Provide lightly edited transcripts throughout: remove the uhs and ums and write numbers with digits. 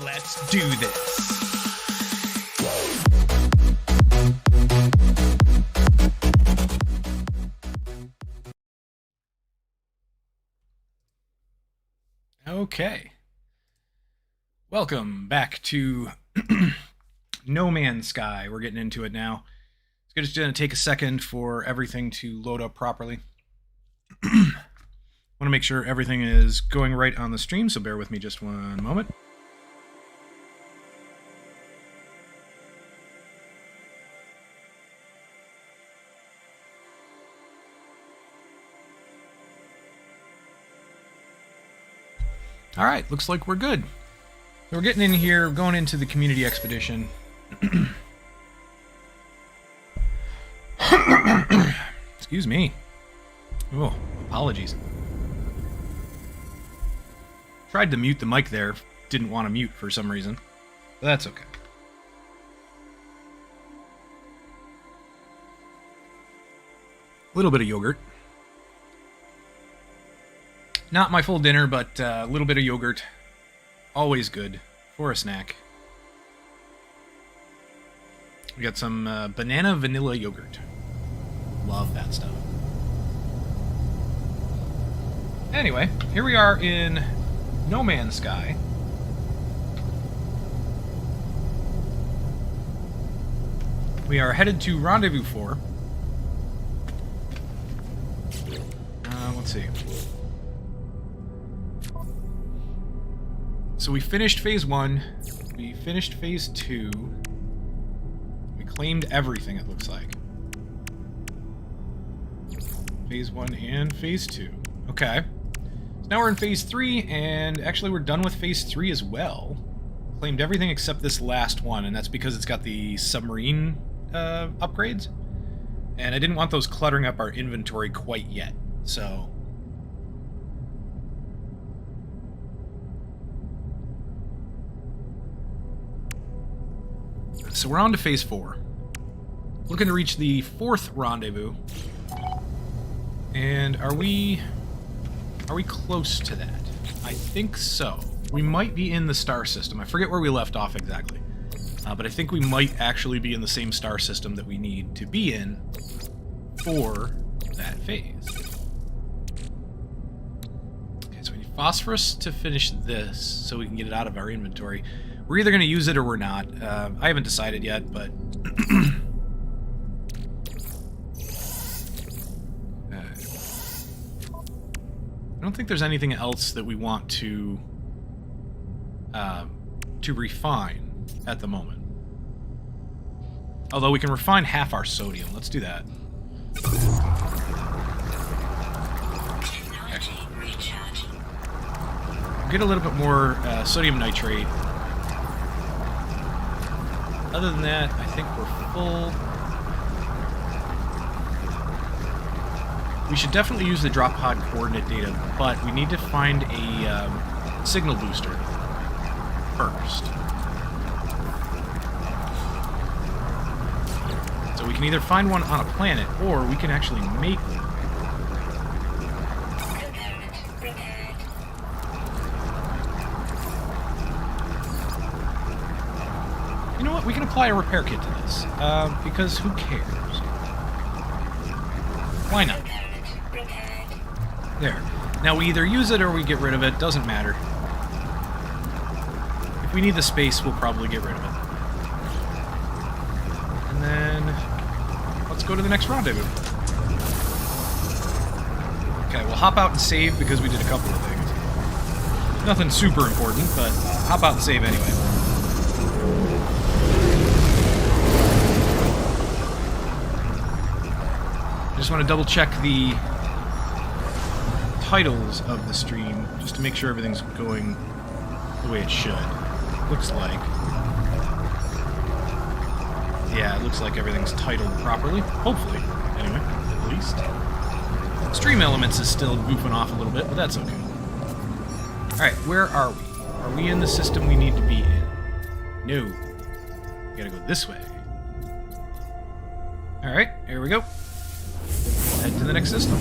Let's do this. Okay. Welcome back to No Man's Sky. We're getting into it now. It's just going to take a second for everything to load up properly. Want to make sure everything is going right on the stream, so bear with me just one moment. Alright, looks like we're good. So we're getting in here, going into the community expedition. Excuse me. Oh, apologies. Tried to mute the mic there, didn't want to mute for some reason. But that's okay. A little bit of yogurt. Not my full dinner, but a little bit of yogurt. Always good for a snack. We got some banana vanilla yogurt. Love that stuff. Anyway, here we are in No Man's Sky. We are headed to Rendezvous 4. Let's see. So we finished Phase 1, we finished Phase 2, we claimed everything, it looks like. Phase 1 and Phase 2. Okay. So now we're in Phase 3, and actually we're done with Phase 3 as well. Claimed everything except this last one, and that's because it's got the submarine upgrades. And I didn't want those cluttering up our inventory quite yet, so... So we're on to Phase 4. Looking to reach the 4th rendezvous. And are we close to that? I think so. We might be in the star system. I forget where we left off exactly. But I think we might actually be in the same star system that we need to be in for that phase. Okay, so we need phosphorus to finish this so we can get it out of our inventory. We're either going to use it or we're not. I haven't decided yet, but... I don't think there's anything else that we want to refine at the moment. Although we can refine half our sodium. Let's do that. Okay. Get a little bit more sodium nitrate. Other than that, I think we're full. We should definitely use the drop pod coordinate data, but we need to find a signal booster first. So we can either find one on a planet, or we can actually make one. You know what? We can apply a repair kit to this, because who cares? Why not? There. Now we either use it or we get rid of it. Doesn't matter. If we need the space, we'll probably get rid of it. And then let's go to the next rendezvous. Okay, we'll hop out and save because we did a couple of things. Nothing super important, but hop out and save anyway. I just want to double check the titles of the stream just to make sure everything's going the way it should. Looks like. Yeah, it looks like everything's titled properly. Hopefully, anyway, at least. Stream Elements is still goofing off a little bit, but that's okay. Alright, where are we? Are we in the system we need to be in? No. We gotta go this way. Alright, here we go. Head to the next system.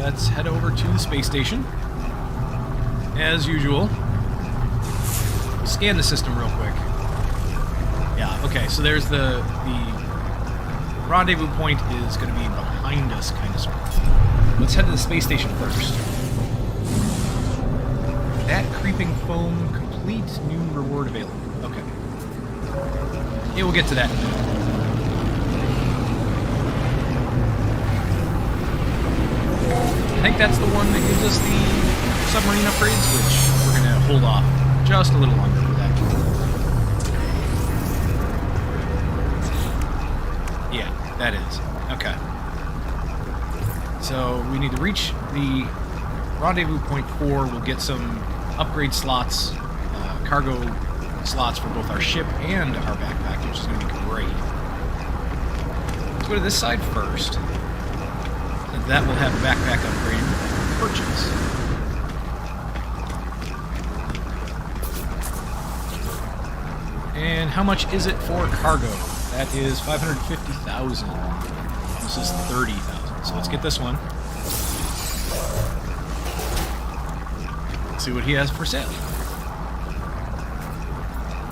let's head over to the space station. As usual. We'll scan the system real quick. Yeah, okay, so there's the rendezvous point is going to be behind us, kind of, sort of. Let's head to the space station first. That creeping foam, complete new reward available. Okay. Yeah, we'll get to that in a minute. I think that's the one that gives us the submarine upgrades, which we're going to hold off just a little longer for that. Yeah, that is. Okay. So we need to reach the rendezvous point 4. We'll get some upgrade slots, cargo slots for both our ship and our backpack, which is going to be great. Let's go to this side first. And that will have a backpack upgrade purchase. And how much is it for cargo? That is 550,000. This is 30,000. So let's get this one. Let's see what he has for sale.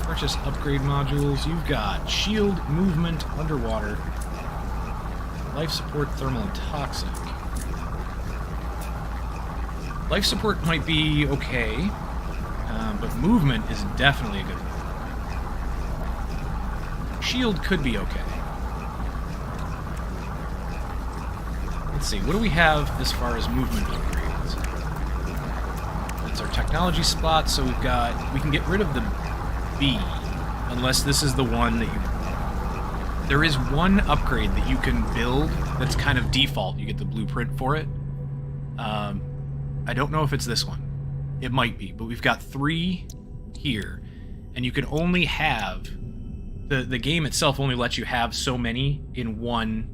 Purchase upgrade modules. You've got shield, movement, underwater, life support, thermal, and toxic. Life support might be okay, but movement is definitely a good one. Shield could be okay. Let's see, what do we have as far as movement upgrades? That's our technology spot, so we can get rid of the B, unless this is the one that you... There is one upgrade that you can build that's kind of default. You get the blueprint for it. I don't know if it's this one. It might be, but we've got 3 here, and you can only have... The game itself only lets you have so many in one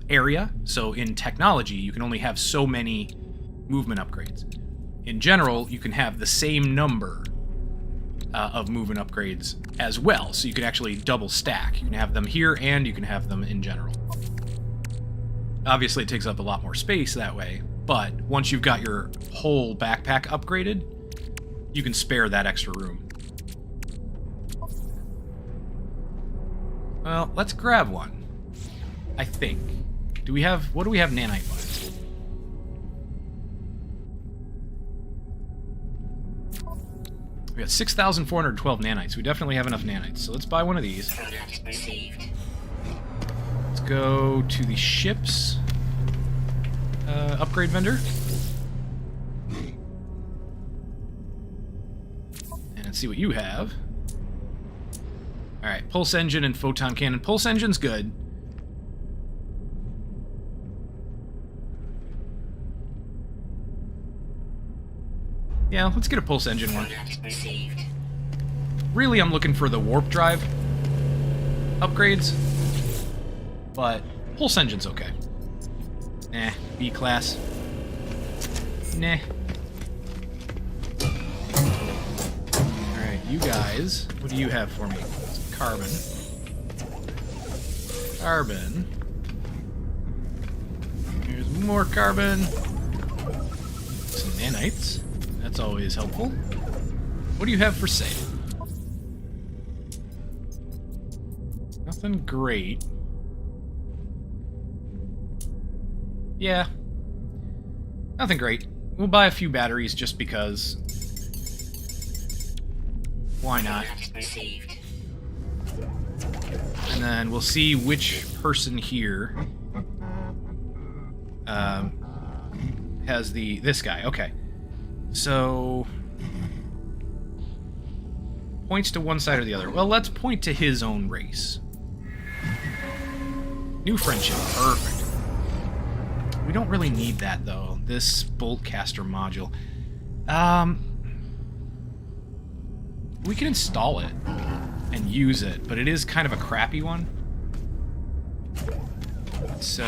area. So in technology, you can only have so many movement upgrades. In general, you can have the same number of movement upgrades as well. So you can actually double stack. You can have them here and you can have them in general. Obviously, it takes up a lot more space that way. But once you've got your whole backpack upgraded, you can spare that extra room. Well, let's grab one. I think. Do we have... What do we have nanite-wise? We got 6,412 nanites. We definitely have enough nanites. So let's buy one of these. Let's go to the ship's upgrade vendor. And let's see what you have. Alright, pulse engine and photon cannon. Pulse engine's good. Yeah, let's get a pulse engine one. Really, I'm looking for the warp drive upgrades, but pulse engine's okay. Nah, B class. Nah. Alright, you guys, what do you have for me? Carbon. Carbon. Here's more carbon. Some nanites. That's always helpful. What do you have for sale? Nothing great. Yeah. Nothing great. We'll buy a few batteries just because. Why not? And then we'll see which person here has this guy. Okay. So points to one side or the other. Well, let's point to his own race. New friendship. Perfect. We don't really need that, though. This boltcaster module. We can install it and use it, but it is kind of a crappy one. So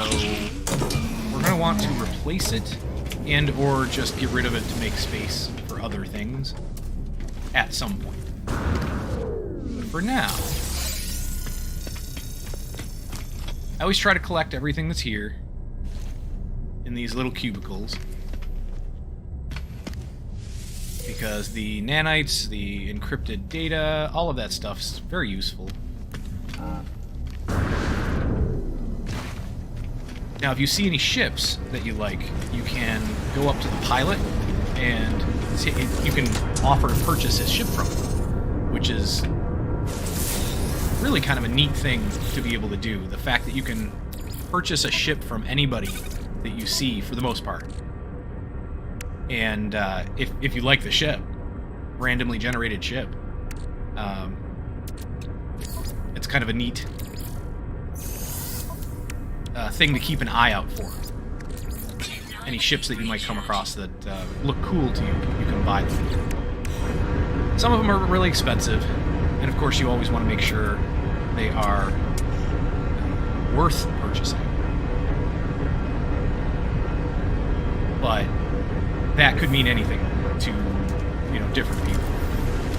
we're going to want to replace it and or just get rid of it to make space for other things at some point. But for now, I always try to collect everything that's here in these little cubicles. Because the nanites, the encrypted data, all of that stuff's very useful. Now, if you see any ships that you like, you can go up to the pilot and you can offer to purchase his ship from him, which is really kind of a neat thing to be able to do. The fact that you can purchase a ship from anybody that you see, for the most part. And if you like the ship, randomly generated ship, it's kind of a neat thing to keep an eye out for. Any ships that you might come across that look cool to you, you can buy them. Some of them are really expensive, and of course you always want to make sure they are worth purchasing. But that could mean anything to, different people.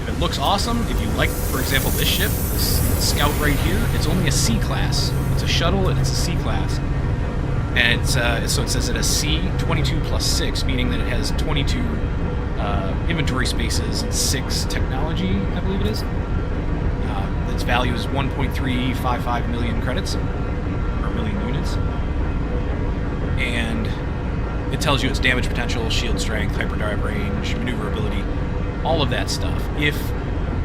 If it looks awesome, if you like, for example, this ship, this Scout right here, it's only a C class. It's a shuttle and it's a C class. And it's, so it says it has C22 plus 6, meaning that it has 22 inventory spaces and 6 technology, I believe it is. Its value is 1.355 million credits, or million units. And it tells you its damage potential, shield strength, hyperdrive range, maneuverability, all of that stuff. If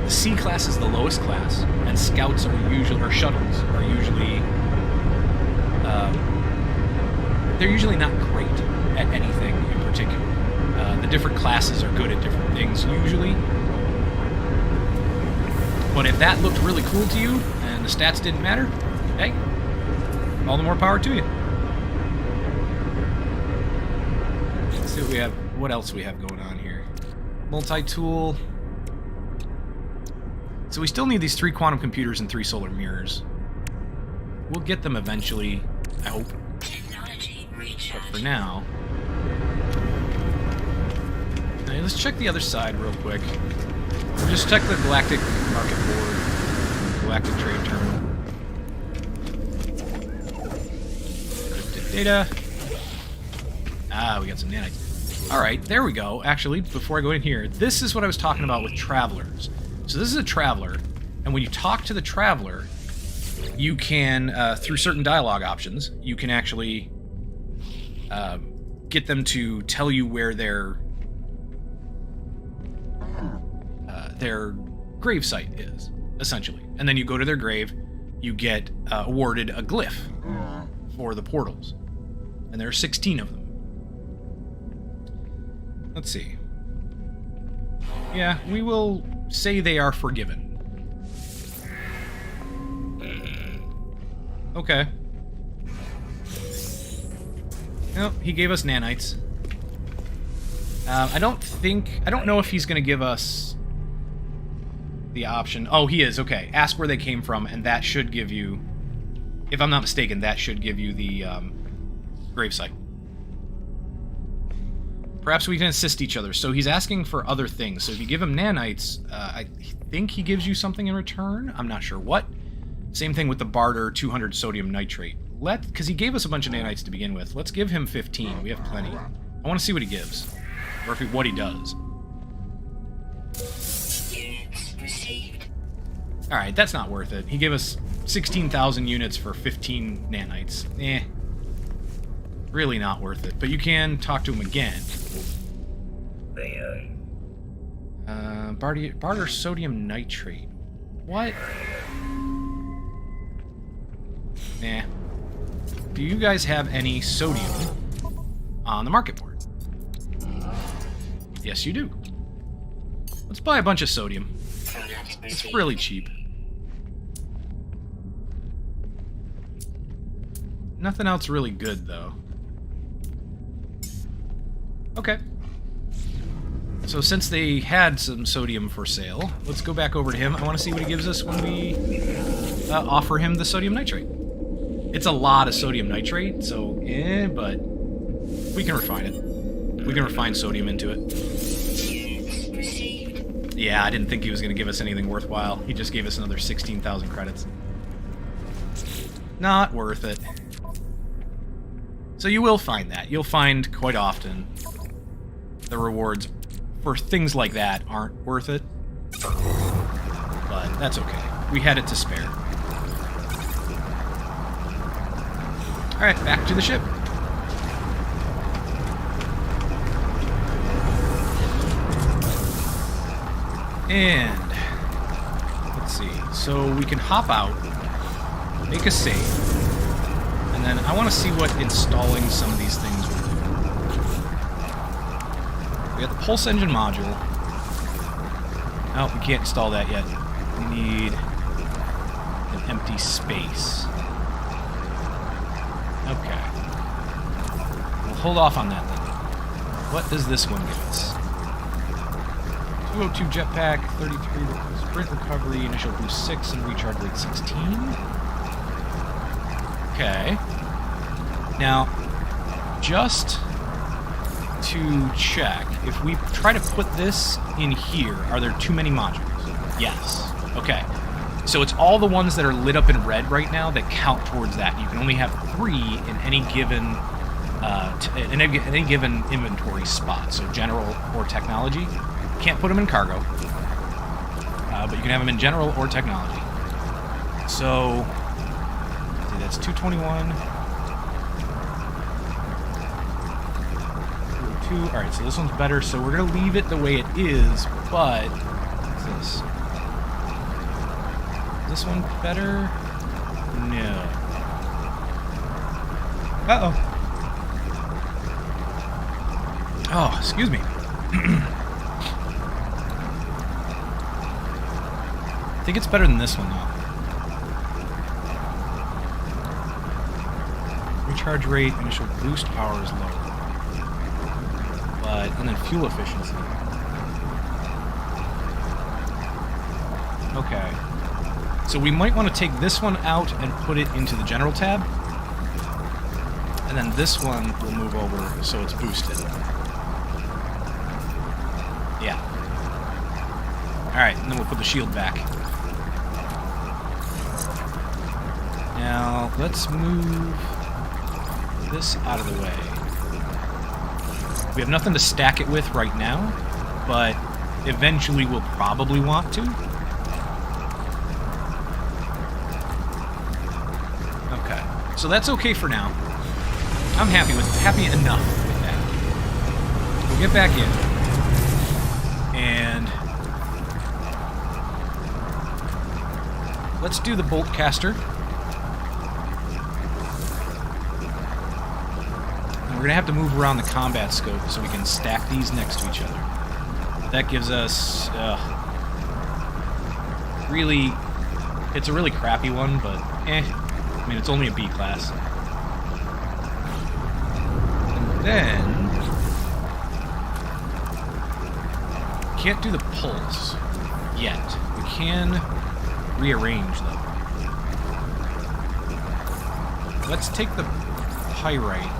the C class is the lowest class, and scouts are usually, or shuttles are usually, they're usually not great at anything in particular. The different classes are good at different things usually. But if that looked really cool to you, and the stats didn't matter, hey, all the more power to you. Let's see what we have. What else we have going on here? Multi-tool. So we still need these 3 quantum computers and 3 solar mirrors. We'll get them eventually, I hope. But for now, let's check the other side real quick. We'll just check the Galactic Market Board, Galactic Trade Terminal. Encrypted data. Ah, we got some nanites. Alright, there we go. Actually, before I go in here, this is what I was talking about with travelers. So this is a traveler, and when you talk to the traveler, you can, through certain dialogue options, you can actually get them to tell you where their grave site is, essentially. And then you go to their grave, you get awarded a glyph for the portals. And there are 16 of them. Let's see. Yeah, we will say they are forgiven. Okay. Well, he gave us nanites. I don't know if he's going to give us the option. Oh, he is. Okay. Ask where they came from, and that should give you, if I'm not mistaken, that should give you the gravesite. Perhaps we can assist each other. So he's asking for other things. So if you give him nanites, I think he gives you something in return. I'm not sure what. Same thing with the barter 200 sodium nitrate. Because he gave us a bunch of nanites to begin with. Let's give him 15. We have plenty. I want to see what he gives. Or what he does. Alright, that's not worth it. He gave us 16,000 units for 15 nanites. Really not worth it. But you can talk to him again. Barter sodium nitrate. What? Nah. Do you guys have any sodium on the market board? Yes, you do. Let's buy a bunch of sodium. It's really cheap. Nothing else really good, though. Okay. So since they had some sodium for sale, let's go back over to him. I want to see what he gives us when we offer him the sodium nitrate. It's a lot of sodium nitrate, so but we can refine it. We can refine sodium into it. Yeah, I didn't think he was going to give us anything worthwhile. He just gave us another 16,000 credits. Not worth it. So you will find that. You'll find quite often the rewards for things like that aren't worth it. But that's okay. We had it to spare. Alright, back to the ship. And let's see. So we can hop out, make a save, and then I want to see what installing some of these things will do. We got the pulse engine module. Oh, we can't install that yet. We need an empty space. Okay. We'll hold off on that then. What does this one give us? 202 jetpack, 33 sprint recovery, initial boost 6, and recharge rate 16. Okay. Now, just to check, if we try to put this in here, are there too many modules? Yes. Okay. So it's all the ones that are lit up in red right now that count towards that. You can only have 3 in any given any given inventory spot. So general or technology. Can't put them in cargo, but you can have them in general or technology. So, let's see, that's 221. 202. All right, so this one's better. So we're gonna leave it the way it is. But what's this? Is this one better? No. Uh-oh. Oh, excuse me. I think it's better than this one, though. Recharge rate, initial boost power is lower. And then fuel efficiency. Okay. So we might want to take this one out and put it into the general tab. And then this one will move over so it's boosted. Yeah. Alright, and then we'll put the shield back. Now, let's move this out of the way. We have nothing to stack it with right now, but eventually we'll probably want to. Okay, so that's okay for now. I'm happy enough with that. We'll get back in. And let's do the bolt caster. We're going to have to move around the combat scope so we can stack these next to each other. But that gives us... really... It's a really crappy one, but I mean, it's only a B class. And then... Can't do the pulse yet. We can rearrange, though. Let's take the pyrite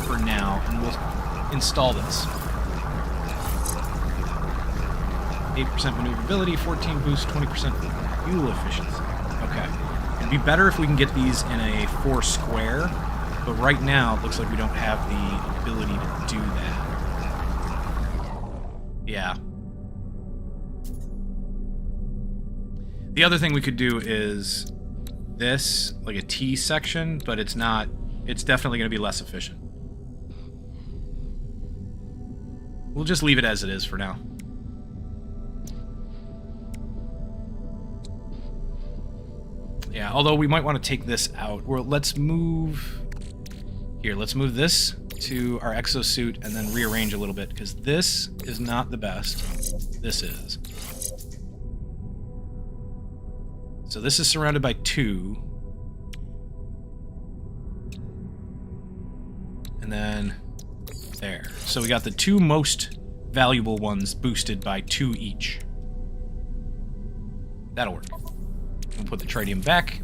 for now, and we'll install this. 8% maneuverability, 14 boost, 20% fuel efficiency. Okay. It'd be better if we can get these in a 4 square, but right now it looks like we don't have the ability to do that. Yeah. The other thing we could do is this, like a T section, but it's not, it's definitely going to be less efficient. We'll just leave it as it is for now. Yeah, although we might want to take this out. Well, let's move... Here, let's move this to our exosuit and then rearrange a little bit, because this is not the best. This is. So this is surrounded by 2. And then... There. So we got the 2 most valuable ones boosted by 2 each. That'll work. We'll put the tritium back.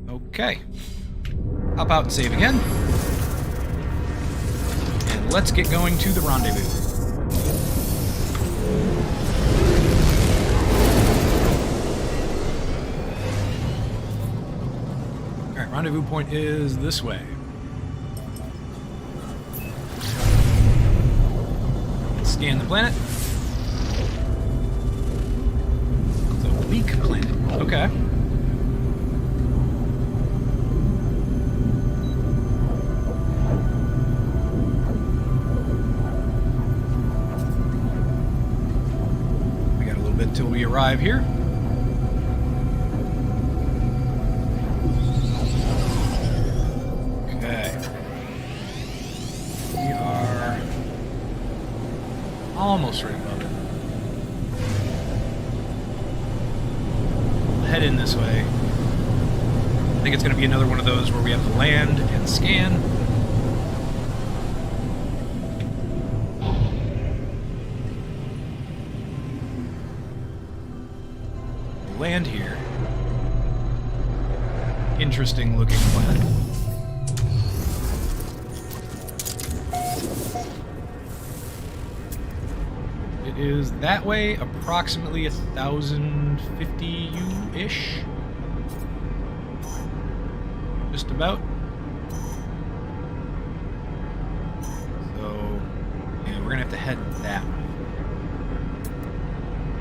Okay. Hop out and save again. And let's get going to the rendezvous. Rendezvous point is this way. Scan the planet. It's a weak planet. Okay. We got a little bit till we arrive here. Almost right above it. We'll head in this way. I think it's going to be another one of those where we have to land and scan. We'll land here. Interesting looking planet. Is that way, approximately 1,050 U-ish. Just about. So, yeah, we're gonna have to head that way.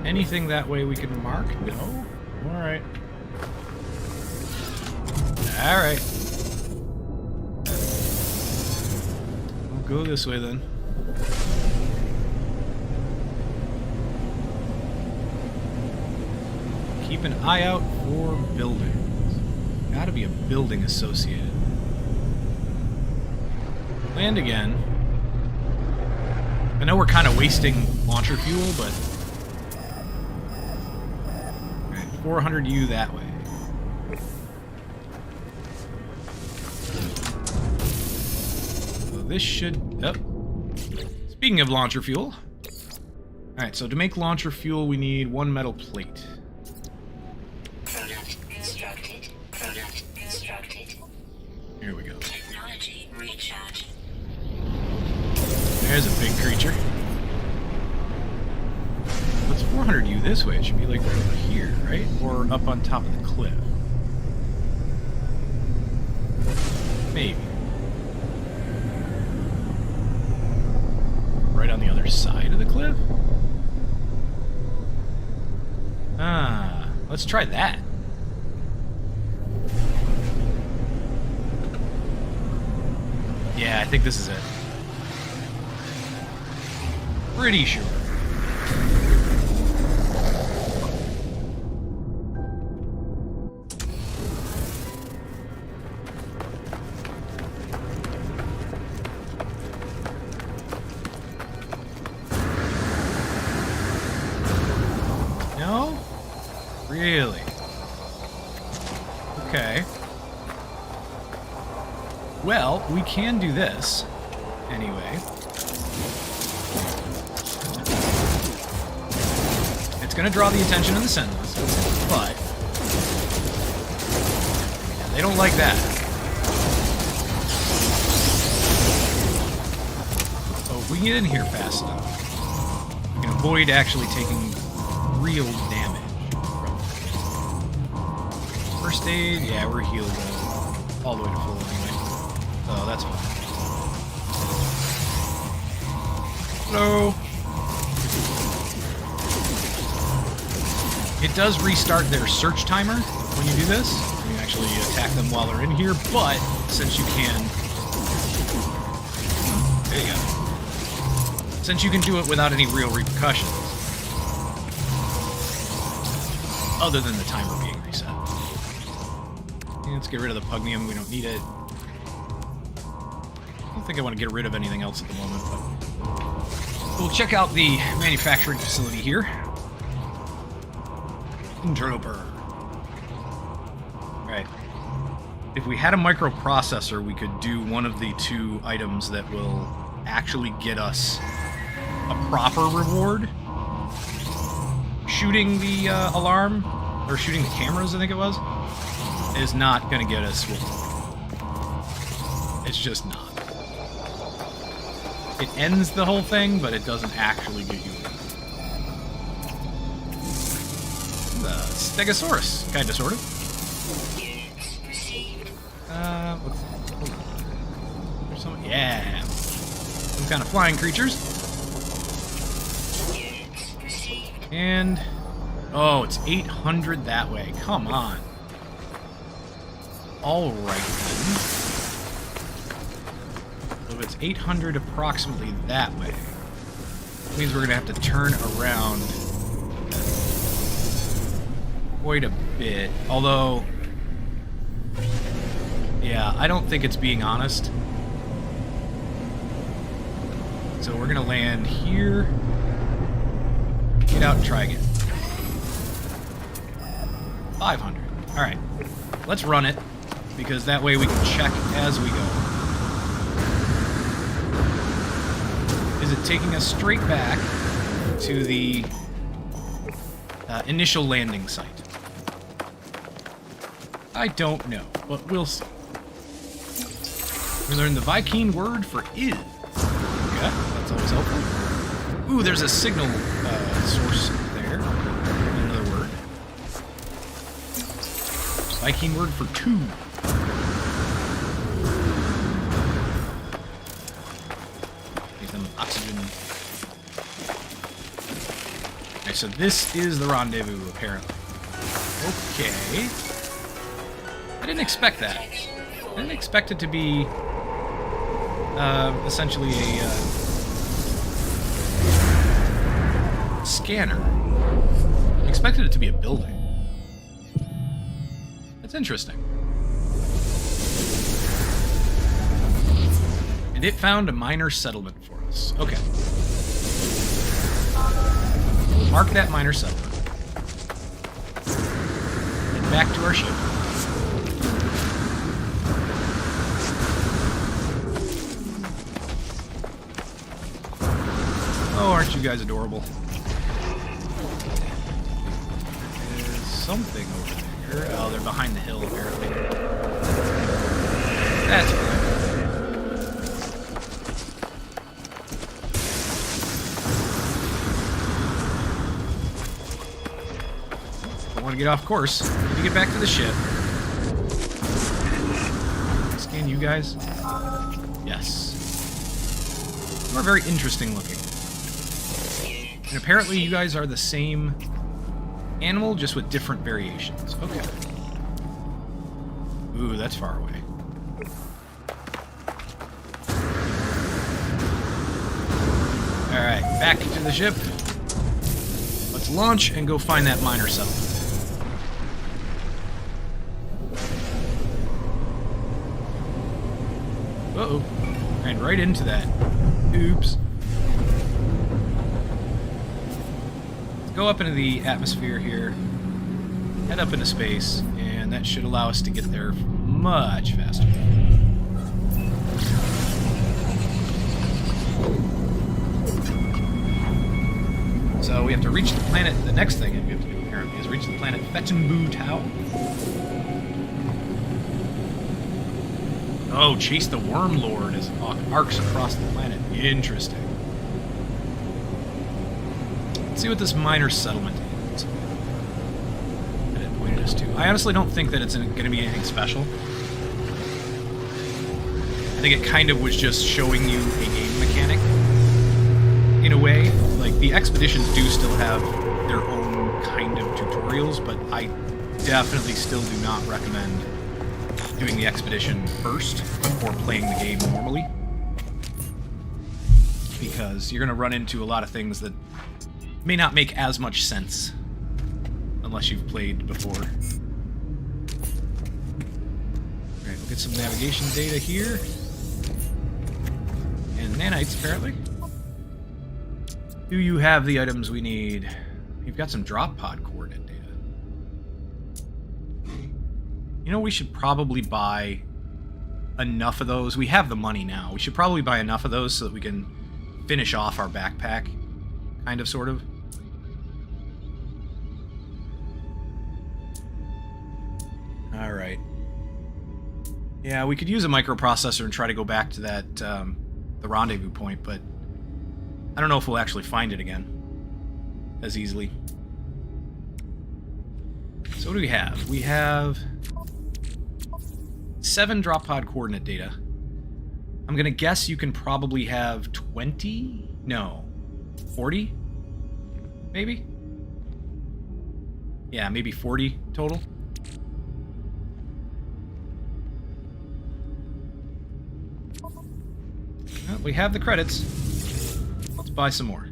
Anything that way we can mark? No? Alright. Alright. We'll go this way then. Keep an eye out for buildings. Gotta be a building associated. Land again. I know we're kind of wasting launcher fuel, but... Alright, 400 U that way. So this should... Oh. Speaking of launcher fuel. Alright, so to make launcher fuel we need 1 metal plate. Here we go. Technology recharge. There's a big creature. What's 400 U this way? It should be like right over here, right? Or up on top of the cliff. Maybe. Right on the other side of the cliff? Ah, let's try that. Yeah, I think this is it. Pretty sure. No? Really? Okay. Well, we can do this, anyway. It's going to draw the attention of the Sentinels, but they don't like that. So if we get in here fast enough, we can avoid actually taking real damage from it. First aid, yeah, we're healed all the way to full anyway. Oh, that's fine. Hello. It does restart their search timer when you do this. You can actually attack them while they're in here, but since you can... There you go. Since you can do it without any real repercussions, other than the timer being reset. Yeah, let's get rid of the pugnium, we don't need it. I don't think I want to get rid of anything else at the moment, but we'll check out the manufacturing facility here. Interloper. Right. If we had a microprocessor, we could do one of the two items that will actually get us a proper reward. Shooting the alarm, or shooting the cameras, I think it was, is not going to get us what... It's just not. It ends the whole thing, but it doesn't actually get you the Stegosaurus, kinda, sorta. What's... There's some... Yeah! Some kind of flying creatures. And... Oh, it's 800 that way. Come on. Alright then. So if it's 800 approximately that way, it means we're going to have to turn around quite a bit. Although... Yeah, I don't think it's being honest. So we're going to land here. Get out and try again. 500. Alright. Let's run it, because that way we can check as we go. Is it taking us straight back to the initial landing site? I don't know, but we'll see. We learned the Viking word for is. Okay, that's always helpful. Ooh, there's a signal source there. Another word. Viking word for two. Give them oxygen. Okay, so this is the rendezvous, apparently. Okay. I didn't expect that. I didn't expect it to be essentially a scanner. I expected it to be a building. That's interesting. And it found a minor settlement for us. Okay. We'll mark that minor settlement. Head back to our ship. Oh, aren't you guys adorable? There's something over there. Oh, they're behind the hill, apparently. That's fine. Don't want to get off course. Need to get back to the ship. Scan you guys. Yes. You are very interesting looking. And apparently you guys are the same animal, just with different variations. Okay. Ooh, that's far away. Alright, back to the ship. Let's launch and go find that minor settlement. Uh-oh. Ran right into that. Oops. Go up into the atmosphere here, head up into space, and that should allow us to get there much faster. So we have to reach the planet. The next thing we have to do, apparently, is reach the planet Fettenbu Tau. Oh, chase the Worm Lord as it arcs across the planet. Interesting. Let's see what this minor settlement is that it pointed us to. I honestly don't think that it's going to be anything special. I think it kind of was just showing you a game mechanic, in a way. Like, the expeditions do still have their own kind of tutorials, but I definitely still do not recommend doing the expedition first before playing the game normally. Because you're going to run into a lot of things that may not make as much sense unless you've played before. Alright, we'll get some navigation data here. And nanites, apparently. Do you have the items we need? You've got some drop pod coordinate data. You know, we should probably buy enough of those. We have the money now. We should probably buy enough of those so that we can finish off our backpack. Kind of, sort of. Alright. Yeah, we could use a microprocessor and try to go back to that, the rendezvous point, but I don't know if we'll actually find it again as easily. So what do we have? We have 7 drop pod coordinate data. I'm gonna guess you can probably have 20? No. 40? Maybe? Yeah, maybe 40 total. Well, we have the credits. Let's buy some more.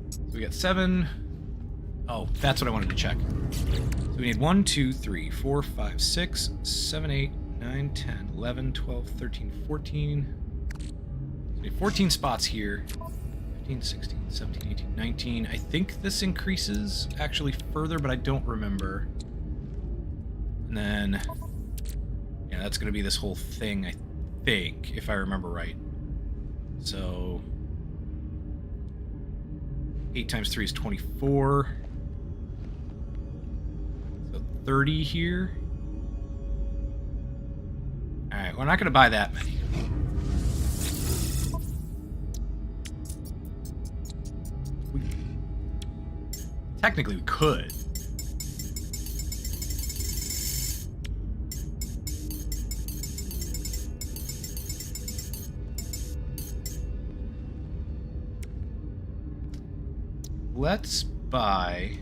So we got 7. Oh, that's what I wanted to check. So we need 1, 2, 3, 4, 5, 6, 7, 8, 9, 10, 11, 12, 13, 14. So we need 14 spots here. 15, 16, 17, 18, 19. I think this increases actually further, but I don't remember. And then, yeah, that's going to be this whole thing, I think, if I remember right. So 8 times 3 is 24. So 30 here. Alright, we're not going to buy that many. Technically, we could. Let's buy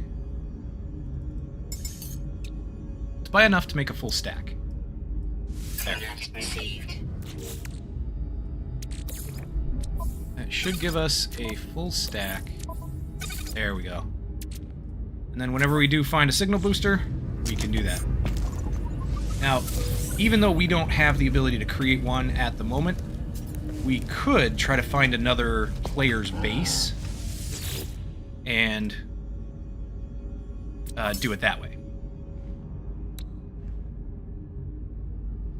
enough to make a full stack. There. That should give us a full stack. There we go. And then whenever we do find a signal booster, we can do that. Now, even though we don't have the ability to create one at the moment, we could try to find another player's base and do it that way.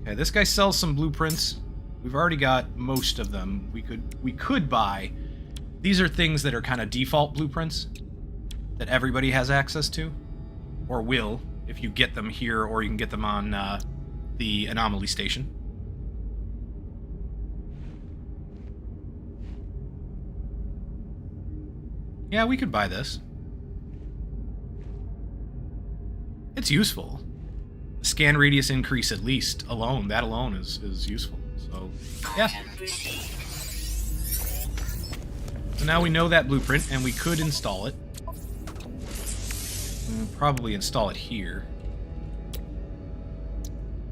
Okay, this guy sells some blueprints. We've already got most of them. We could buy. These are things that are kind of default blueprints that everybody has access to, or will, if you get them here, or you can get them on the Anomaly station. Yeah, we could buy this. It's useful. The scan radius increase, at least, alone, that alone is useful. So, yeah. So now we know that blueprint, and we could install it. We'll probably install it here.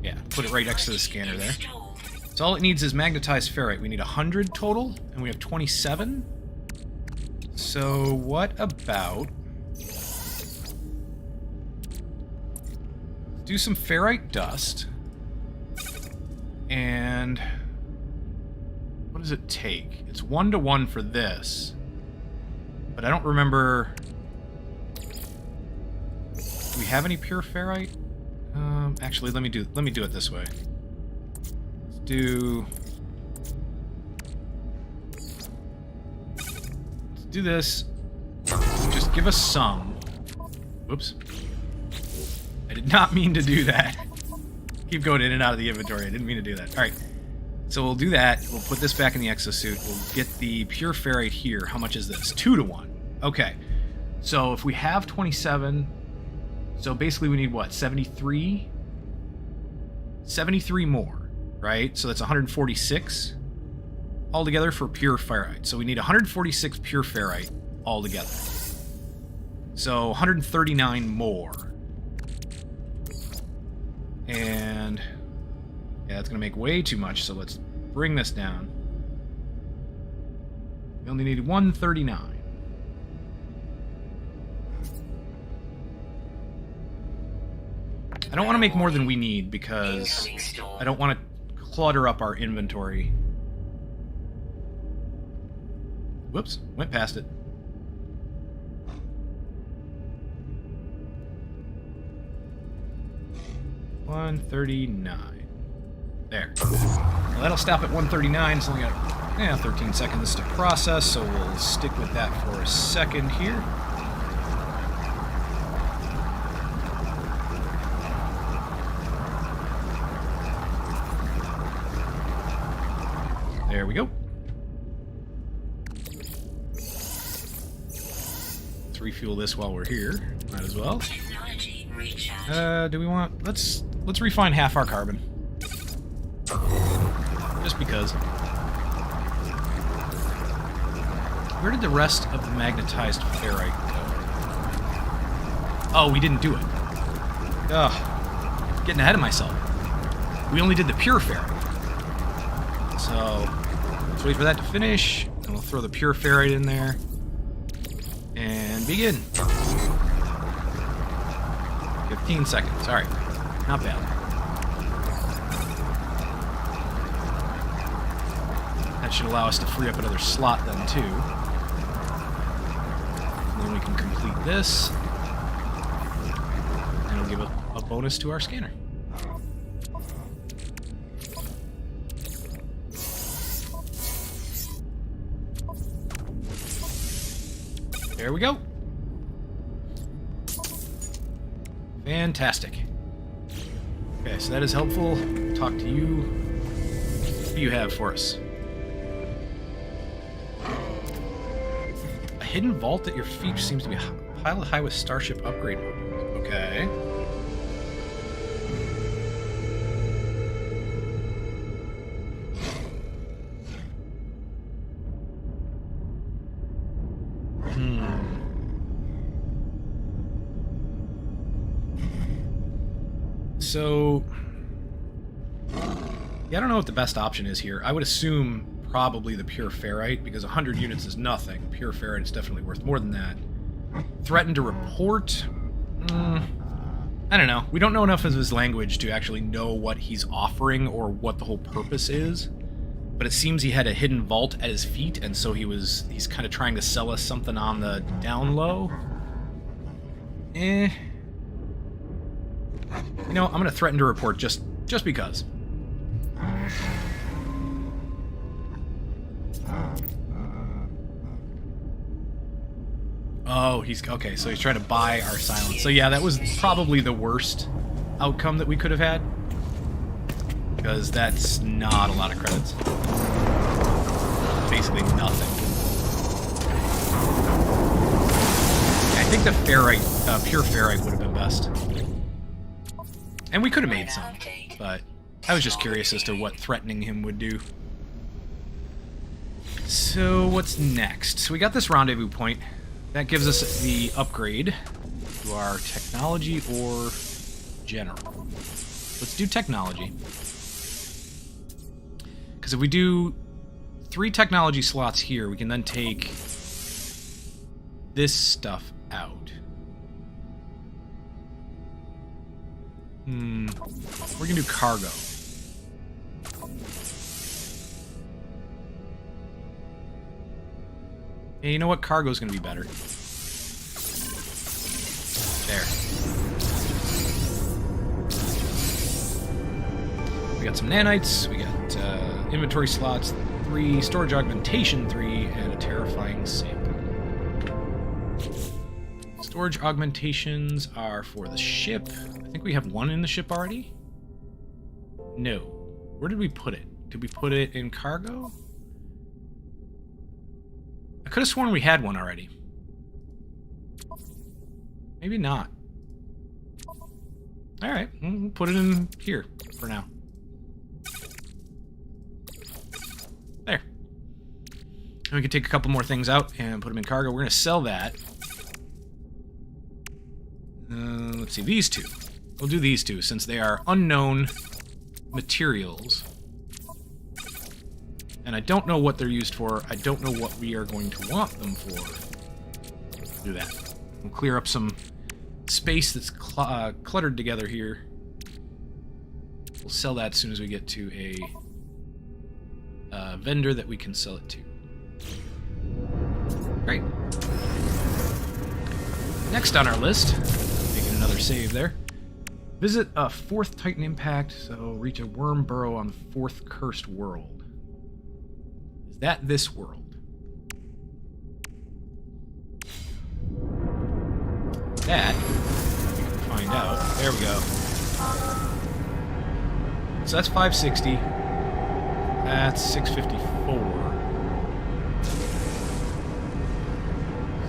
Yeah, put it right next to the scanner there. So all it needs is magnetized ferrite. We need 100 total, and we have 27. So what about... do some ferrite dust. And... what does it take? It's 1-to-1 for this. But I don't remember... do we have any pure ferrite? Actually, let me do it this way. Let's do this. Just give us some. Whoops. I did not mean to do that. Keep going in and out of the inventory. I didn't mean to do that. All right. So we'll do that. We'll put this back in the exosuit. We'll get the pure ferrite here. How much is this? 2-to-1. Okay. So if we have 27, so basically we need what? 73? 73 more, right? So that's 146 altogether for pure ferrite. So we need 146 pure ferrite altogether. So 139 more. And yeah, that's going to make way too much, so let's bring this down. We only need 139. I don't want to make more than we need because I don't want to clutter up our inventory. Whoops, went past it. $139. There. Well, that'll stop at 139. It's only got 13 seconds to process, so we'll stick with that for a second here. There we go. Let's refuel this while we're here. Might as well. Technology recharge. Do we want... Let's refine half our carbon. Just because. Where did the rest of the magnetized ferrite go? Oh, we didn't do it. Ugh. Getting ahead of myself. We only did the pure ferrite. So, let's wait for that to finish, and we'll throw the pure ferrite in there. And begin. 15 seconds. Alright. Not bad. That should allow us to free up another slot then, too. And then we can complete this. And it'll give a bonus to our scanner. There we go. Fantastic. Okay, so that is helpful. Talk to you. What do you have for us? A hidden vault at your feet seems to be pilot high with starship upgrade modules. Okay. So, yeah, I don't know what the best option is here. I would assume probably the pure ferrite, because 100 units is nothing. Pure ferrite is definitely worth more than that. Threaten to report? I don't know. We don't know enough of his language to actually know what he's offering or what the whole purpose is. But it seems he had a hidden vault at his feet, and so he's kind of trying to sell us something on the down low. You know, I'm going to threaten to report just because. Oh, okay, so he's trying to buy our silence. So yeah, that was probably the worst outcome that we could have had. Because that's not a lot of credits. Basically nothing. Yeah, I think the ferrite, pure ferrite would have been best. And we could have made some, but I was just curious as to what threatening him would do. So what's next? So we got this rendezvous point. That gives us the upgrade to our technology or general. Let's do technology. Because if we do 3 technology slots here, we can then take this stuff out. We're gonna do cargo. Hey, you know what? Cargo's gonna be better. There. We got some nanites, we got inventory slots 3, storage augmentation 3, and a terrifying sample. Storage augmentations are for the ship. I think we have one in the ship already. No. Where did we put it? Did we put it in cargo? I could have sworn we had one already. Maybe not. Alright, we'll put it in here for now. There. And we can take a couple more things out and put them in cargo. We're going to sell that. Let's see, these two. We'll do these two since they are unknown materials. And I don't know what they're used for. I don't know what we are going to want them for. Do that. We'll clear up some space that's cluttered together here. We'll sell that as soon as we get to a vendor that we can sell it to. Great. Next on our list, making another save there. Visit a 4th Titan impact, so reach a worm burrow on the 4th cursed world. Is that this world? That, we can find out. There we go. So that's 560. That's 654.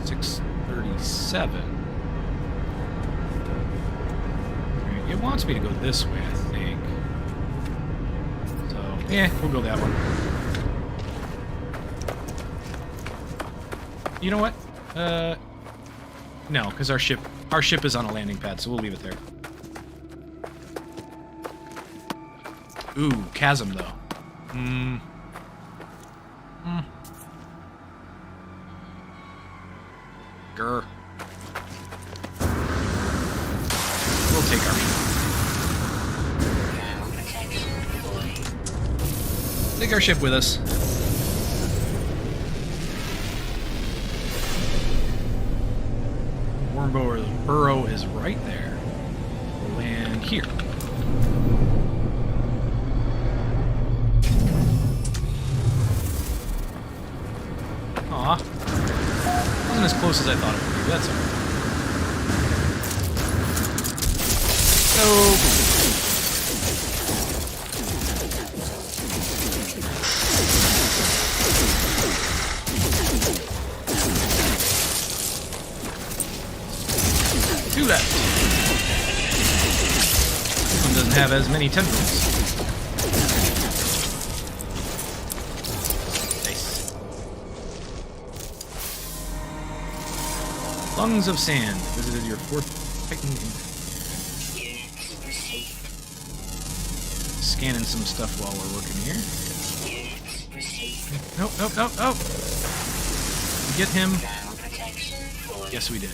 637. It wants me to go this way, I think. So, yeah, we'll go that one. You know what? No, because our ship is on a landing pad, so we'll leave it there. Ooh, chasm though. Grr. We'll take our ship. Take our ship with us. Worm burrow is right there. We'll land here. Aw. Wasn't as close as I thought it would be. That's alright. So... do that. This one doesn't have as many tendrils. Nice. Lungs of Sand. Visited your fourth Titan. Scanning some stuff while we're working here. Nope, nope, nope, nope. Did we get him? Yes, we did.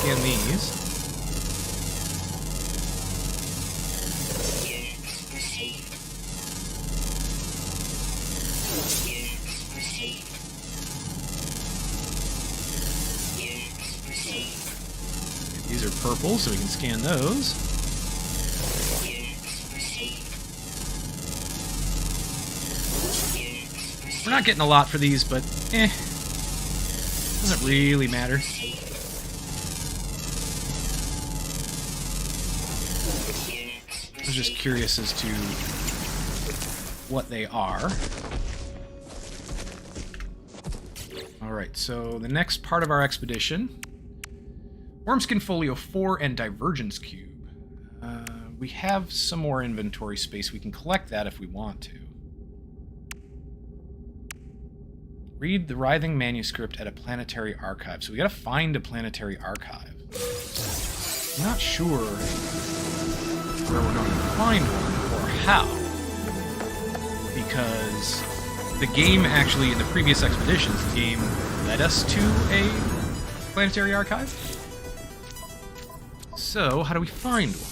Scan these. These are purple, so we can scan those. We're not getting a lot for these, but doesn't really matter. I was just curious as to what they are. Alright, so the next part of our expedition. Wormskin Folio 4 and Divergence Cube. We have some more inventory space. We can collect that if we want to. Read the writhing manuscript at a planetary archive. So we gotta find a planetary archive. I'm not sure where we're going to find one or how. Because the game actually, in the previous expeditions, the game led us to a planetary archive. So, how do we find one?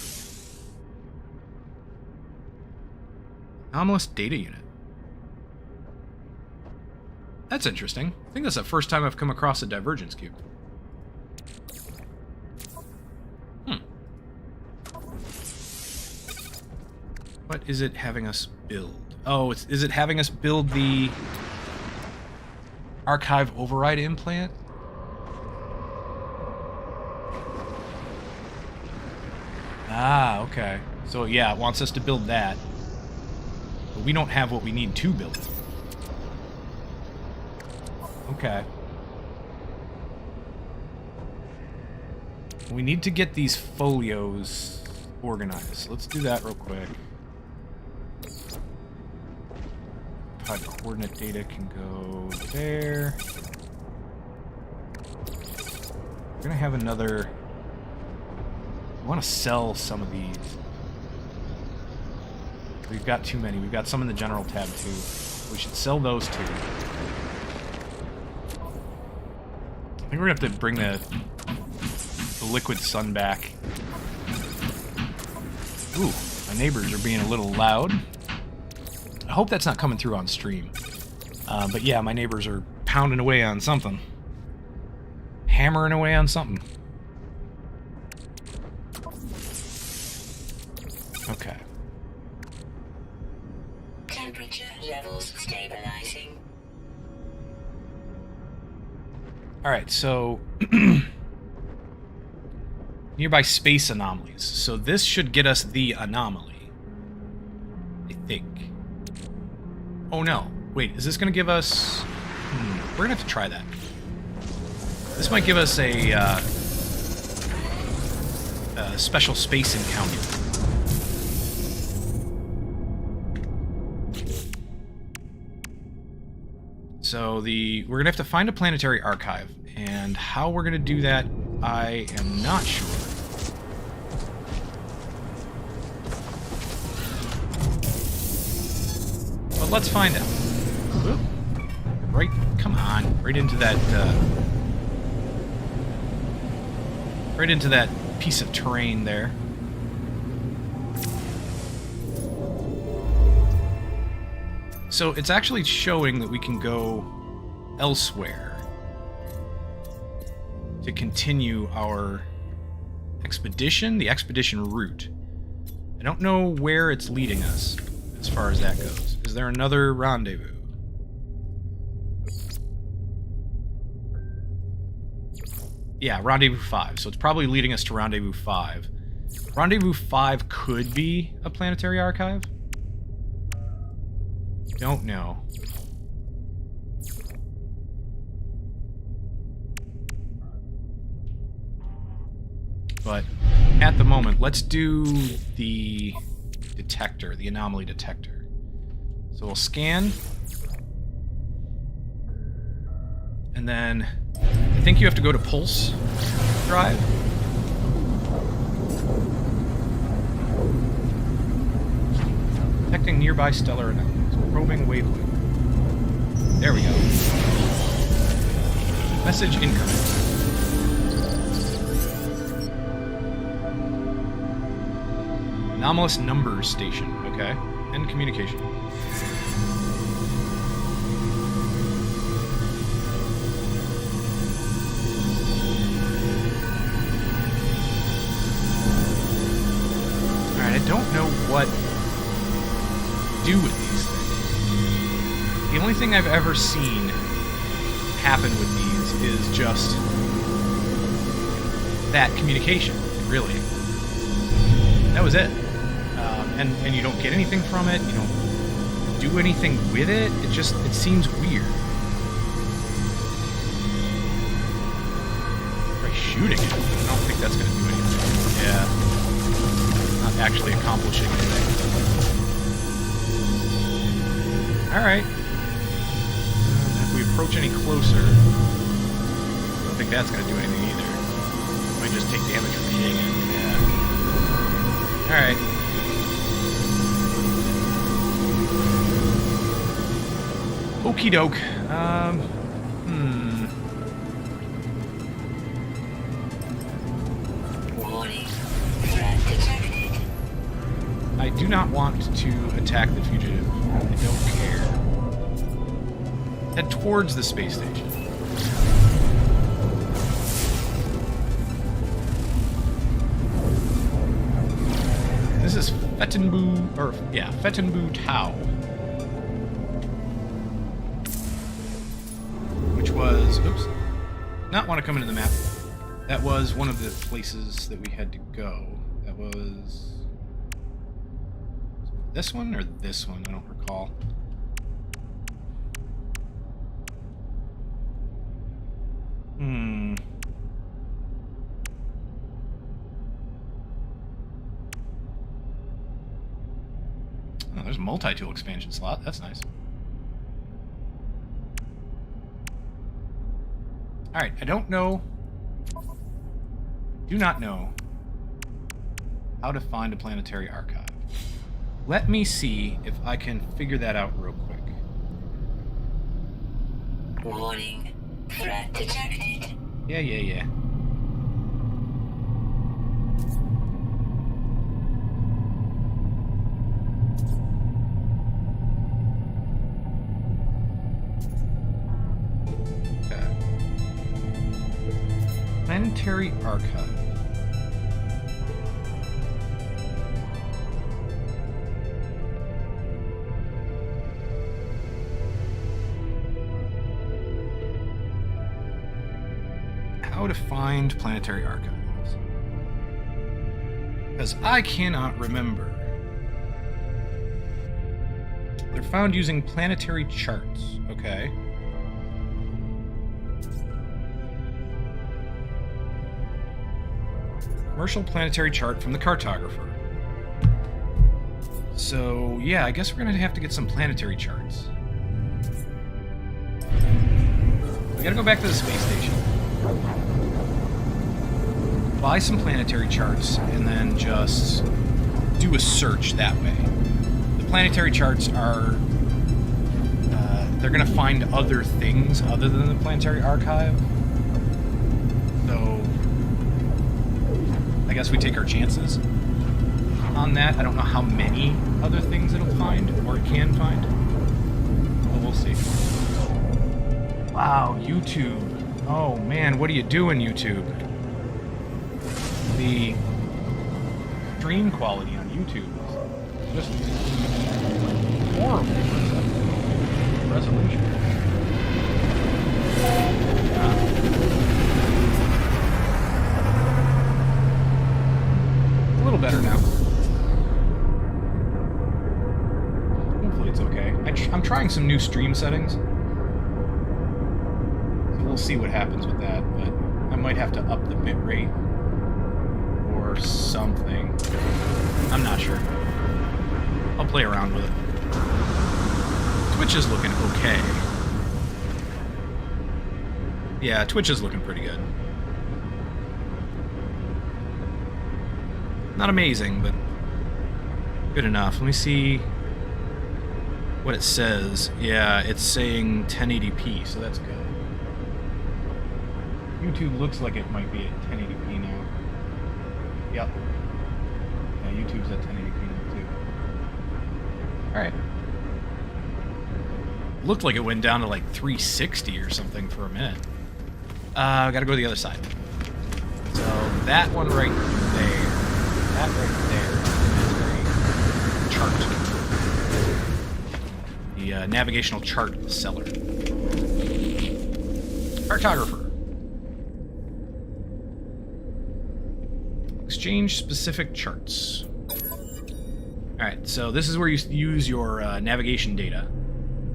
Anomalous Data Unit. That's interesting. I think that's the first time I've come across a Divergence Cube. What is it having us build? Oh, is it having us build the archive override implant? Ah, okay. So yeah, it wants us to build that. But we don't have what we need to build it. Okay. We need to get these folios organized. Let's do that real quick. Pod coordinate data can go there. We're gonna have another... I want to sell some of these. We've got too many. We've got some in the general tab too. We should sell those too. I think we're gonna have to bring the liquid sun back. Ooh, my neighbors are being a little loud. I hope that's not coming through on stream. But yeah, my neighbors are pounding away on something. Hammering away on something. Okay. Temperature levels stabilizing. Alright, so... nearby space anomalies. So this should get us the anomaly. I think. Oh no. Wait, is this going to give us... we're going to have to try that. This might give us a special space encounter. So we're gonna have to find a planetary archive, and how we're gonna do that, I am not sure. But let's find out. Oop. Right, come on, right into that piece of terrain there. So it's actually showing that we can go elsewhere to continue our expedition, the expedition route. I don't know where it's leading us as far as that goes. Is there another rendezvous? Yeah, Rendezvous 5. So it's probably leading us to Rendezvous 5. Rendezvous 5 could be a planetary archive. Don't know. But at the moment, let's do the detector, the anomaly detector. So we'll scan. And then I think you have to go to pulse drive. Detecting nearby stellar anomalies. Probing wavelength. There we go. Message incoming. Anomalous numbers station. Okay. End communication. Alright, I don't know what to do with these things. The only thing I've ever seen happen with these is just that communication, really. That was it. And you don't get anything from it, you don't do anything with it, it seems weird. Try shooting it. I don't think that's going to do anything. Yeah. Not actually accomplishing anything. Alright. If we approach any closer, I don't think that's going to do anything either. Might just take damage from hitting it. Yeah. Alright. Okie doke. Warning. Threat detected. I do not want to attack the fugitive. I don't care. Head towards the space station. This is Fettenbu Tau. Which was, oops, not want to come into the map. That was one of the places that we had to go. That was this one or this one? I don't recall. Oh, there's a multi-tool expansion slot. That's nice. Alright, I don't know. Do not know how to find a planetary archive. Let me see if I can figure that out real quick. Warning. Threat detected. Yeah. Okay. Planetary archive. How to find planetary archives. Because I cannot remember. They're found using planetary charts. Okay. Commercial planetary chart from the cartographer. So, yeah, I guess we're going to have to get some planetary charts. We gotta go back to the space station. Buy some planetary charts, and then just do a search that way. The planetary charts are... they're gonna find other things other than the planetary archive. So... I guess we take our chances on that. I don't know how many other things it'll find, or it can find. But we'll see. Wow, YouTube. Oh man, what are you doing, YouTube? The stream quality on YouTube is just horrible. Resolution. A little better now. Hopefully it's okay. I'm trying some new stream settings. So we'll see what happens with that, but I might have to up the bit rate or something. I'm not sure. I'll play around with it. Twitch is looking okay. Yeah, Twitch is looking pretty good. Not amazing, but good enough. Let me see what it says. Yeah, it's saying 1080p, so that's good. YouTube looks like it might be at 1080p now. Yep. Yeah, YouTube's at 1080p now, too. Alright. Looked like it went down to like 360 or something for a minute. Gotta go to the other side. So, that one right there. That right there is a chart. The navigational chart seller. Cartographer. Exchange specific charts. Alright, so this is where you use your navigation data.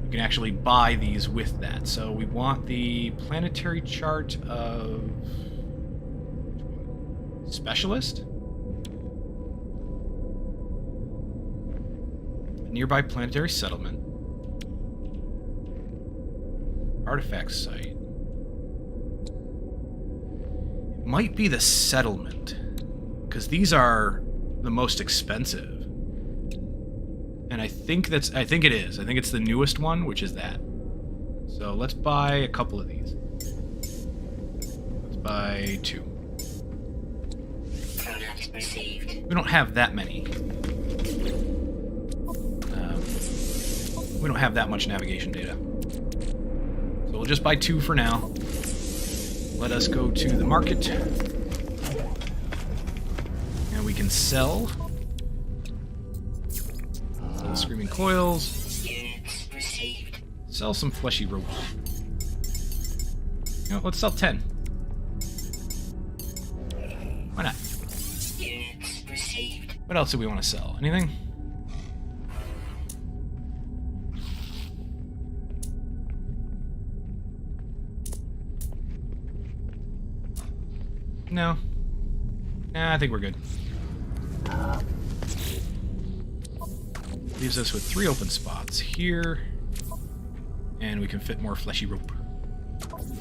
You can actually buy these with that. So we want the planetary chart of... Specialist? Nearby planetary settlement. Artifact site. It might be the settlement, because these are the most expensive. And I think it is. I think it's the newest one, which is that. So let's buy a couple of these. Let's buy 2. We don't have that many. We don't have that much navigation data. So we'll just buy 2 for now. Let us go to the market. And we can sell. Sell screaming coils. Sell some fleshy ropes. You know, let's sell 10. Why not? What else do we want to sell? Anything? No. Nah, I think we're good. Leaves us with 3 open spots here. And we can fit more fleshy rope.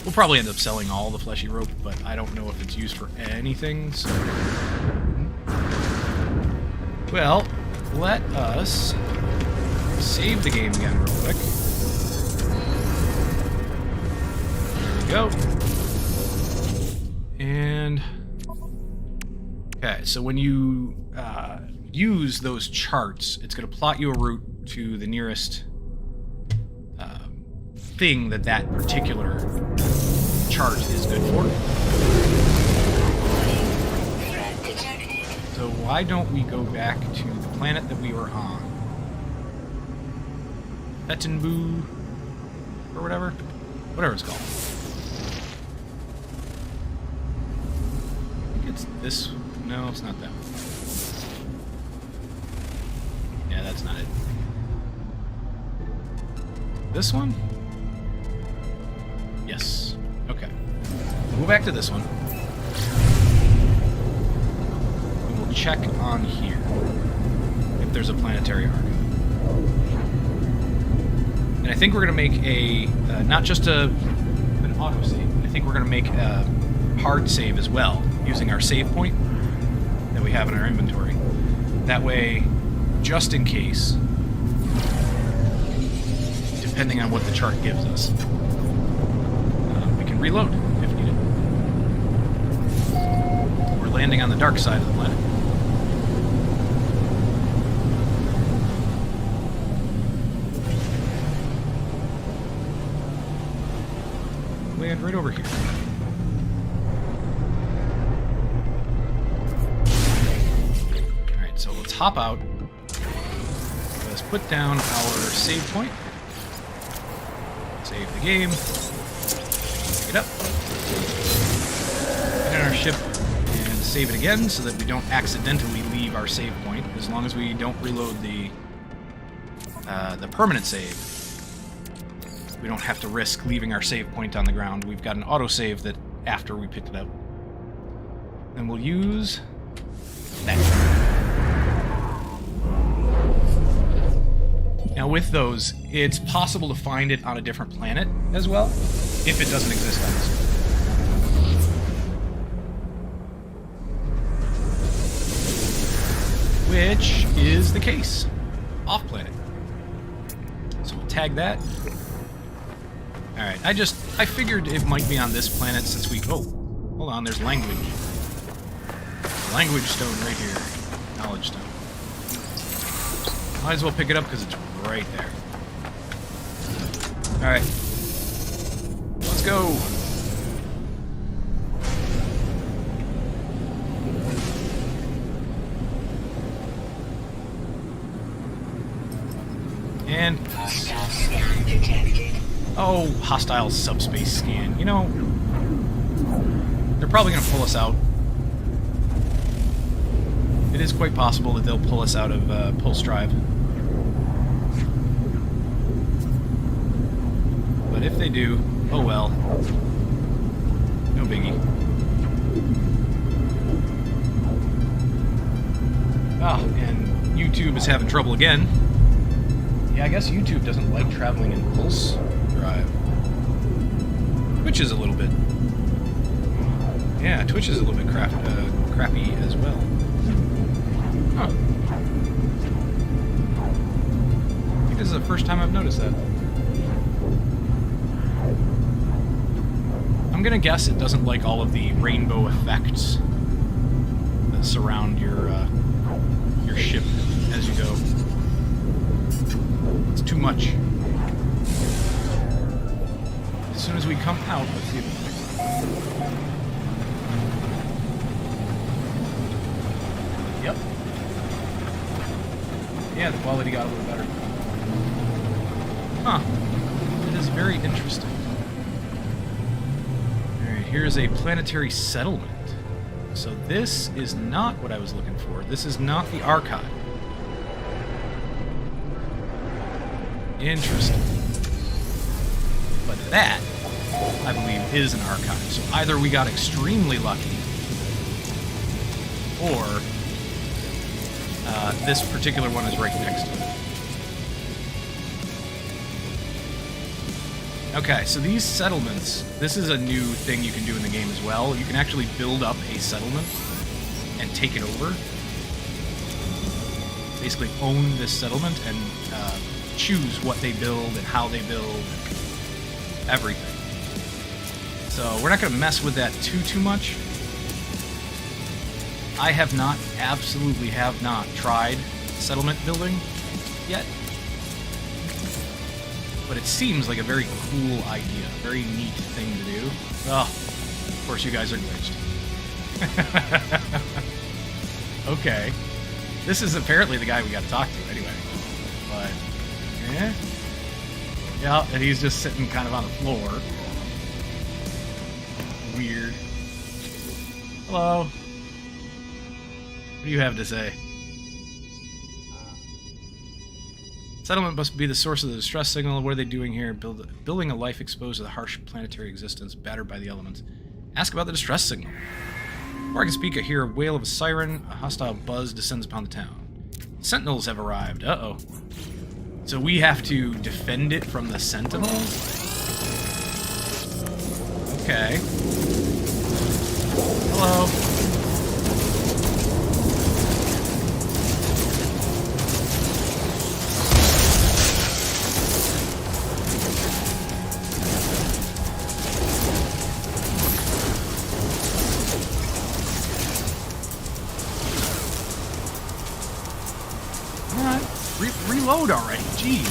We'll probably end up selling all the fleshy rope, but I don't know if it's used for anything, so... Well, let us save the game again real quick. There we go. And... Okay, so when you use those charts, it's going to plot you a route to the nearest thing that particular chart is good for. So why don't we go back to the planet that we were on? Petenbu, or whatever it's called. I think it's this. No, it's not that one. Yeah, that's not it. This one? Yes. Okay. We'll go back to this one. check on here if there's a planetary archive. And I think we're going to make a, not just an autosave, I think we're going to make a hard save as well, using our save point that we have in our inventory. That way, just in case, depending on what the chart gives us, we can reload if needed. We're landing on the dark side of the planet. Land right over here. Alright, so let's hop out. Let's put down our save point. Save the game. Pick it up. Get in our ship and save it again so that we don't accidentally leave our save point, as long as we don't reload the permanent save. We don't have to risk leaving our save point on the ground. We've got an autosave that after we picked it up. And we'll use that. Now with those, it's possible to find it on a different planet as well, if it doesn't exist on this one. Which is the case. Off planet. So we'll tag that. Alright, I figured it might be on this planet since we... Oh, hold on, there's language. Language stone right here. Knowledge stone. Might as well pick it up because it's right there. Alright. Let's go! And... Oh, hostile subspace scan. You know, they're probably going to pull us out. It is quite possible that they'll pull us out of Pulse Drive. But if they do, oh well. No biggie. Ah, and YouTube is having trouble again. Yeah, I guess YouTube doesn't like traveling in Pulse Drive. Twitch is a little bit... Yeah, Twitch is a little bit crappy as well. Huh. I think this is the first time I've noticed that. I'm gonna guess it doesn't like all of the rainbow effects that surround your ship as you go. It's too much. As soon as we come out, let's see if it fixes it. Yep. Yeah, the quality got a little better. Huh. It is very interesting. Alright, here's a planetary settlement. So this is not what I was looking for. This is not the archive. Interesting. But that, I believe, is an archive. So either we got extremely lucky, or this particular one is right next to it. Okay, so these settlements, this is a new thing you can do in the game as well. You can actually build up a settlement and take it over. Basically own this settlement and choose what they build and how they build and everything. So we're not going to mess with that too much. I have not, absolutely have not tried settlement building yet. But it seems like a very cool idea, a very neat thing to do. Oh, of course you guys are glitched. Okay. This is apparently the guy we got to talk to anyway. But, yeah. Yeah, and he's just sitting kind of on the floor. Weird. Hello. What do you have to say? Settlement must be the source of the distress signal. What are they doing here? Building a life exposed to the harsh planetary existence, battered by the elements. Ask about the distress signal. Before I can speak, I hear a wail of a siren. A hostile buzz descends upon the town. Sentinels have arrived. Uh-oh. So we have to defend it from the Sentinels? Okay. Hello. Reload already, jeez.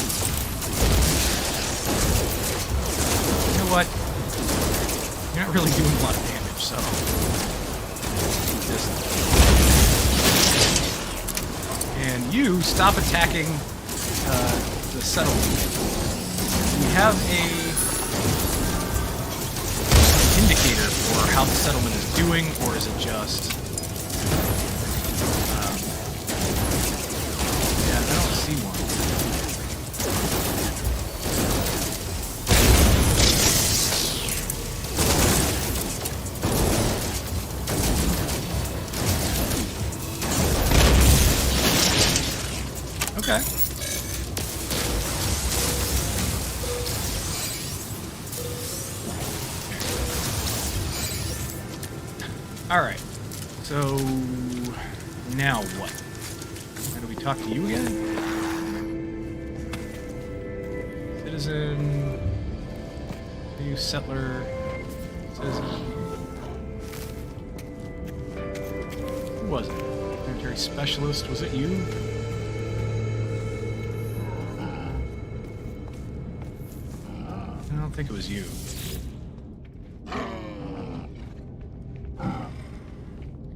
You know what? You're not really doing a lot of damage, so... And you stop attacking the settlement. We have a indicator for how the settlement is doing, or is it just... I don't see one. Okay. Alright. So now what? How do we talk to you again? Citizen. Are you settler? Citizen. Who was it? Planetary specialist? Was it you? I don't think it was you.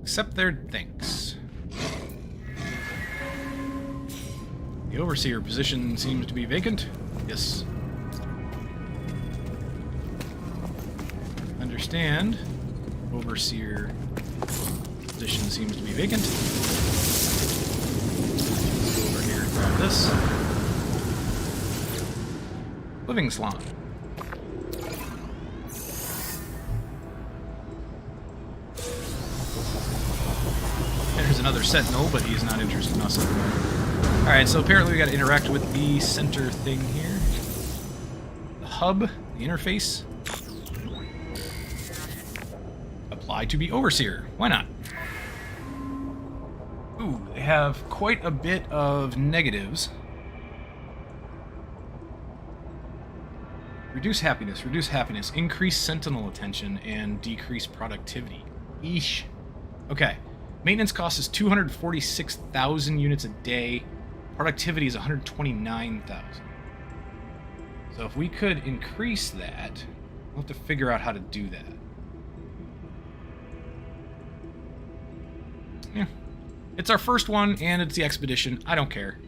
Accept their thanks. The overseer position seems to be vacant. Yes. Understand. Overseer position seems to be vacant. Go over here and grab this. Living salon. There's another sentinel, but he's not interested in us at the moment. Alright, so apparently we gotta interact with the center thing here. The hub, the interface. Apply to be overseer. Why not? Ooh, they have quite a bit of negatives. Reduce happiness, increase sentinel attention, and decrease productivity. Eesh. Okay. Maintenance cost is 246,000 units a day. Productivity is 129,000. So if we could increase that, we'll have to figure out how to do that. Yeah. It's our first one, and it's the expedition. I don't care.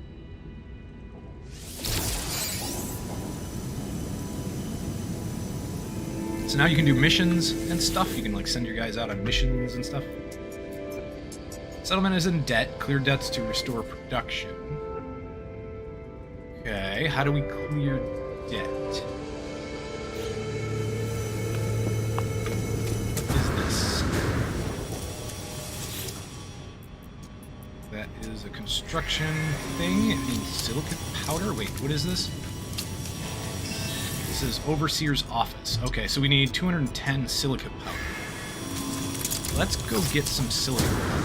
So now you can do missions and stuff. You can, like, send your guys out on missions and stuff. Settlement is in debt. Clear debts to restore production. Okay, how do we clear debt? What is this? That is a construction thing. It needs silicate powder. Wait, what is this? This is Overseer's office. Okay, so we need 210 silicate powder. Let's go get some silicate powder.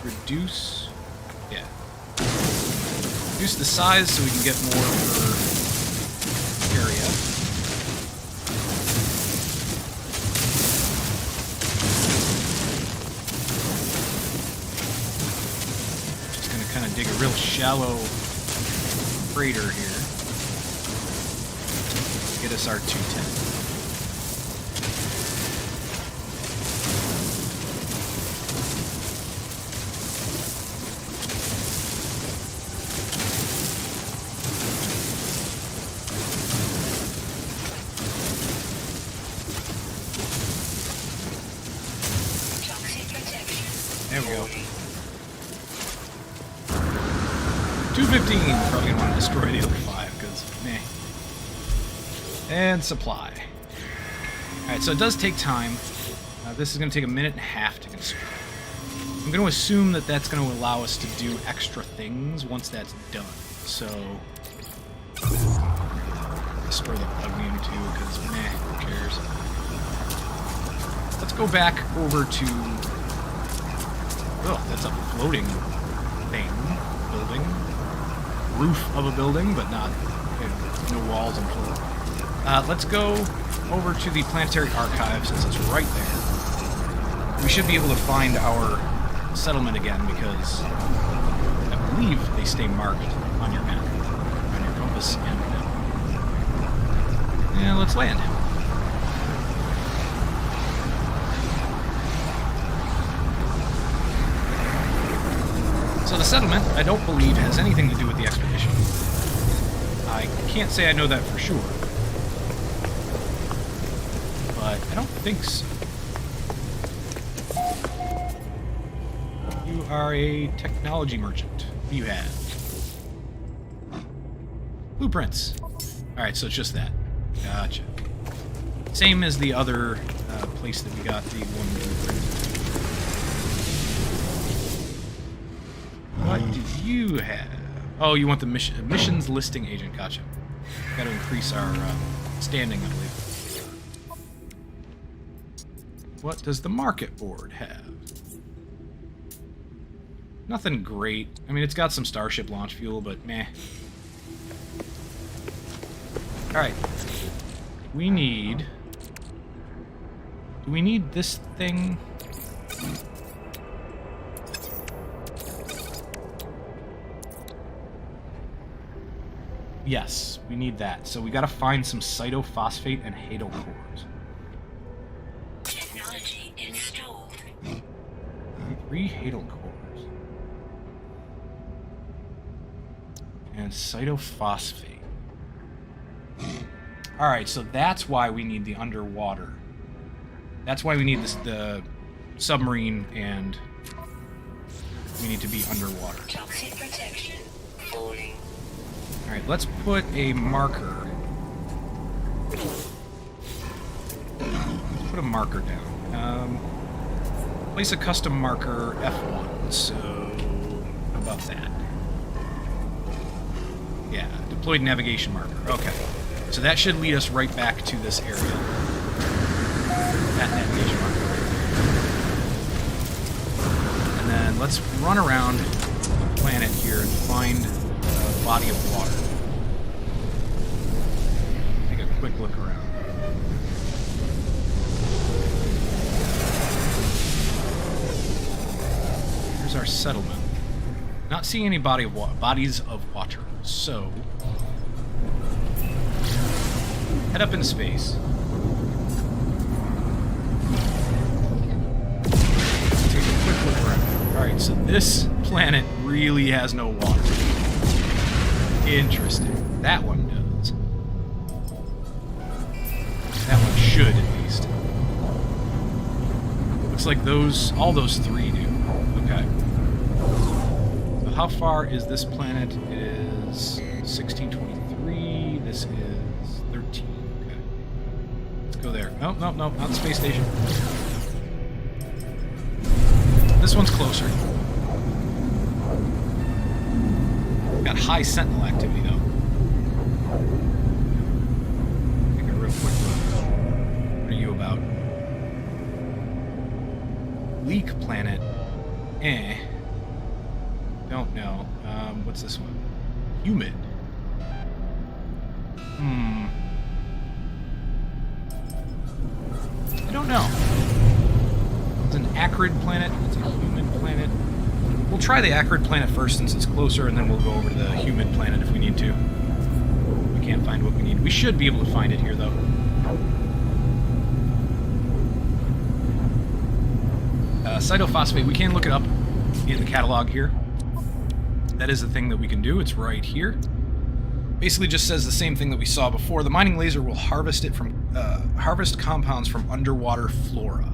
Reduce, yeah. Reduce the size so we can get more per area. Just gonna kind of dig a real shallow crater here. Get us our 210. There we go. 215. Probably gonna want to destroy the other 5 because And supply. Alright, so it does take time. This is going to take 1.5 minutes to consume. I'm going to assume that that's going to allow us to do extra things once that's done. So, destroy the plugnium too, because meh, who cares? Let's go back over to... Oh, that's a floating thing. Building. Roof of a building, but not, you know, no walls and floor. Let's go over to the Planetary Archive, since it's right there. We should be able to find our settlement again, because I believe they stay marked on your map, on your compass and map. Yeah, let's land. So the settlement, I don't believe, has anything to do with the expedition. I can't say I know that for sure. But I don't think so. You are a technology merchant. What do you have? Blueprints. Alright, so it's just that. Gotcha. Same as the other place that we got the one blueprint. What do you have? Oh, you want the missions listing agent. Gotcha. Got to increase our standing, I believe. What does the market board have? Nothing great. I mean, it's got some Starship launch fuel, but meh. Alright. We need... Do we need this thing? Yes, we need that. So we gotta find some cytophosphate and hadal cores. Technology installed. 3 hadal cores. And cytophosphate. Alright, so that's why we need the underwater. That's why we need this, the submarine, and we need to be underwater. Toxic protection falling. Alright, let's put a marker. Put a marker down. Place a custom marker F1. So, how about that? Yeah, deployed navigation marker. Okay. So that should lead us right back to this area. That navigation marker. And then let's run around the planet here and find a body of water. Take a quick look around. Here's our settlement. Not seeing any bodies of water. So, head up into space. Take a quick look around. Alright, so this planet really has no water. Interesting. That one does. That one should, at least. Looks like all those 3 do. Okay. So how far is this planet? It is 1623. This is 13. Okay. Let's go there. Oh, no, not the space station. This one's closer. Got high sentinel activity, though. Take a real quick look. What are you about? Leak planet. Don't know. What's this one? Humid. I don't know. It's an acrid planet. It's a humid planet. We'll try the acrid planet first since it's closer, and then we'll go over to the humid planet if we need to. We can't find what we need. We should be able to find it here, though. Cytophosphate, we can look it up in the catalog here. That is the thing that we can do. It's right here. Basically just says the same thing that we saw before. The mining laser will harvest it from harvest compounds from underwater flora.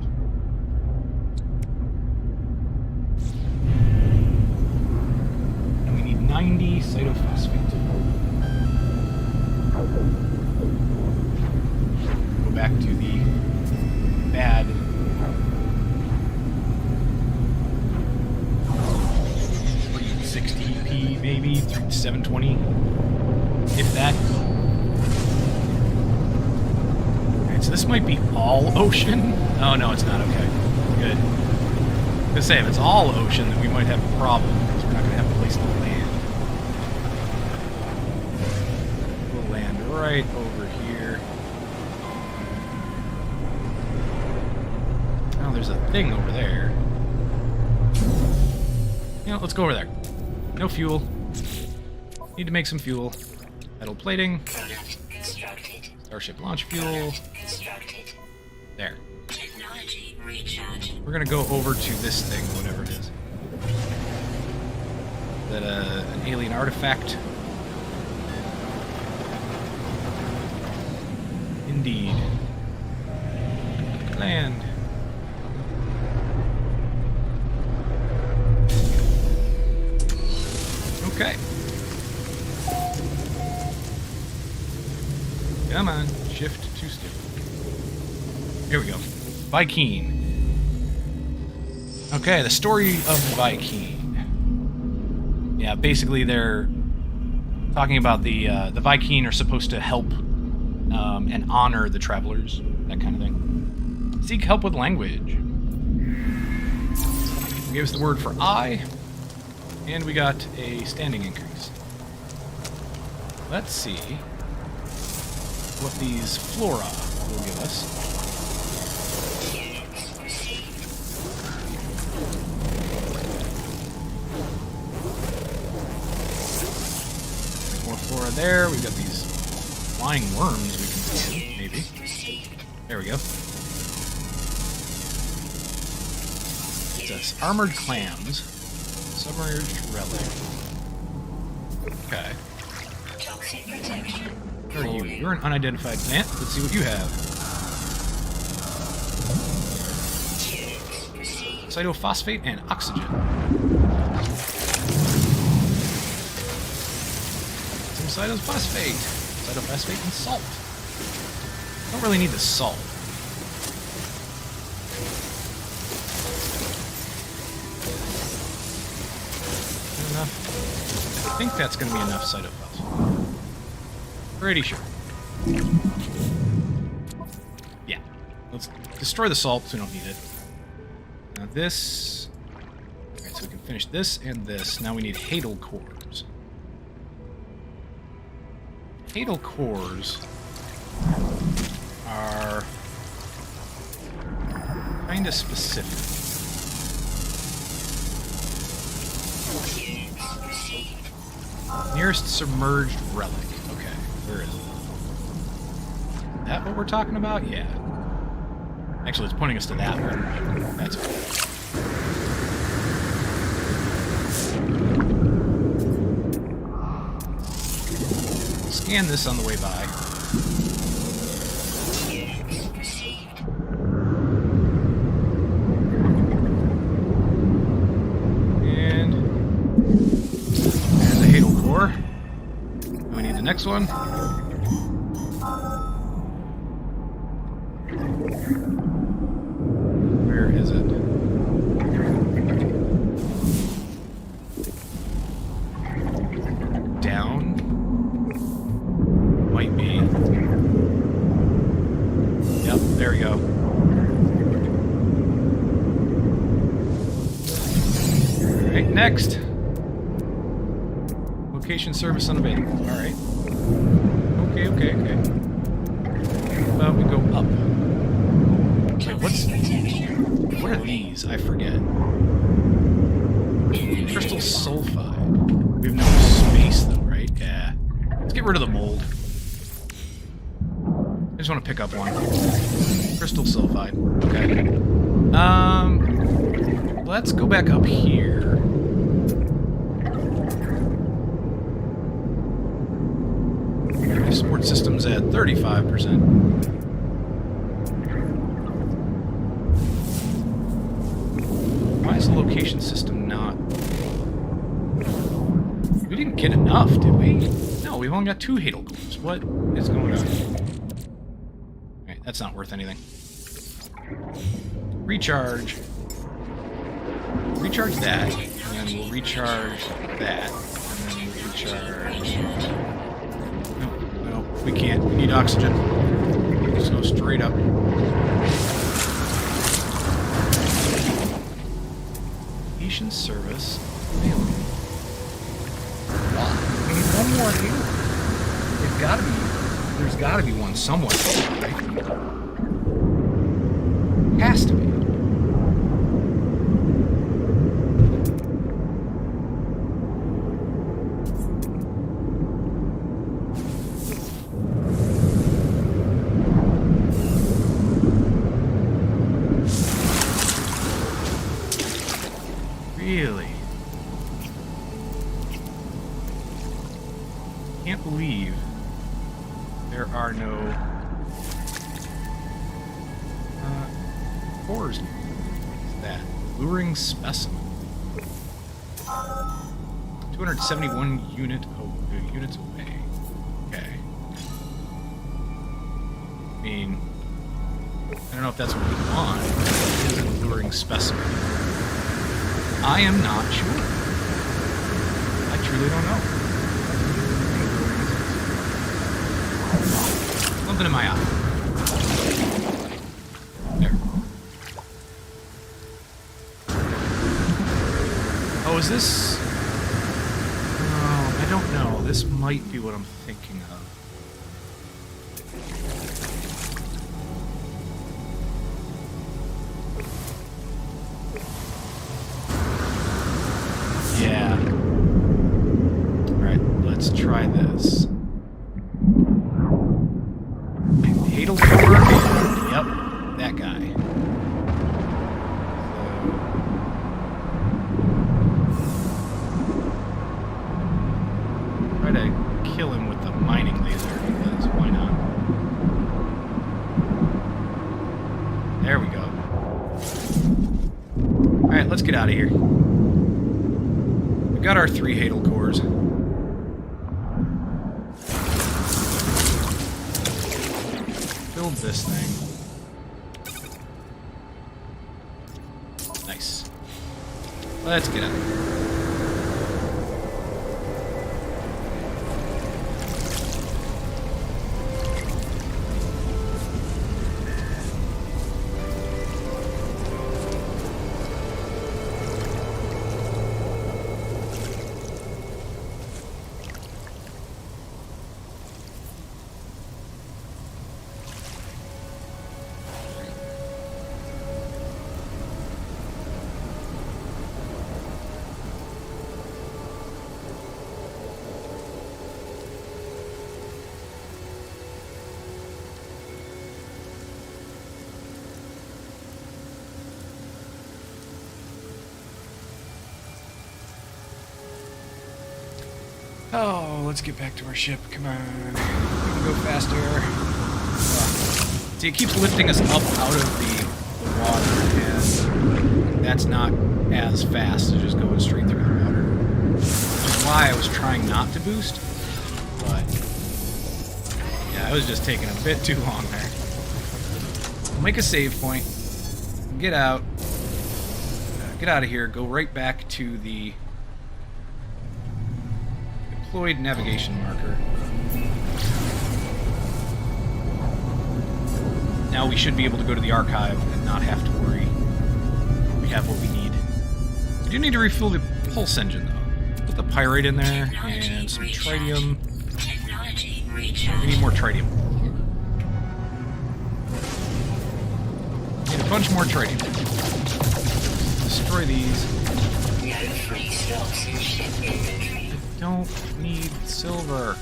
And we need 90 cytophosphate. back to the bad. 360p maybe, 720, if that. Alright, so this might be all ocean. Oh no, it's not. Okay, good. I was gonna say, if it's all ocean, then we might have a problem, because we're not gonna have a place to land. We'll land right over here. Oh, there's a thing over there. You know, let's go over there. No fuel. Need to make some fuel. Metal plating. Product constructed. Starship launch fuel. Product constructed. There. Technology recharge. We're gonna go over to this thing, whatever it is. Is that an alien artifact? Indeed. Land. Okay. Come on, shift to stick. Here we go. Viking. Okay, the story of Viking. Yeah, basically they're talking about the Viking are supposed to help and honor the travelers, that kind of thing. Seek help with language. It gives the word for I. And we got a standing increase. Let's see what these flora will give us. More flora there. We've got these flying worms we can see, maybe. There we go. It says armored clams. Submerged relic. Okay. Toxic protection. Who are you? You're an unidentified plant. Let's see what you have. Cytophosphate and oxygen. Some cytophosphate. Cytophosphate and salt. Don't really need the salt. Enough. I think that's going to be enough cytophosphate. Pretty sure. Yeah. Let's destroy the salt so we don't need it. Now this... Alright, so we can finish this and this. Now we need hadal cores. Hadal cores are kind of specific. Nearest submerged relic. Okay, where is it? Is that what we're talking about? Yeah. Actually, it's pointing us to that one. That's okay. Scan this on the way by. We need the next one. Where is it? Down? Might be. Yep, there we go. Alright, next. Location service unavailable. Alright. Okay. How about we go up? Okay, what are these? I forget. Crystal sulfide. We have no space though, right? Yeah. Let's get rid of the mold. I just want to pick up one. Crystal sulfide. Okay. Let's go back up here. Support systems at 35%. Why is the location system not... We didn't get enough, did we? No, we've only got 2 hadal cores. What is going on? Alright, that's not worth anything. Recharge. Recharge that, and then we'll recharge that, and then we'll recharge... No, we can't. We need oxygen. Just go straight up. Patient service. Available. Wow. We need one more here. There's gotta be one somewhere, right? Has to be. Really? Can't believe there are no cores. What's that? Luring specimen. 271 units away. Okay. I mean, I don't know if that's what we want. It is a luring specimen. I am not sure. I truly don't know. Something in my eye. There. Oh, is this... I don't know. This might be what I'm thinking of. Yeah. Alright, let's try this. Hadal core? Yep, that guy. So... try to kill him with the mining laser, because why not? There we go. Alright, let's get out of here. We got our 3 Hadal cores. Build this thing. Nice. Let's get out of here. Oh, let's get back to our ship. Come on. We can go faster. See, it keeps lifting us up out of the water, and that's not as fast as just going straight through the water. Which is why I was trying not to boost. But, yeah, I was just taking a bit too long there. We'll make a save point. Get out. Get out of here. Go right back to the... deployed navigation marker. Now we should be able to go to the archive and not have to worry. We have what we need. We do need to refuel the pulse engine, though. Put the pyrite in there and some tritium. We need more tritium. Need a bunch more tritium. Destroy these. Don't need silver.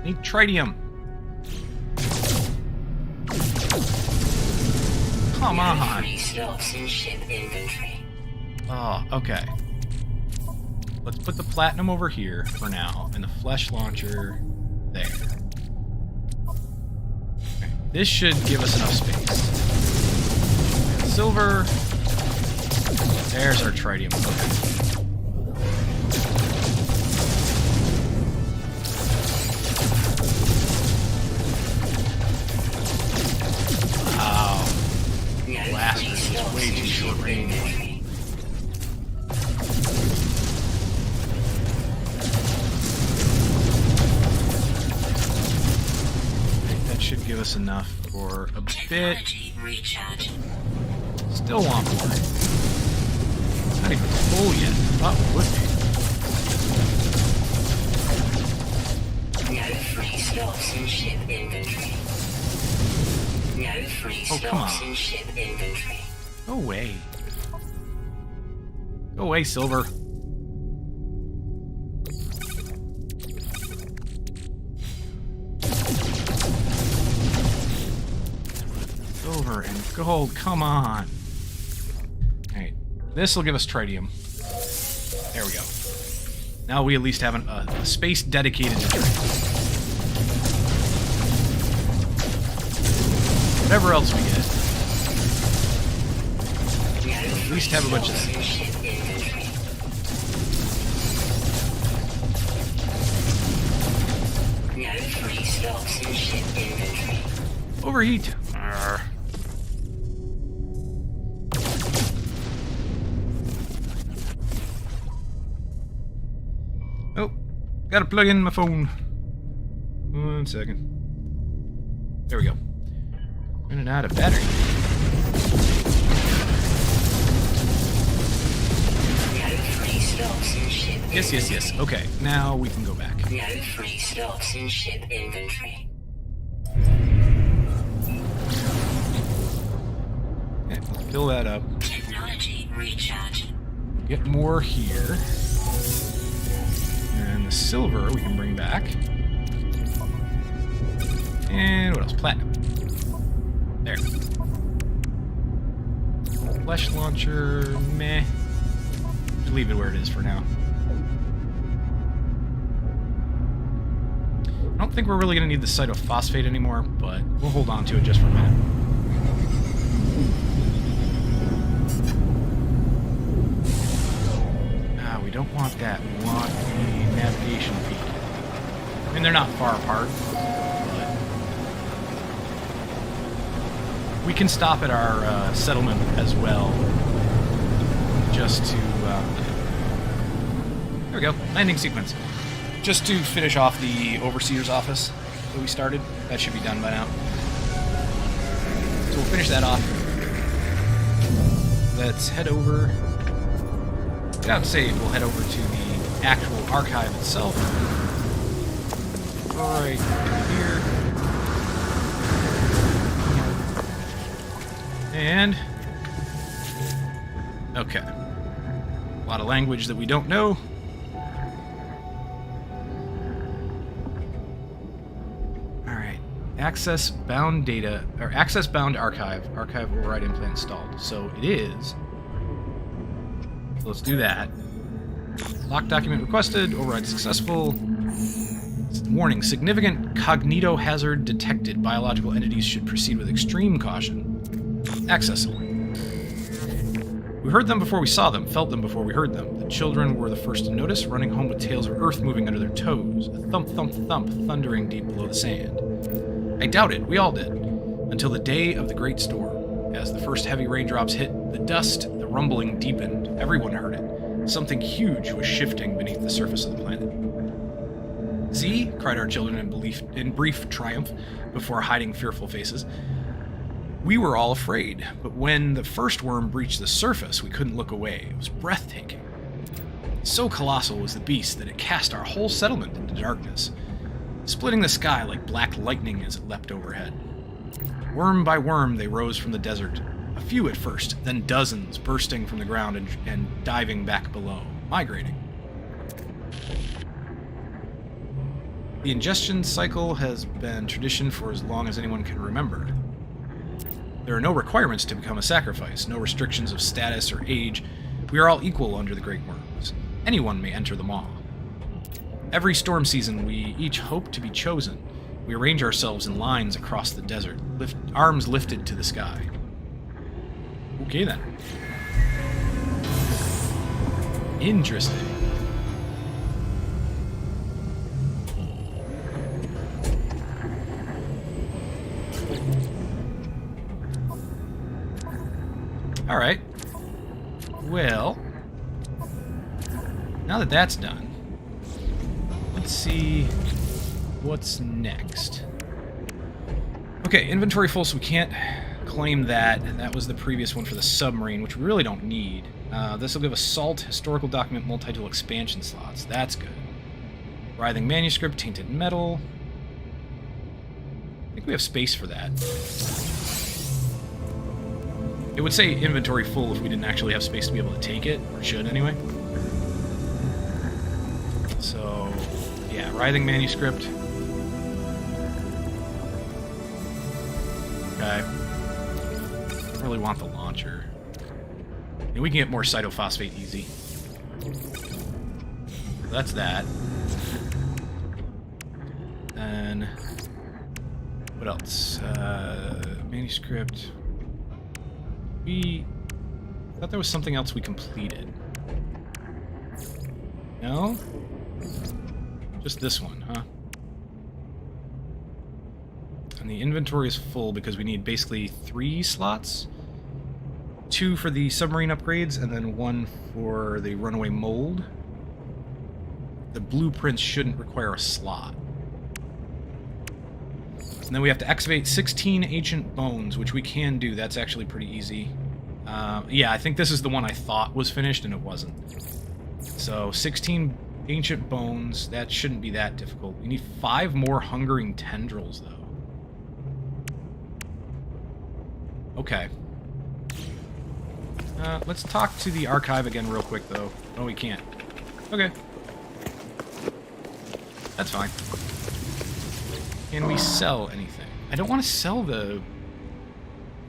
Need tritium. Come on. Oh, okay. Let's put the platinum over here for now, and the flesh launcher there. Okay. This should give us enough space. Silver. There's our tritium. Okay. give us enough for a bit. Technology recharge. Still want more. It's not even full yet. Thought we would be. No free slots in ship inventory. No free slots in ship inventory. Go away. Go away, Silver. Silver and gold, come on. Alright, this will give us tritium. There we go. Now we at least have a space dedicated to tritium. Whatever else we get, we'll at least have a bunch of things. No free slots in ship inventory. Overheat. Arrgh. Oh, gotta plug in my phone. 1 second. There we go. Running out of battery. No free slots in ship Yes, yes, yes. Okay, now we can go back. No free slots in ship inventory. Okay, fill that up. Technology recharge. Get more here. And the silver we can bring back. And what else? Platinum. There. Flesh launcher, meh. Just leave it where it is for now. I don't think we're really going to need the cytophosphate anymore, but we'll hold on to it just for a minute. Ah, we don't want that. We want the navigation peak. I mean, they're not far apart, but we can stop at our settlement as well, just to... there we go, landing sequence. Just to finish off the Overseer's office that we started. That should be done by now. So we'll finish that off. Let's head over... Without save, we'll head over to the actual archive itself. Right here. And... okay. A lot of language that we don't know. Alright. Access bound data, or access bound archive. Archive override implant installed. So it is. So let's do that. Lock document requested. Override successful. Warning. Significant cognito hazard detected. Biological entities should proceed with extreme caution. Accessible. We heard them before we saw them, felt them before we heard them. The children were the first to notice, running home with tales of earth moving under their toes, a thump, thump, thump, thundering deep below the sand. I doubted, we all did, until the day of the great storm. As the first heavy raindrops hit, the dust, the rumbling deepened. Everyone heard it. Something huge was shifting beneath the surface of the planet. See? Cried our children in brief triumph, before hiding fearful faces. We were all afraid, but when the first worm breached the surface, we couldn't look away. It was breathtaking. So colossal was the beast that it cast our whole settlement into darkness, splitting the sky like black lightning as it leapt overhead. Worm by worm, they rose from the desert. A few at first, then dozens bursting from the ground and diving back below, migrating. The ingestion cycle has been tradition for as long as anyone can remember. There are no requirements to become a sacrifice, no restrictions of status or age. We are all equal under the Great Worms. Anyone may enter the maw. Every storm season, we each hope to be chosen. We arrange ourselves in lines across the desert, arms lifted to the sky. Okay then. Interesting. Alright. Well, now that that's done, let's see what's next. Okay. Okay, inventory full, so we can't claim that. That was the previous one for the submarine, which we really don't need. This will give us salt, historical document, multi-tool expansion slots. That's good. Writhing manuscript, tainted metal. I think we have space for that. It would say inventory full if we didn't actually have space to be able to take it, or should anyway. So, yeah, writhing manuscript. Okay. Don't really want the launcher. And we can get more cytophosphate easy. That's that. And what else? Manuscript. I thought there was something else we completed. No? Just this one, huh? And the inventory is full because we need basically 3 slots. 2 for the submarine upgrades, and then 1 for the runaway mold. The blueprints shouldn't require a slot. And then we have to excavate 16 ancient bones, which we can do. That's actually pretty easy. Yeah, I think this is the one I thought was finished, and it wasn't. So, 16 ancient bones. That shouldn't be that difficult. We need 5 more hungering tendrils, though. Okay. Let's talk to the archive again real quick, though. Oh, we can't. Okay. That's fine. Can we sell anything? I don't want to sell the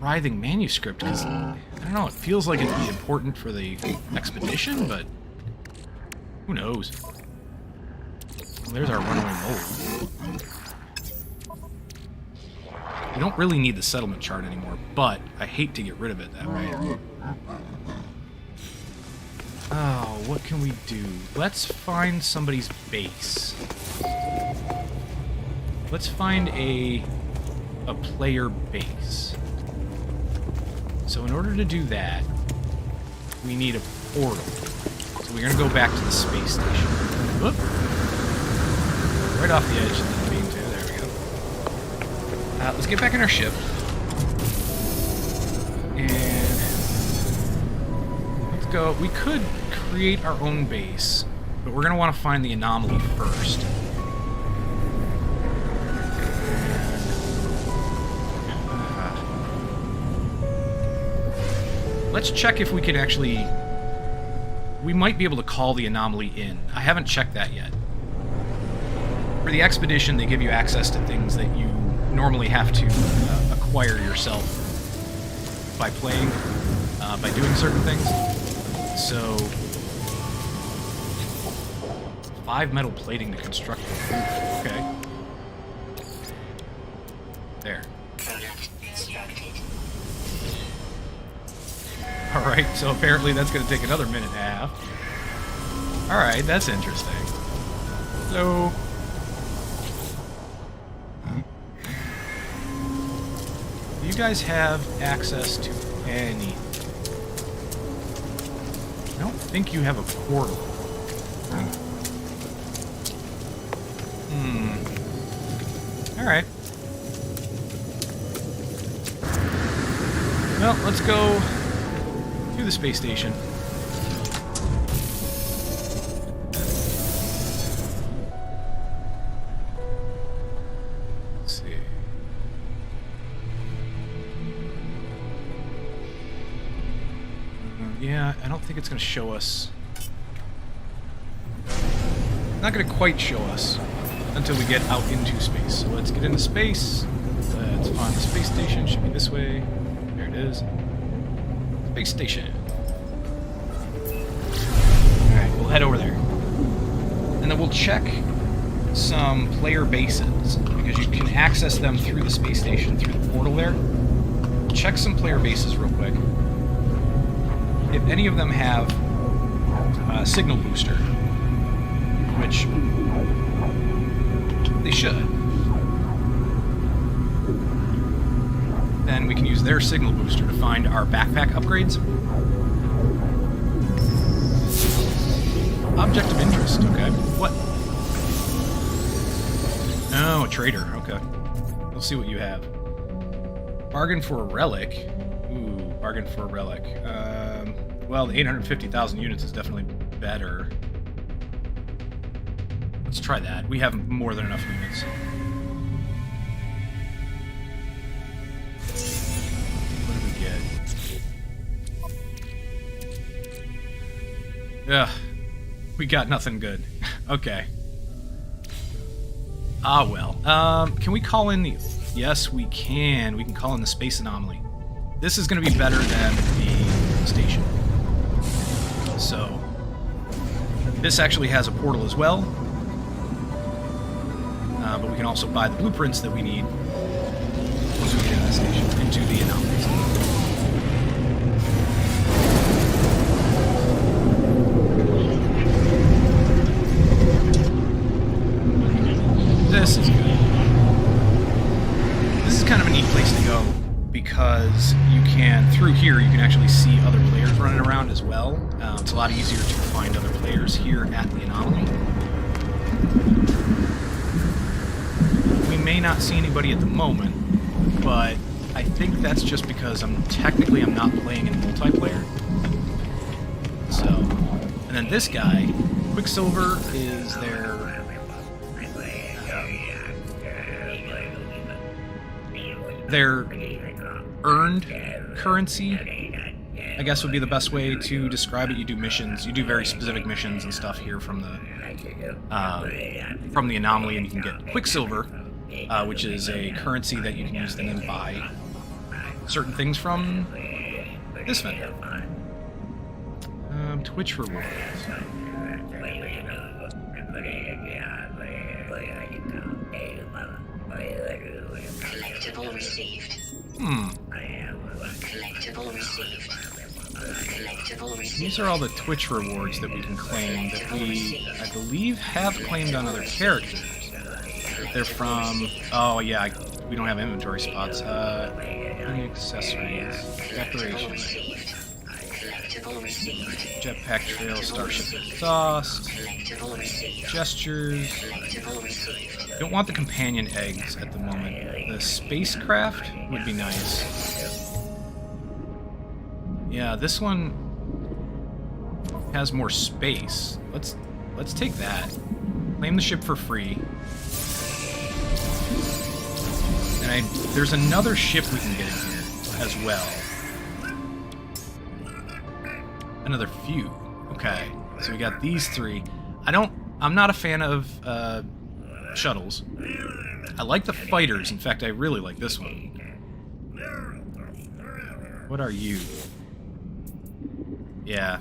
writhing manuscript, because, I don't know, it feels like it'd be important for the expedition, but who knows? Well, there's our runaway mold. We don't really need the settlement chart anymore, but I hate to get rid of it that way. Oh, what can we do? Let's find somebody's base. Let's find a player base. So in order to do that, we need a portal. So we're going to go back to the space station. Whoop. Right off the edge of the beam, too. There we go. Let's get back in our ship. And let's go. We could create our own base, but we're going to want to find the anomaly first. Let's check if we can actually... We might be able to call the anomaly in. I haven't checked that yet. For the expedition, they give you access to things that you normally have to acquire yourself by playing, by doing certain things. So... 5 metal plating to construct the roof. Okay. There. Alright, so apparently that's going to take another minute and a half. Alright, that's interesting. Hello. Do you guys have access to anything? I don't think you have a portal. Alright. Well, let's go to the space station. Let's see. Yeah, I don't think it's going to show us. Not going to quite show us until we get out into space. So let's get into space. Let's find the space station. Should be this way. There it is. Space station. Alright, we'll head over there. And then we'll check some player bases, because you can access them through the space station, through the portal there. Check some player bases real quick. If any of them have a signal booster, which they should, then we can use their signal booster to find our backpack upgrades. Object of interest, okay. What? Oh, a trader, okay. We'll see what you have. Bargain for a relic. Ooh, bargain for a relic. Well, the 850,000 units is definitely better. Let's try that. We have more than enough units. What do we get? Ugh. We got nothing good. Okay. Ah, well. Can we call in the... Yes, we can. We can call in the space anomaly. This is going to be better than the station. So, this actually has a portal as well. But we can also buy the blueprints that we need once we get into the station, into the anomaly zone. This is good. This is kind of a neat place to go because you can, through here, you can actually see other players running around as well. It's a lot easier to find other players here at the anomaly. We may not see anybody at the moment, but I think that's just because I'm not playing in multiplayer. So, and then this guy, Quicksilver, is their earned currency, I guess would be the best way to describe it. You do missions, you do very specific missions and stuff here from the anomaly, and you can get Quicksilver, which is a currency that you can use to then buy certain things from this vendor. Twitch rewards. Collectible received. Collectible received. Collectible received. These are all the Twitch rewards that we can claim that we, I believe, have claimed on other characters. They're from... Oh, yeah, we don't have inventory spots. Any accessories, decorations, jetpack trail, starship exhaust, gestures. Don't want the companion eggs at the moment. The spacecraft would be nice. Yeah, this one has more space. Let's take that. Claim the ship for free. And there's another ship we can get in here as well. Another few. Okay, so we got these three. I'm not a fan of shuttles. I like the fighters. In fact, I really like this one. What are you? Yeah,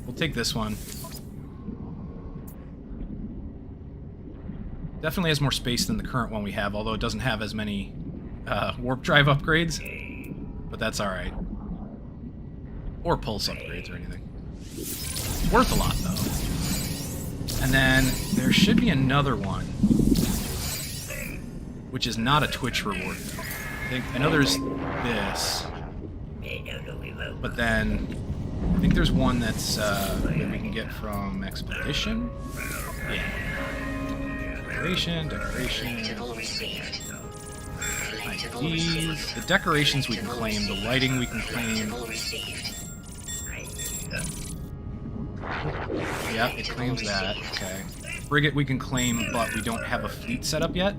we'll take this one. Definitely has more space than the current one we have, although it doesn't have as many warp drive upgrades. But that's alright. Or pulse upgrades or anything. Worth a lot, though. And then there should be another one, which is not a Twitch reward. I know there's this. But then I think there's one that's that we can get from Expedition. Yeah. Decoration. IDs. The decorations we can claim, the lighting we can claim. Yeah, it claims that. Okay. Frigate we can claim, but we don't have a fleet set up yet.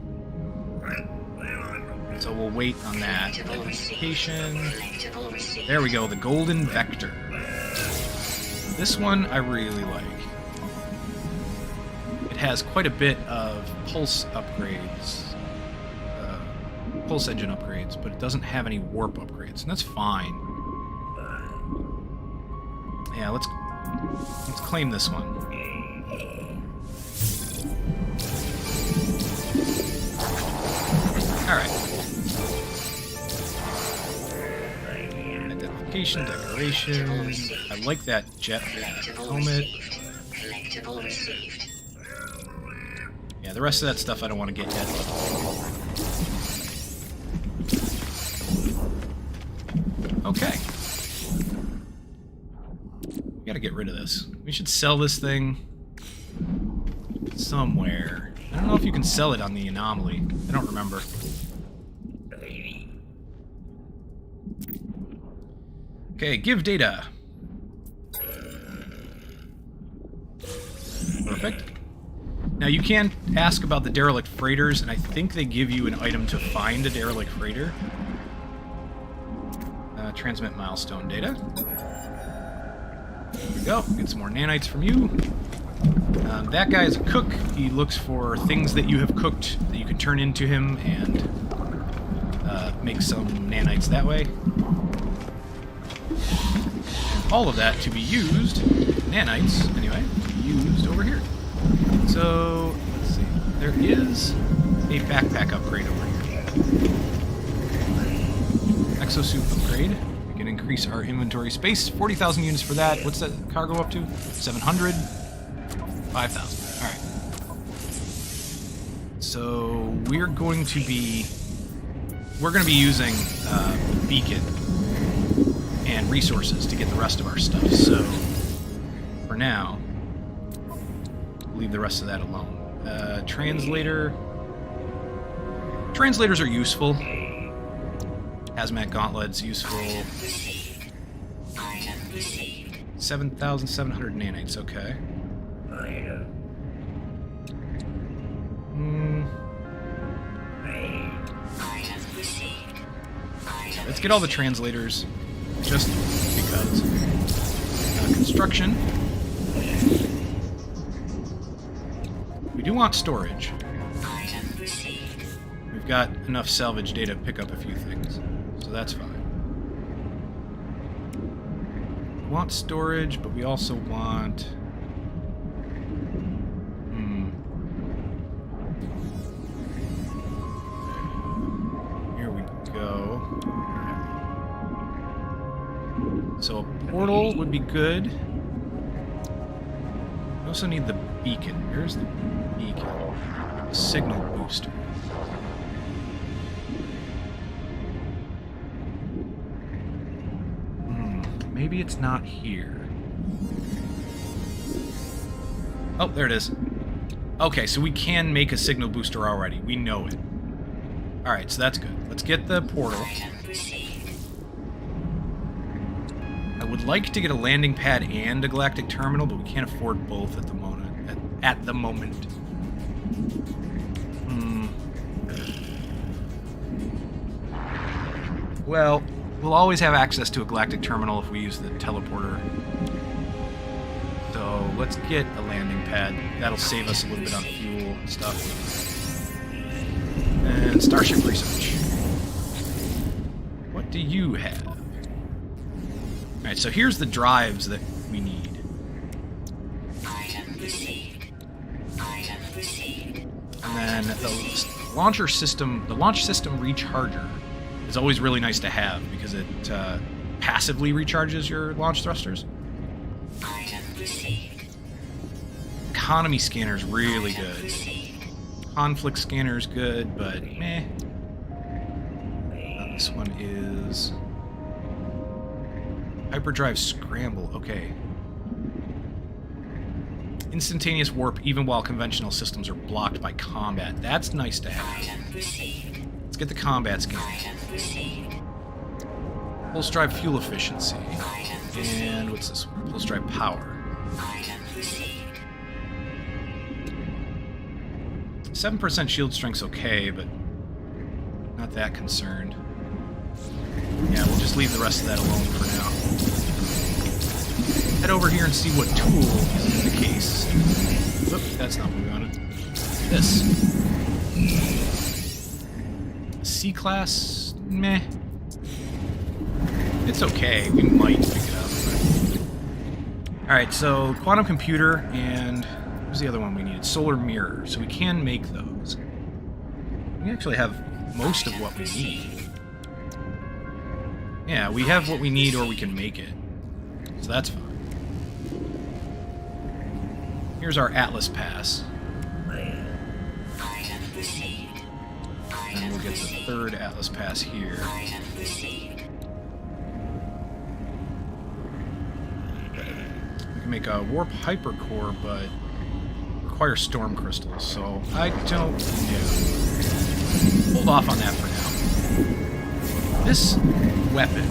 So we'll wait on that. Identification. There we go, the Golden Vector. This one I really like. It has quite a bit of pulse upgrades. Pulse engine upgrades, but it doesn't have any warp upgrades, and that's fine. Yeah, let's claim this one. Alright. Identification, decoration. I like that jet helmet. Yeah, the rest of that stuff I don't want to get yet. Okay. We gotta get rid of this. We should sell this thing somewhere. I don't know if you can sell it on the Anomaly. I don't remember. Okay, give data. Perfect. Now you can ask about the derelict freighters, and I think they give you an item to find a derelict freighter. Transmit milestone data. There we go. Get some more nanites from you. That guy is a cook. He looks for things that you have cooked that you can turn into him and make some nanites that way. And all of that to be used, nanites anyway, used over here. So, let's see. There is a backpack upgrade over here. Exosuit upgrade. We can increase our inventory space. 40,000 units for that. What's that cargo up to? 700? 5,000. Alright. So, we're going to be using beacon and resources to get the rest of our stuff. So, for now, leave the rest of that alone. Translator. Translators are useful. Hazmat gauntlets, useful. 7,700 nanites, okay. Let's get all the translators, just because. Construction. We do want storage. We've got enough salvage data to pick up a few things, so that's fine. We want storage, but we also want... Here we go. So a portal would be good. We also need the beacon. Where's the beacon? The signal booster. Maybe it's not here. Oh, there it is. Okay, so we can make a signal booster already. We know it. Alright, so that's good. Let's get the portal. I would like to get a landing pad and a galactic terminal, but we can't afford both at the moment. At the moment. Well, we'll always have access to a galactic terminal if we use the teleporter. So let's get a landing pad. That'll save us a little bit on fuel and stuff. And Starship research. What do you have? Alright, so here's the drives that we need. And then the launcher system, the launch system recharger is always really nice to have because it passively recharges your launch thrusters. Economy scanner is really good. Conflict scanner is good, but meh. This one is hyperdrive scramble. Okay. Instantaneous warp even while conventional systems are blocked by combat. That's nice to have. Let's get the combat scanner. Pulse drive fuel efficiency. And what's this one? Pulse drive power. 7% shield strength's okay, but not that concerned. Yeah, we'll just leave the rest of that alone for now. Head over here and see what tool is in the case. Oop, that's not what we wanted. This. C-class? Meh. It's okay. We might pick it up. Alright, so quantum computer and... What's the other one we needed? Solar mirror. So we can make those. We actually have most of what we need. Yeah, we have what we need or we can make it. So that's fine. Here's our Atlas Pass. And we'll get the third Atlas Pass here. We can make a warp hypercore, but require storm crystals, so I don't know. Hold off on that for now. This weapon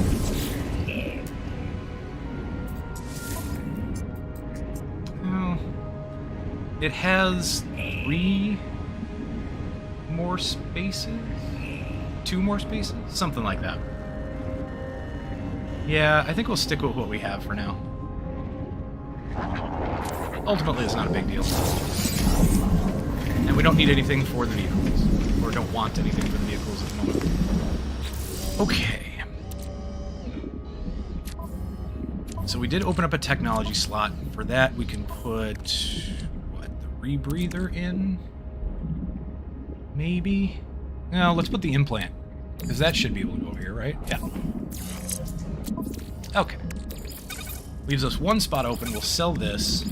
It has 3 more spaces? 2 more spaces? Something like that. Yeah, I think we'll stick with what we have for now. Ultimately, it's not a big deal. And we don't need anything for the vehicles. Or don't want anything for the vehicles at the moment. Okay. So we did open up a technology slot. For that, we can put... what? The rebreather in? Maybe? No, let's put the implant. Because that should be able to go over here, right? Yeah. Okay. Leaves us 1 spot open. We'll sell this.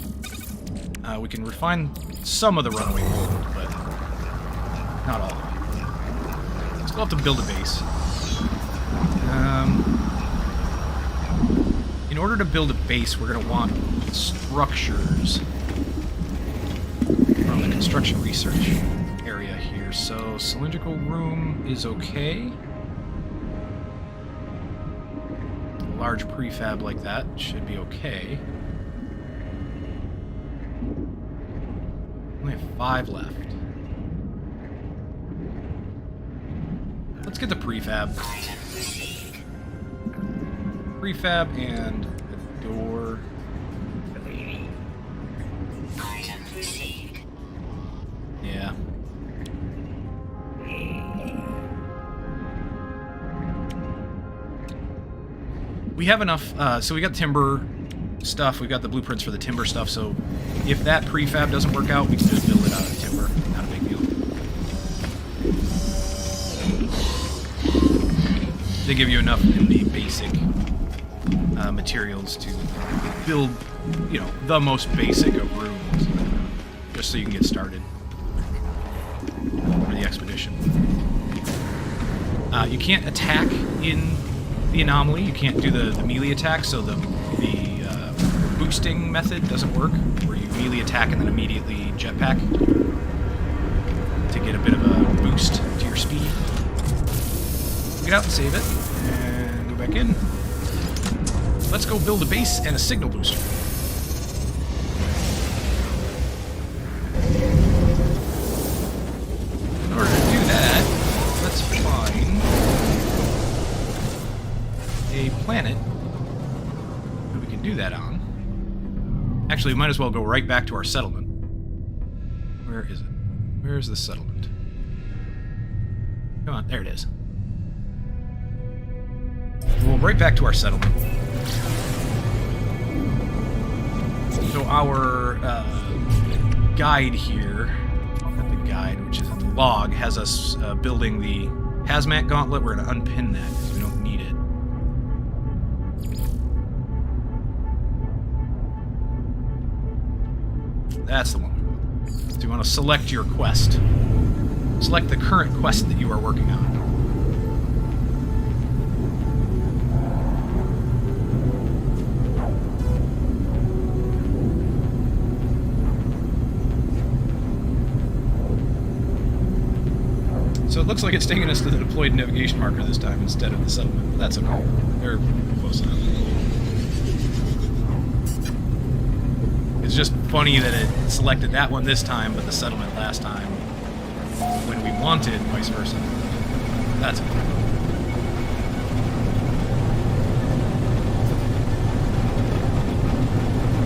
We can refine some of the runaway gold, but not all of it. Still have to build a base. In order to build a base, we're going to want structures from the construction research area here. So, cylindrical room is okay. A large prefab like that should be okay. Only have 5 left. Let's get the prefab. Prefab and the door. Yeah. We have enough, so we got timber stuff, we've got the blueprints for the timber stuff, so if that prefab doesn't work out, we can just build it out of timber. Not a big deal. They give you enough in the basic materials to build, you know, the most basic of rooms, just so you can get started for the expedition. You can't attack in the anomaly. You can't do the melee attack, so the boosting method doesn't work, where you melee attack and then immediately jetpack to get a bit of a boost to your speed. Get out and save it, and go back in. Let's go build a base and a signal booster. In order to do that, let's find a planet that we can do that on. Actually, we might as well go right back to our settlement. Where is it? Where is the settlement? Come on, there it is. We'll right back to our settlement. So our guide here, not the guide, which is the log, has us building the hazmat gauntlet. We're going to unpin that because we don't need it. That's the one we want. So you want to select your quest. Select the current quest that you are working on. So it looks like it's taking us to the deployed navigation marker this time instead of the settlement. But that's okay. They're close enough. It's just funny that it selected that one this time, but the settlement last time when we wanted vice versa. That's okay.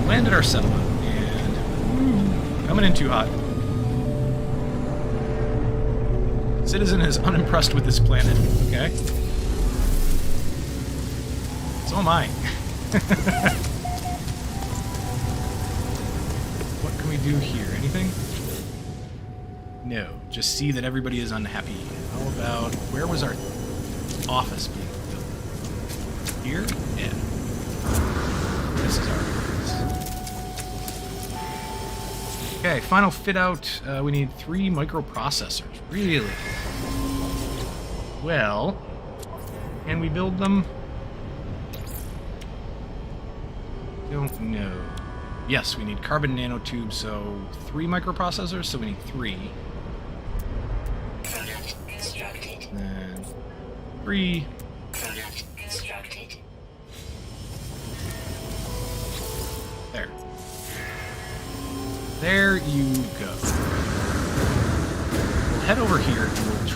Landed our settlement, and coming in too hot. Citizen is unimpressed with this planet. Okay. So am I. What can we do here? Anything? No. Just see that everybody is unhappy. How about... where was our office being built? Here? Yeah. This is our office. Okay, final fit out. We need 3 microprocessors. Really? Well, can we build them? Don't know. Yes, we need carbon nanotubes, so 3 microprocessors, so we need 3. Product constructed. And 3. Product constructed. There. There you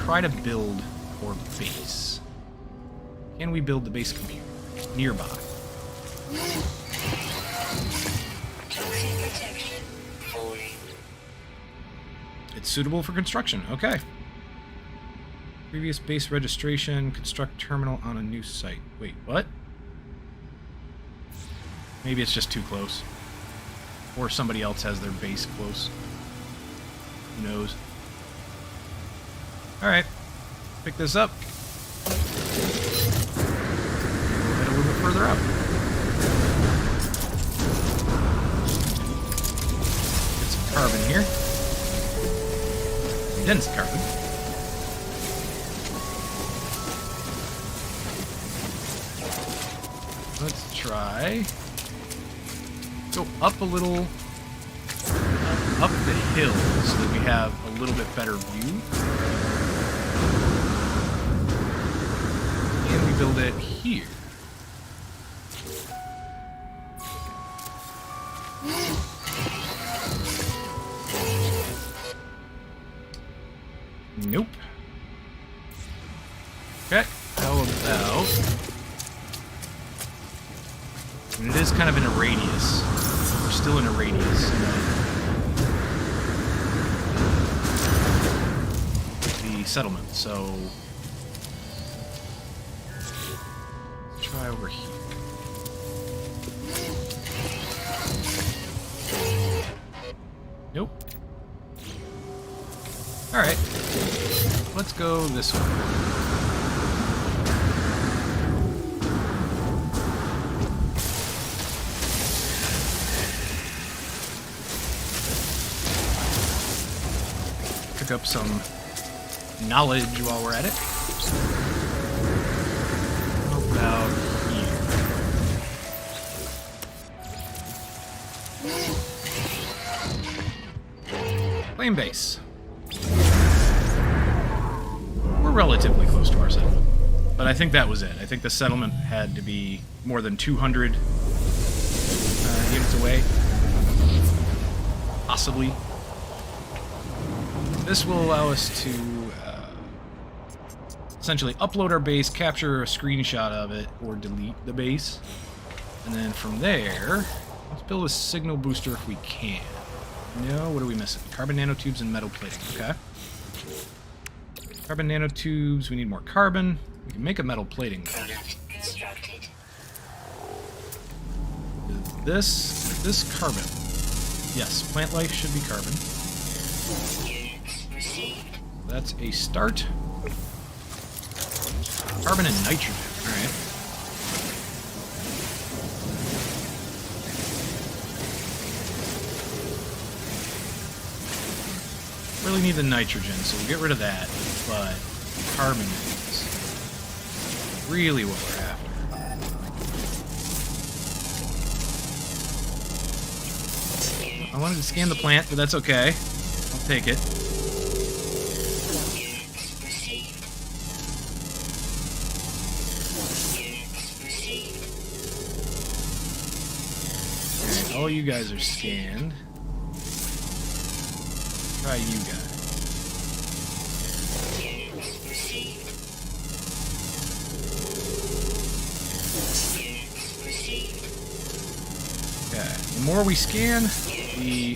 try to build our base. Can we build the base computer nearby? Toxic protection falling. It's suitable for construction. Okay. Previous base registration. Construct terminal on a new site. Wait, what? Maybe it's just too close. Or somebody else has their base close. Who knows? Alright. Pick this up. Head a little bit further out. Get some carbon here. Dense carbon. Let's try. Go up a little, up the hill so that we have a little bit better view. And we build it here. Nope. Okay, how about... And it is kind of in a radius. We're still in a radius. The settlement, so... Let's try over here. Nope. Alright. Let's go this way. Pick up some knowledge while we're at it. How about here? Claim base. We're relatively close to our settlement. But I think that was it. I think the settlement had to be more than 200 units away. Possibly. This will allow us to essentially upload our base, capture a screenshot of it, or delete the base. And then from there, let's build a signal booster if we can. No, what are we missing? Carbon nanotubes and metal plating, okay. Carbon nanotubes, we need more carbon. We can make a metal plating. Product constructed. Is this carbon? Yes, plant life should be carbon. Units received. That's a start. Carbon and nitrogen, alright. Really need the nitrogen, so we'll get rid of that, but carbon is really what we're after. I wanted to scan the plant, but that's okay. I'll take it. Units received. Units received. Alright, all you guys are scanned. Try you guys. Units received. Units received. Okay. The more we scan, the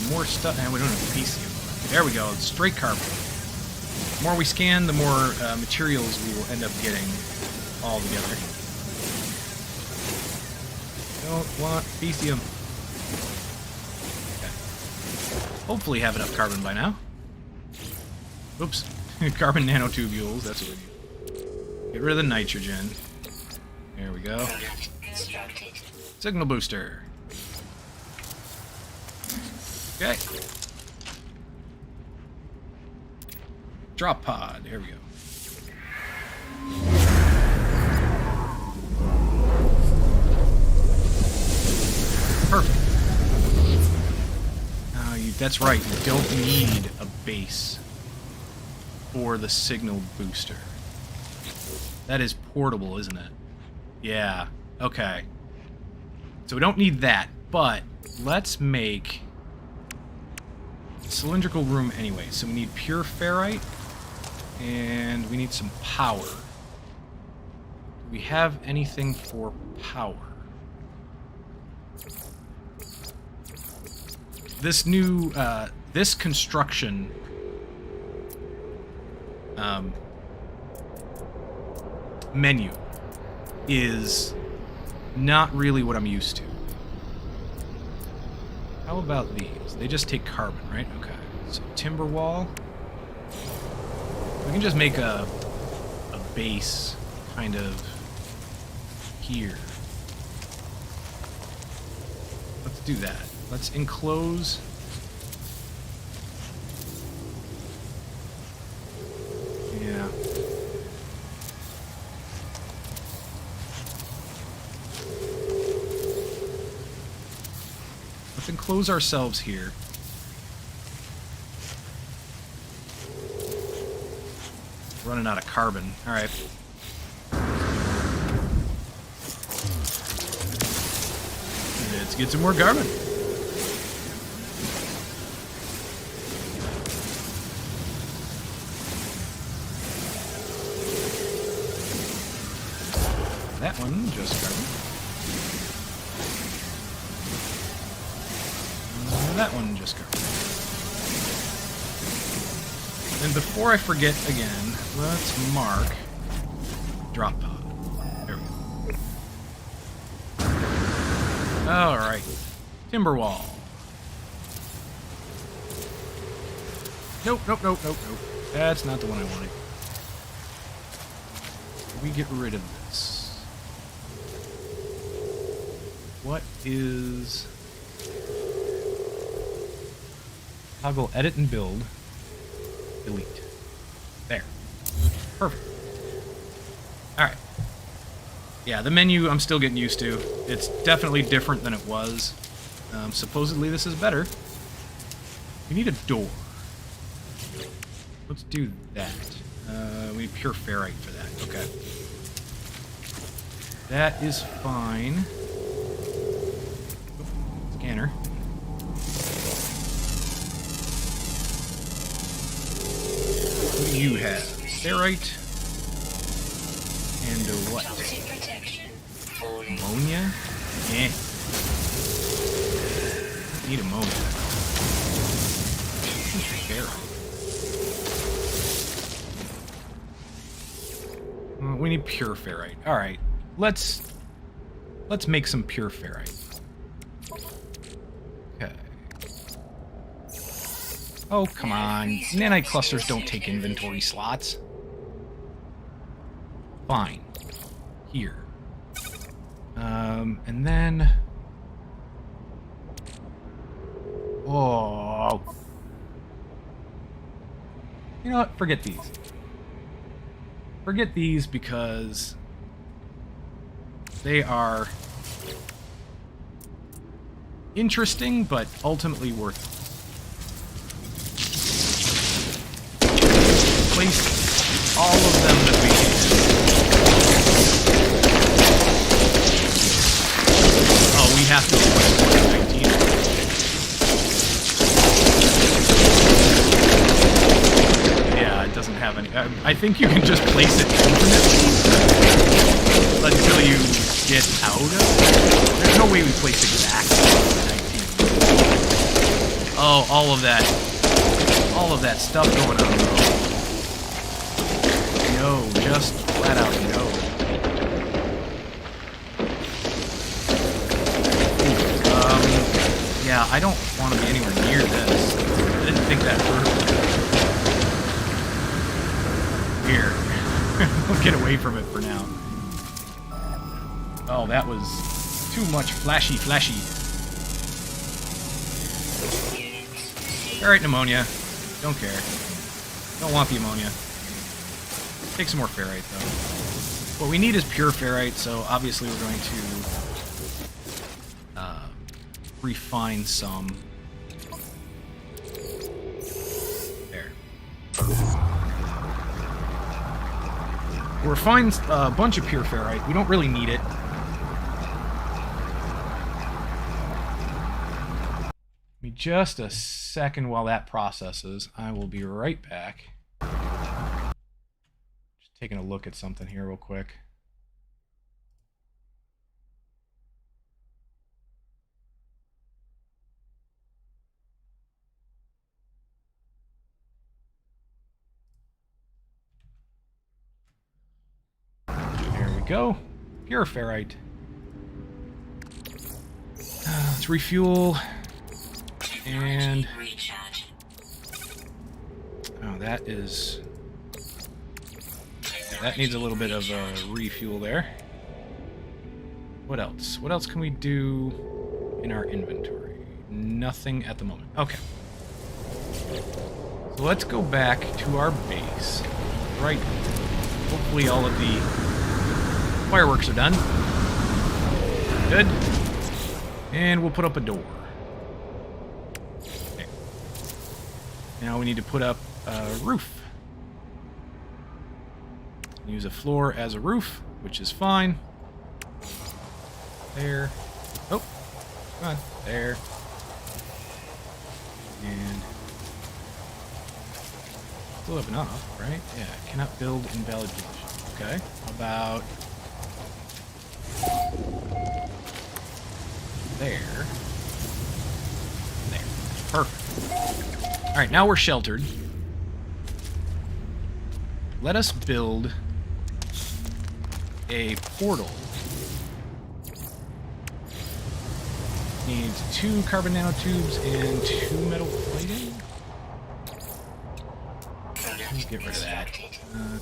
more stuff. And we don't have PCM. There we go. Straight carbon. The more we scan, the more materials we will end up getting all together. Don't want PCM. Okay. Hopefully have enough carbon by now. Oops. Carbon nanotubules. That's what we need. Get rid of the nitrogen. There we go. Product constructed. Signal booster. Okay. Drop pod. There we go. Perfect. That's right. You don't need a base for the signal booster. That is portable, isn't it? Yeah. Okay. So we don't need that, but let's make cylindrical room anyway. So we need pure ferrite. And we need some power. Do we have anything for power? This new, this construction menu is not really what I'm used to. How about these? They just take carbon, right? Okay. So timber wall. We can just make a base kind of here. Let's do that. Let's enclose. Yeah. Let's enclose ourselves here. Running out of carbon. All right. Let's get some more carbon. That one just carbon. And that one just carbon. And before I forget again, let's mark drop pod. There we go. Alright. Timber wall. Nope. That's not the one I wanted. We get rid of this. What is... Toggle edit and build. Delete. There. Perfect. Alright. Yeah, the menu I'm still getting used to. It's definitely different than it was. Supposedly this is better. We need a door. Let's do that. We need pure ferrite for that. Okay. That is fine. Scanner. What do you have? Ferrite. And what? Ammonia? Eh. Need ammonia. Ferrite. We need pure ferrite. All right, let's make some pure ferrite. Okay. Oh, come on. Nanite clusters don't take inventory slots. Fine. Here. And then... Oh. You know what? Forget these. Forget these because they are interesting, but ultimately worthless. Place all of them that we can. Oh, we have to avoid 19. Yeah, it doesn't have any. I think you can just place it infinitely until you get out of it. There's no way we place exactly 19. Oh, all of that stuff going on, bro. No, just flat out no. Yeah, I don't want to be anywhere near this. I didn't think that through. Here. We'll get away from it for now. Oh, that was too much flashy. Alright, pneumonia. Don't care. Don't want the ammonia. Take some more ferrite, though. What we need is pure ferrite, so obviously we're going to refine some. There. We'll refine a bunch of pure ferrite. We don't really need it. Give me just a second while that processes. I will be right back. taking a look at something here real quick. There we go. Pure ferrite. Let's refuel. And... oh, that is... yeah, that needs a little bit of a refuel there. What else? What else can we do in our inventory? Nothing at the moment. Okay. So let's go back to our base. Right. Hopefully all of the fireworks are done. Good. And we'll put up a door. Okay. Now we need to put up a roof. Use a floor as a roof, which is fine. There. Oh, come on. There. And still have enough, right? Yeah, cannot build invalid condition. Okay. How about there? There. Perfect. Alright, now we're sheltered. Let us build a portal. Needs 2 carbon nanotubes and 2 metal plating. Let's get rid of that.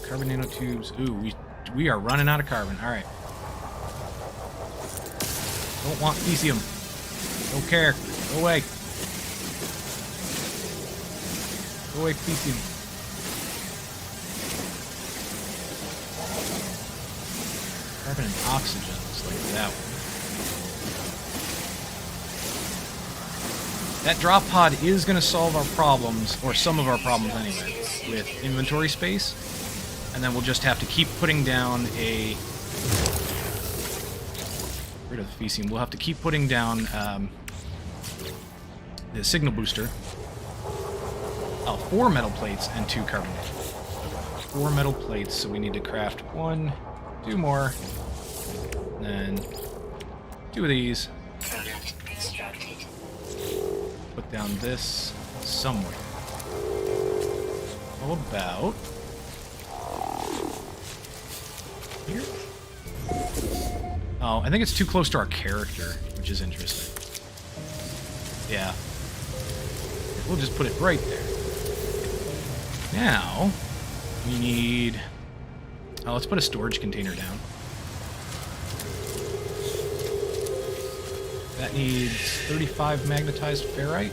Carbon nanotubes. Ooh, we are running out of carbon. All right. Don't want PCM. Don't care. Go away. Go away, PCM. Carbon and oxygen. Just like that one. That drop pod is going to solve our problems, or some of our problems anyway, with inventory space. And then we'll just have to keep putting down a... rid of the Fecium. We'll have to keep putting down the signal booster. Oh, 4 metal plates and 2 carbon. 4 metal plates, so we need to craft 1, 2 more, and then 2 of these. Put down this somewhere. How about here? Oh, I think it's too close to our character, which is interesting. Yeah. We'll just put it right there. Now, we need... oh, let's put a storage container down. That needs 35 magnetized ferrite.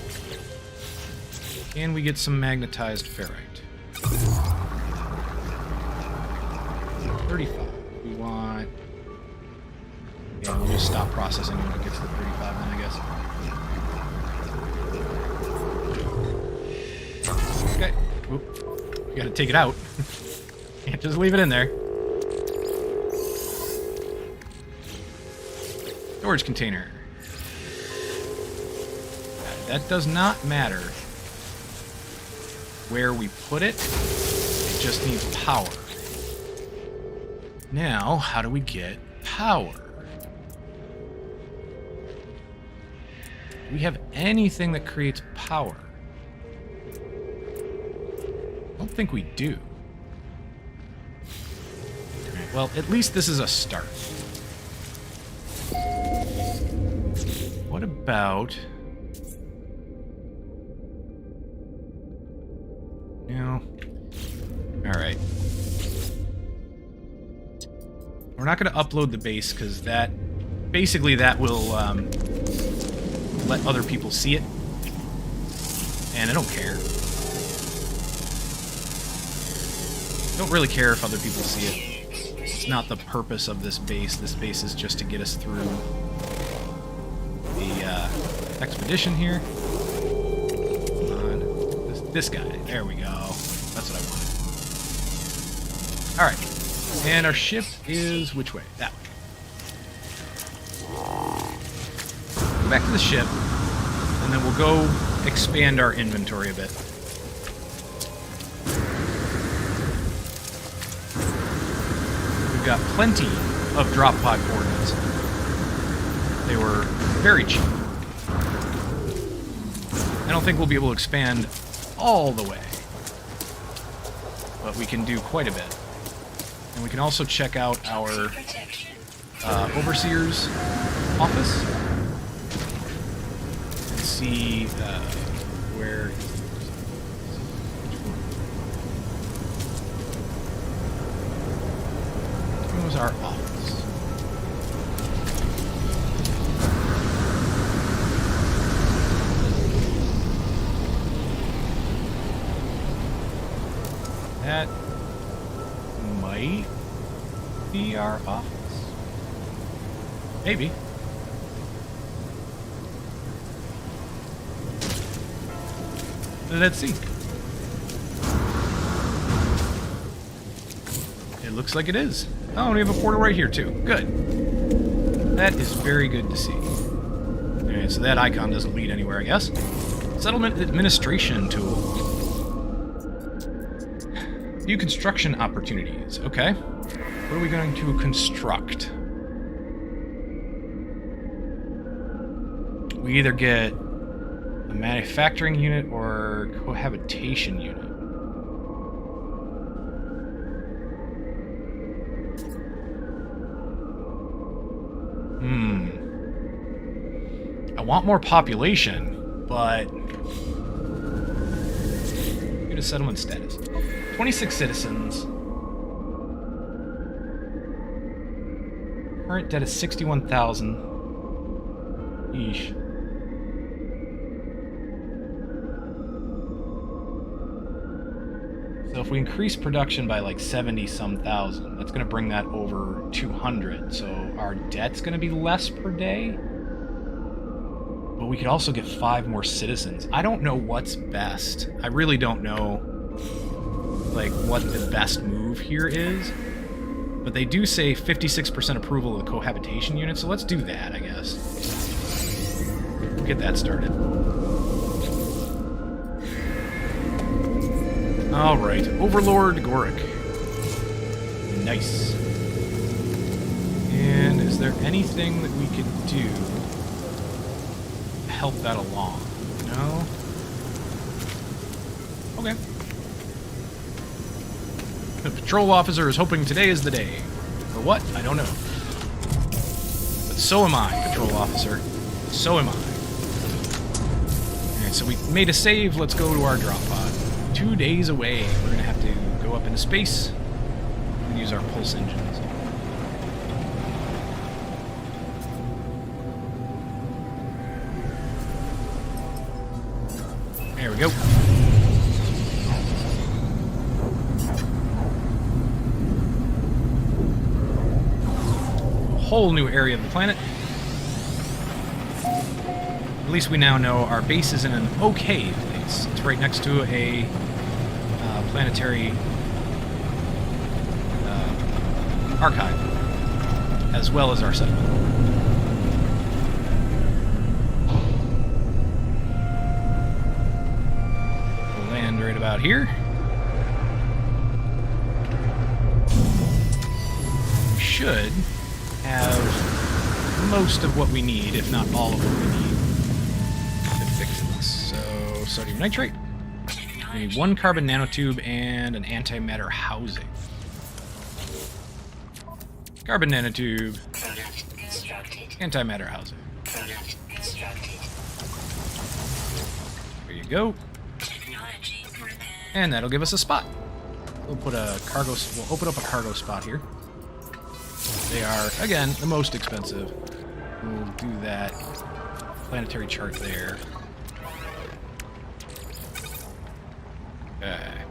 And we get some magnetized ferrite. 35. We want... yeah, we'll just stop processing when it gets to 35 then, I guess. Okay. Oop. You gotta take it out. Can't just leave it in there. Storage container. That does not matter where we put it. It just needs power. Now, how do we get power? Do we have anything that creates power? I don't think we do. Right, well, at least this is a start. What about... no. Alright. We're not going to upload the base, because that... basically that will let other people see it. And I don't care. Don't really care if other people see it. It's not the purpose of this base. This base is just to get us through the expedition here. This guy. There we go. That's what I wanted. Alright. And our ship is which way? That way. Go back to the ship, and then we'll go expand our inventory a bit. got plenty of drop pod coordinates. They were very cheap. I don't think we'll be able to expand all the way, but we can do quite a bit. And we can also check out our Overseer's office and see where... Where was our office? That might be our office. Maybe. Let's see. It looks like it is. Oh, and we have a portal right here too. Good. That is very good to see. Alright, so that icon doesn't lead anywhere, I guess. Settlement administration tool. View construction opportunities. Okay. What are we going to construct? We either get a manufacturing unit or cohabitation unit. I want more population, but... Get a settlement status. 26 citizens. Current debt is 61,000. Eesh. So if we increase production by like 70-some thousand, that's going to bring that over 200. So our debt's going to be less per day. But we could also get 5 more citizens. I don't know what's best. I really don't know, like, what the best move here is. But they do say 56% approval of the cohabitation unit, so let's do that, I guess. We'll get that started. Alright, Overlord Goric. Nice. And is there anything that we could do to help that along? No? Okay. The patrol officer is hoping today is the day. For what? I don't know. But so am I, patrol officer. So am I. Alright, so we made a save. Let's go to our drop pod. 2 days away. We're gonna have to go up into space and use our pulse engines. There we go. A whole new area of the planet. At least we now know our base is in an okay place. It's right next to a planetary archive, as well as our settlement. We'll land right about here. We should have most of what we need, if not all of what we need, to fix this. So, sodium nitrate. We need 1 carbon nanotube and an antimatter housing. Carbon nanotube. Antimatter housing. There you go. And that'll give us a spot. We'll put a cargo. We'll open up a cargo spot here. They are, again, the most expensive. We'll do that planetary chart there. Okay.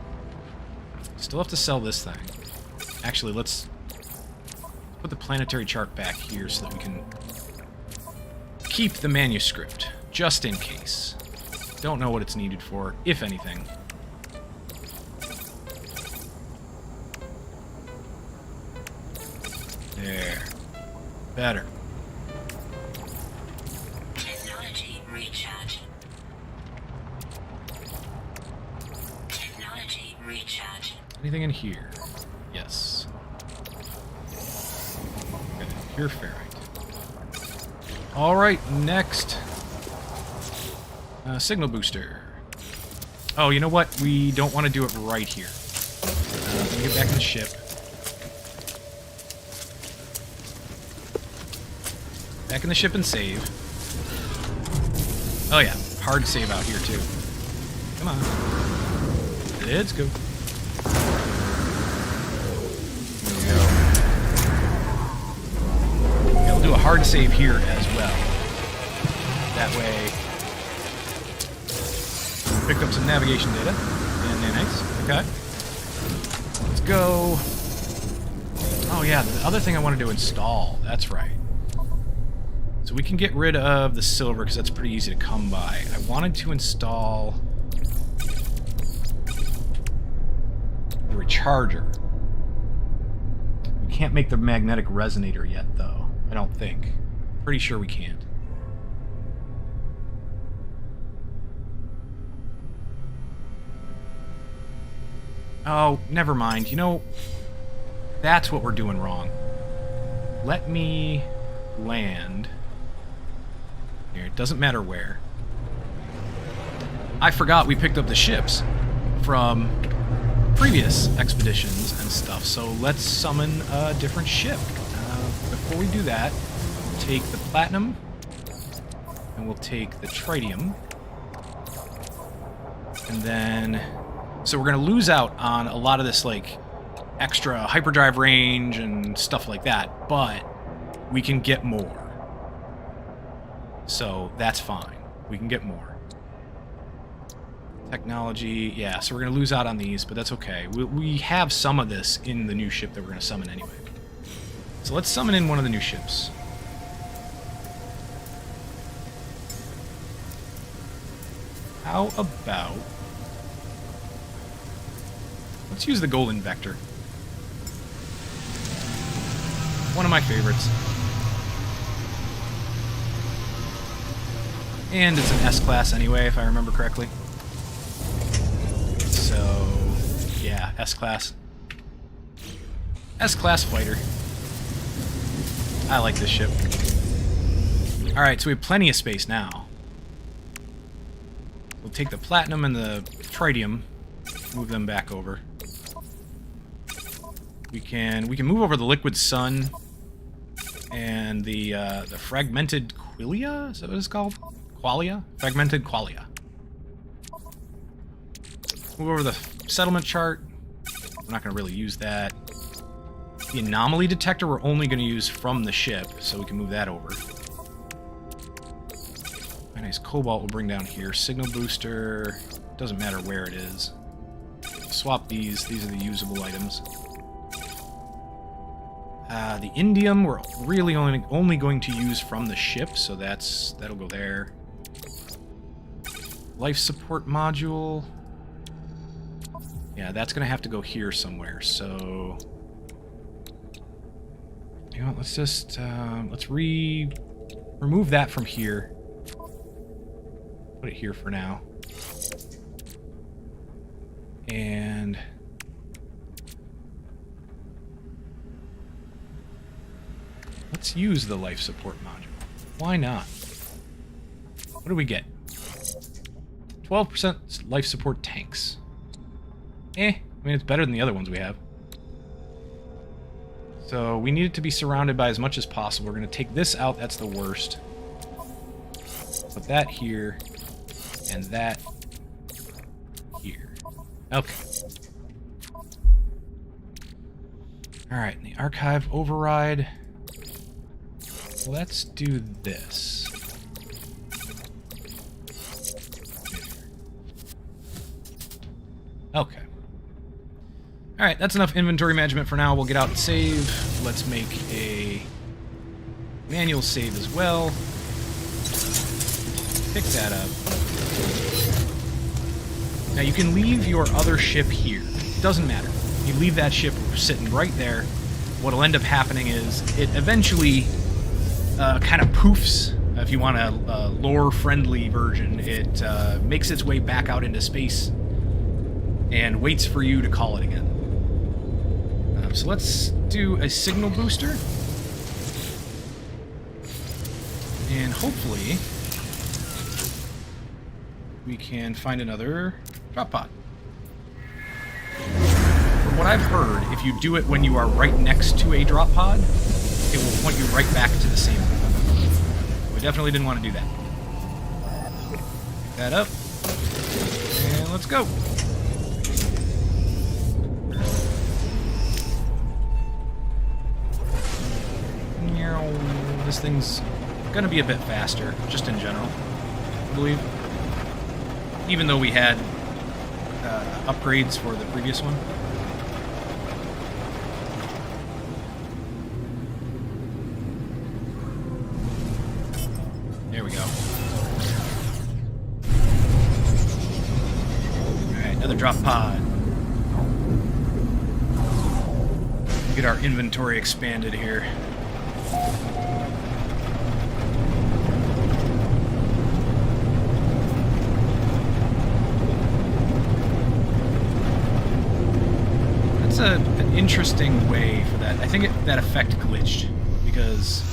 Still have to sell this thing. Actually, let's put the planetary chart back here so that we can keep the manuscript, just in case. Don't know what it's needed for, if anything. There. Better. Technology recharge. Technology recharge. Anything in here? Yes. Pure ferrite. Alright, next. Signal booster. Oh, you know what? We don't want to do it right here. Let me get back in the ship. Back in the ship and save. Oh yeah, hard save out here too. Come on. Let's go. There we go. Yeah, we'll do a hard save here as well. That way, picked up some navigation data. And nice. Okay. Let's go. Oh yeah, the other thing I wanted to install. That's right. So we can get rid of the silver because that's pretty easy to come by. I wanted to install the recharger. We can't make the magnetic resonator yet, though. I don't think. Pretty sure we can't. Oh, never mind. You know, that's what we're doing wrong. Let me land. Here, it doesn't matter where. I forgot we picked up the ships from previous expeditions and stuff, so let's summon a different ship. Before we do that, we'll take the platinum, and we'll take the tritium, and then... So we're going to lose out on a lot of this, like, extra hyperdrive range and stuff like that, but we can get more. So that's fine. We can get more. Technology, yeah, so we're going to lose out on these, but that's okay. We have some of this in the new ship that we're going to summon anyway. So let's summon in one of the new ships. How about... Let's use the Golden Vector. One of my favorites. And it's an S-Class anyway, if I remember correctly. So, yeah, S-Class. S-Class fighter. I like this ship. Alright, so we have plenty of space now. We'll take the platinum and the tritium, move them back over. We can move over the liquid sun and the fragmented qualia? Is that what it's called? Qualia? Fragmented qualia. Move over the settlement chart. We're not going to really use that. The Anomaly Detector we're only going to use from the ship, so we can move that over. A nice cobalt we'll bring down here. Signal booster. Doesn't matter where it is. Swap these. These are the usable items. The indium we're really only going to use from the ship, so that'll go there. Life support module. Yeah, that's going to have to go here somewhere, so... You know what, let's just... let's remove that from here. Put it here for now. And... let's use the life support module. Why not? What do we get? 12% life support tanks. I mean, it's better than the other ones we have. So we need it to be surrounded by as much as possible. We're going to take this out. That's the worst. Put that here. And that here. Okay. Alright, the archive override. Let's do this. Okay. Alright, that's enough inventory management for now. We'll get out and save. Let's make a manual save as well. Pick that up. Now you can leave your other ship here. Doesn't matter. You leave that ship sitting right there. What'll end up happening is it eventually kind of poofs. If you want a lore-friendly version, it makes its way back out into space and waits for you to call it again. So let's do a signal booster. And hopefully we can find another drop pod. From what I've heard, if you do it when you are right next to a drop pod, it will point you right back to the same one. We definitely didn't want to do that. Pick that up. And let's go. This thing's gonna be a bit faster, just in general, I believe. Even though we had upgrades for the previous one. There we go. Alright, another drop pod. Get our inventory expanded here. An interesting way for that. I think that effect glitched because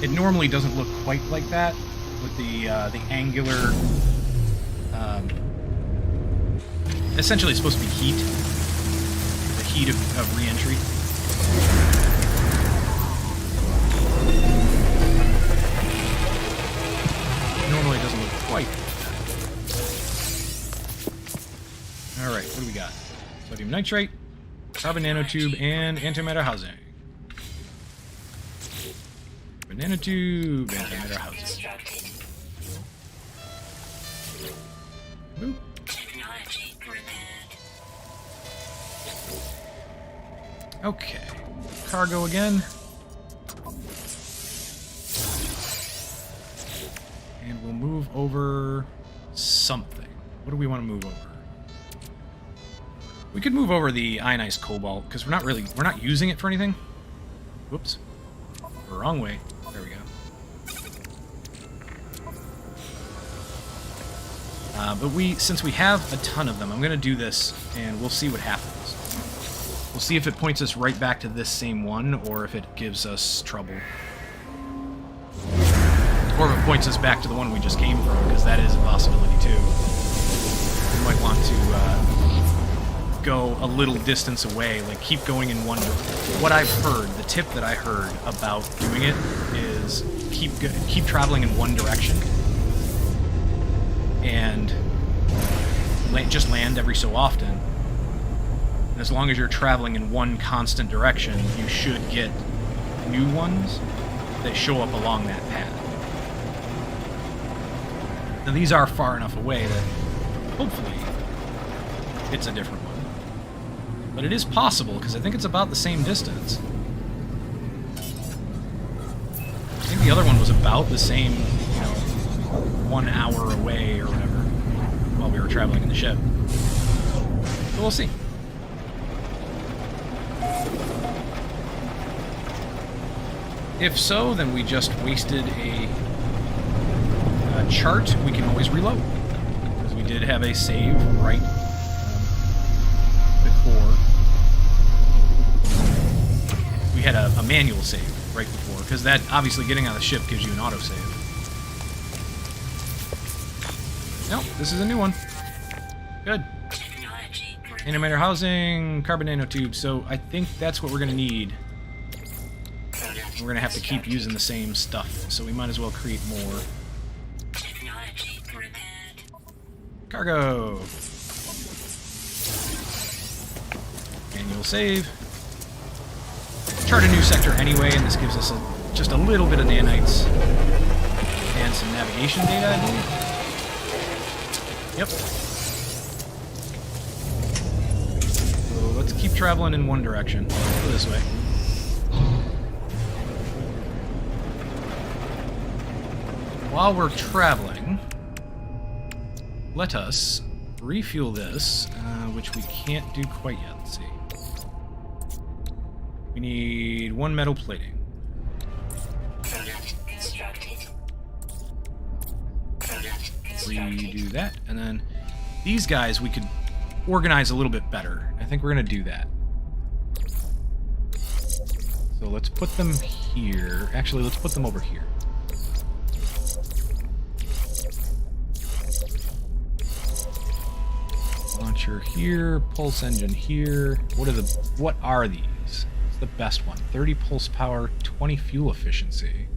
it normally doesn't look quite like that with the angular. Essentially, it's supposed to be heat. The heat of re-entry. Normally, it doesn't look quite like that. All right, what do we got? Sodium nitrate, carbon nanotube, and antimatter housing. Carbon nanotube, antimatter housing. Ooh. Okay. Cargo again. And we'll move over something. What do we want to move over? We could move over the ionized cobalt, because we're not using it for anything. Whoops. Wrong way. There we go. But since we have a ton of them, I'm going to do this, and we'll see what happens. We'll see if it points us right back to this same one, or if it gives us trouble. Or if it points us back to the one we just came from, because that is a possibility too. We might want to go a little distance away, like keep going in one direction. What I've heard, the tip that I heard about doing it is keep traveling in one direction and just land every so often. And as long as you're traveling in one constant direction, you should get new ones that show up along that path. Now these are far enough away that hopefully it's a different one. But it is possible, because I think it's about the same distance. I think the other one was about the same, 1 hour away or whatever, while we were traveling in the ship. So we'll see. If so, then we just wasted a chart. We can always reload, because we did have a save right before. We had a manual save right before, because that, obviously, getting on the ship gives you an autosave. Nope, this is a new one. Good. Animator housing, carbon nanotube, so I think that's what we're going to need. We're going to have to keep using the same stuff, so we might as well create more. Cargo! Manual save. Chart a new sector anyway, and this gives us just a little bit of nanites and some navigation data, I believe. Yep. So let's keep traveling in one direction. Go this way. While we're traveling, let us refuel this, which we can't do quite yet. Let's see. We need 1 metal plating. Redo that, and then these guys we could organize a little bit better. I think we're going to do that. So let's put them here. Actually, let's put them over here. launcher here, pulse engine here. What are these? What's the best one? 30 pulse power, 20 fuel efficiency.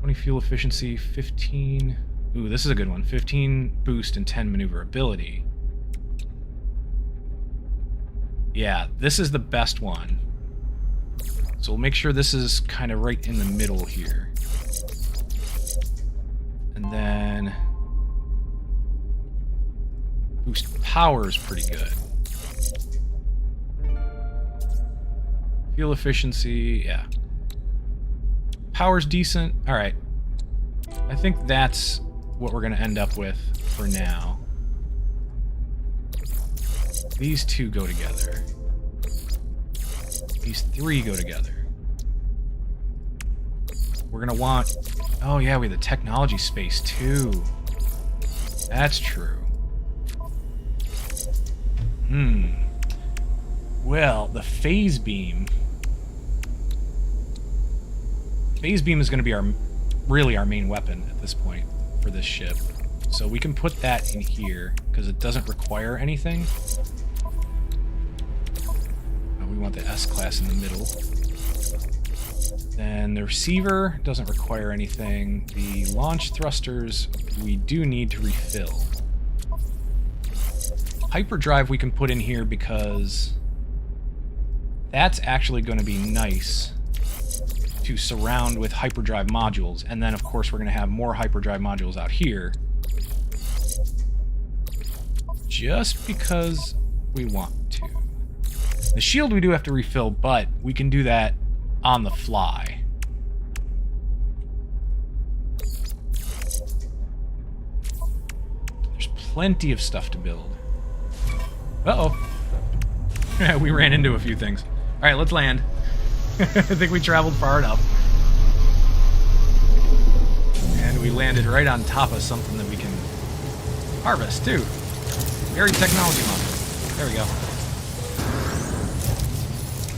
20 fuel efficiency, 15... Ooh, this is a good one. 15 boost and 10 maneuverability. Yeah, this is the best one. So we'll make sure this is kind of right in the middle here. And then... boost power is pretty good. Fuel efficiency, yeah. Power's decent. Alright. I think that's what we're going to end up with for now. These two go together. These three go together. We're going to want... oh yeah, we have the technology space too. That's true. Well, the phase beam... phase beam is going to be really our main weapon at this point for this ship. So we can put that in here, because it doesn't require anything. We want the S-class in the middle. Then the receiver doesn't require anything. The launch thrusters we do need to refill. Hyperdrive we can put in here because that's actually going to be nice to surround with hyperdrive modules. And then, of course, we're going to have more hyperdrive modules out here. Just because we want to. The shield we do have to refill, but we can do that on the fly. There's plenty of stuff to build. Uh-oh. We ran into a few things. Alright, let's land. I think we traveled far enough. And we landed right on top of something that we can harvest, too. Very technology module. There we go.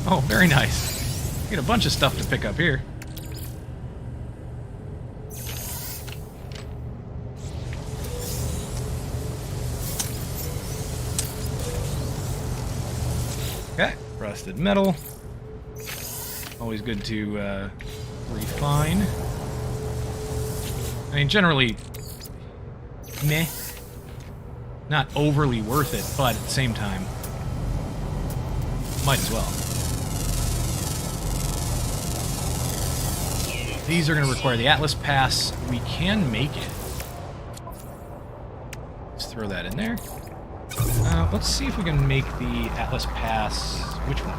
Oh, very nice. Get a bunch of stuff to pick up here. Okay, rusted metal. Always good to refine. I mean, generally, meh. Not overly worth it, but at the same time, might as well. These are going to require the Atlas Pass. We can make it. Let's throw that in there. Let's see if we can make the Atlas Pass. Which one?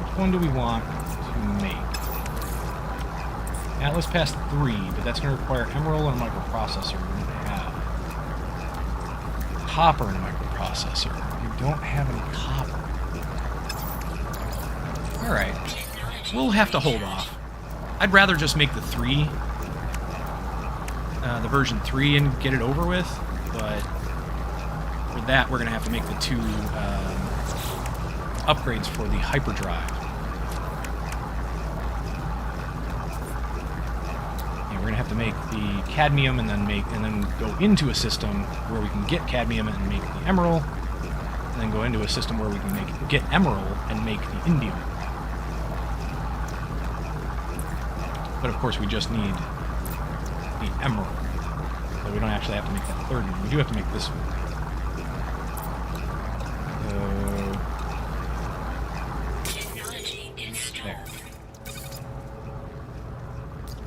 Which one do we want to make? Atlas Pass 3, but that's going to require Emerald and a microprocessor. We don't have copper and a microprocessor. We don't have any copper. Alright. We'll have to hold off. I'd rather just make the 3, the version 3, and get it over with, but for that we're going to have to make the 2 upgrades for the hyperdrive. Yeah, we're going to have to make the cadmium and then go into a system where we can get cadmium and make the emerald, and then go into a system where we can get emerald and make the indium. But of course we just need the emerald. So we don't actually have to make that third one. We do have to make this one. There.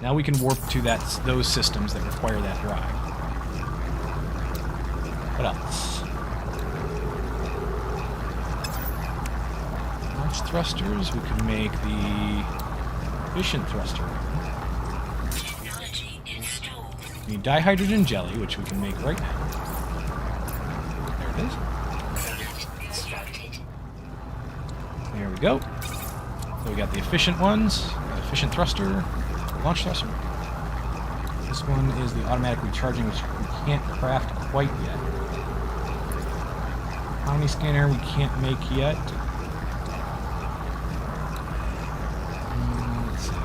Now we can warp to those systems that require that drive. What else? Launch thrusters. We can make the efficient thruster. We need dihydrogen jelly, which we can make right now. There it is. There we go. So we got the efficient ones, efficient thruster, launch thruster. This one is the automatic recharging, which we can't craft quite yet. Omni scanner we can't make yet. Let's see.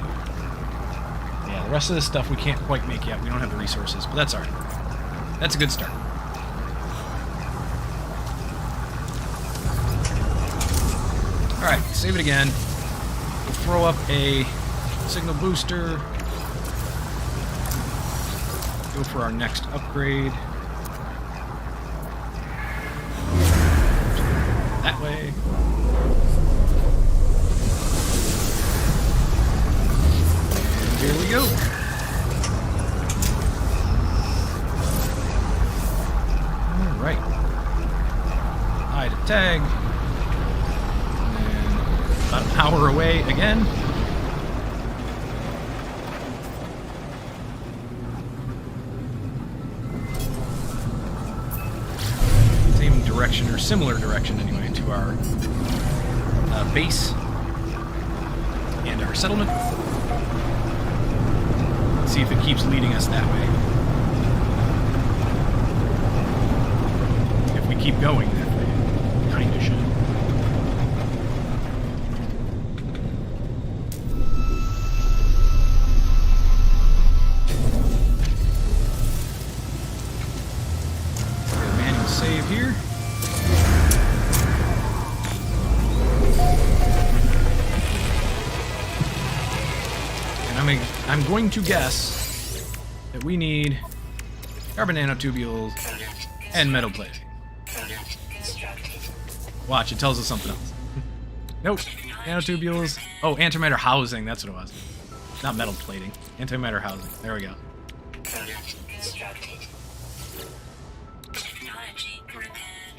Yeah, the rest of this stuff we can't quite make yet. We don't have the resources, but that's alright. That's a good start. Alright, save it again. We'll throw up a signal booster. Go for our next upgrade. That way. And here we go. Alright. Hide a tag. And about an hour away again. Same direction, or similar direction anyway, to our base and our settlement. Let's see if it keeps leading us that way. If we keep going that way, it kinda should. Manual save here. I'm going to guess that we need carbon nanotubules and metal plating. Watch, it tells us something else. Nope. Nanotubules. Oh, antimatter housing. That's what it was. Not metal plating. Antimatter housing. There we go.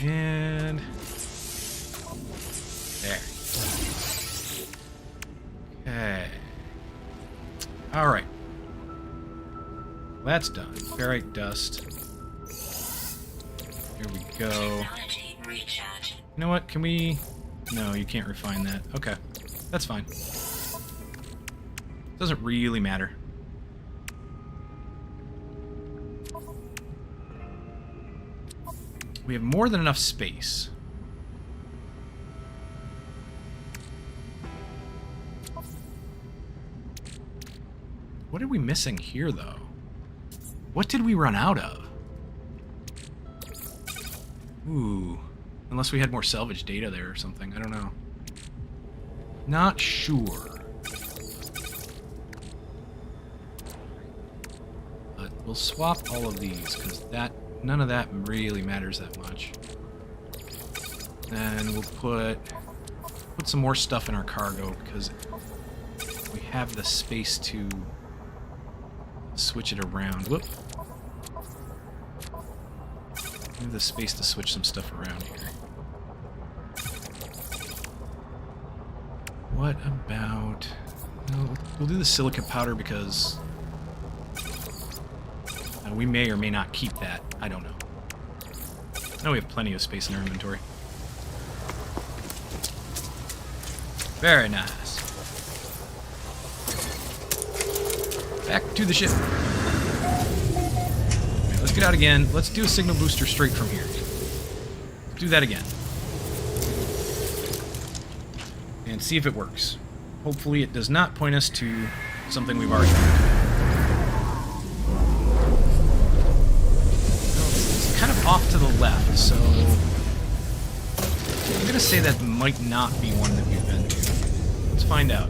And there. Okay. Alright. That's done. Ferrite dust. Here we go. You know what? Can we... No, you can't refine that. Okay. That's fine. Doesn't really matter. We have more than enough space. What are we missing here, though? What did we run out of? Ooh. Unless we had more salvage data there or something. I don't know. Not sure. But we'll swap all of these, because none of that really matters that much. And we'll put some more stuff in our cargo, because we have the space to switch it around. Whoop. We have the space to switch some stuff around here. What about... No, we'll do the silica powder because we may or may not keep that. I don't know. No, we have plenty of space in our inventory. Very nice. Back to the ship. Right, let's get out again. Let's do a signal booster straight from here. Let's do that again. And see if it works. Hopefully it does not point us to something we've already done. Well, it's kind of off to the left, so... I'm going to say that might not be one that we've been to. Let's find out.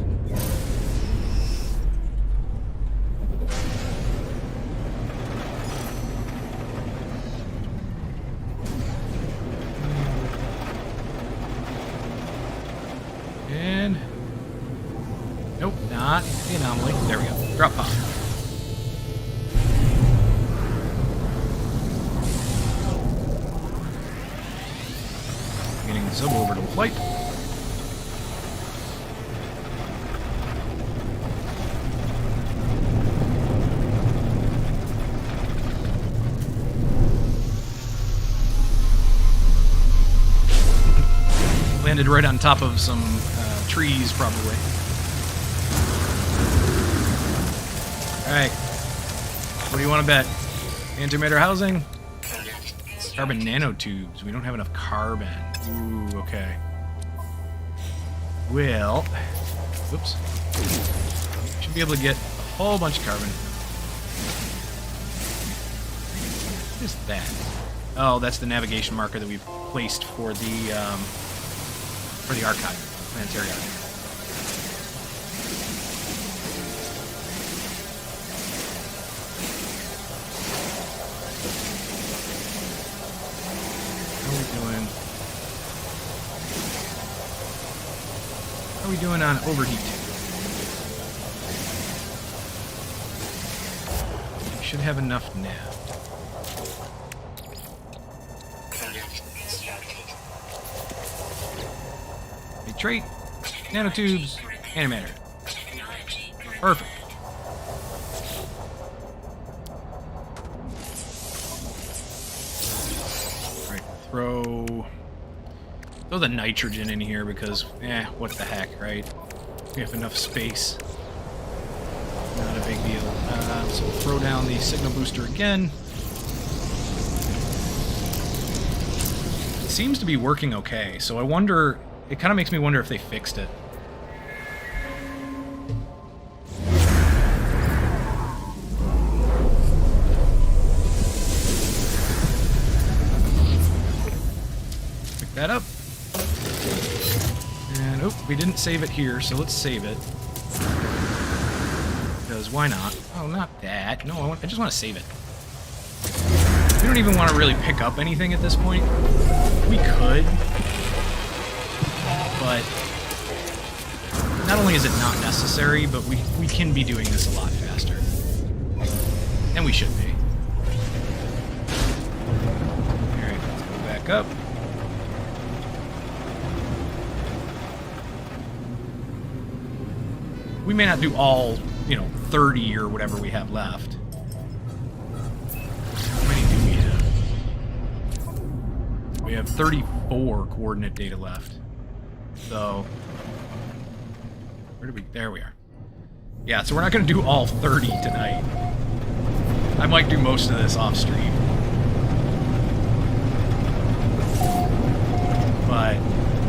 And... Nope, not the anomaly. There we go. Drop pod. Getting suborbital flight. Landed right on top of some trees, probably. Alright. What do you want to bet? Antimatter housing? Carbon nanotubes. We don't have enough carbon. Ooh, okay. Well... Oops. Should be able to get a whole bunch of carbon. What is that? Oh, that's the navigation marker that we've placed for the archive. planetary arc. How are we doing on overheat? We should have enough now. A trait, nanotubes, animator. Perfect. Alright, throw the nitrogen in here because, what the heck, right? We have enough space. Not a big deal. So we'll throw down the signal booster again. It seems to be working okay, so I wonder... It kind of makes me wonder if they fixed it. Pick that up. And, oh, we didn't save it here, so let's save it. Because why not? Oh, not that. No, I just want to save it. We don't even want to really pick up anything at this point. We could. But not only is it not necessary, but we can be doing this a lot faster. And we should be. Alright, let's go back up. We may not do all, 30 or whatever we have left. How many do we have? We have 34 coordinate data left. So, where did we... There we are. Yeah, so we're not going to do all 30 tonight. I might do most of this off stream. But,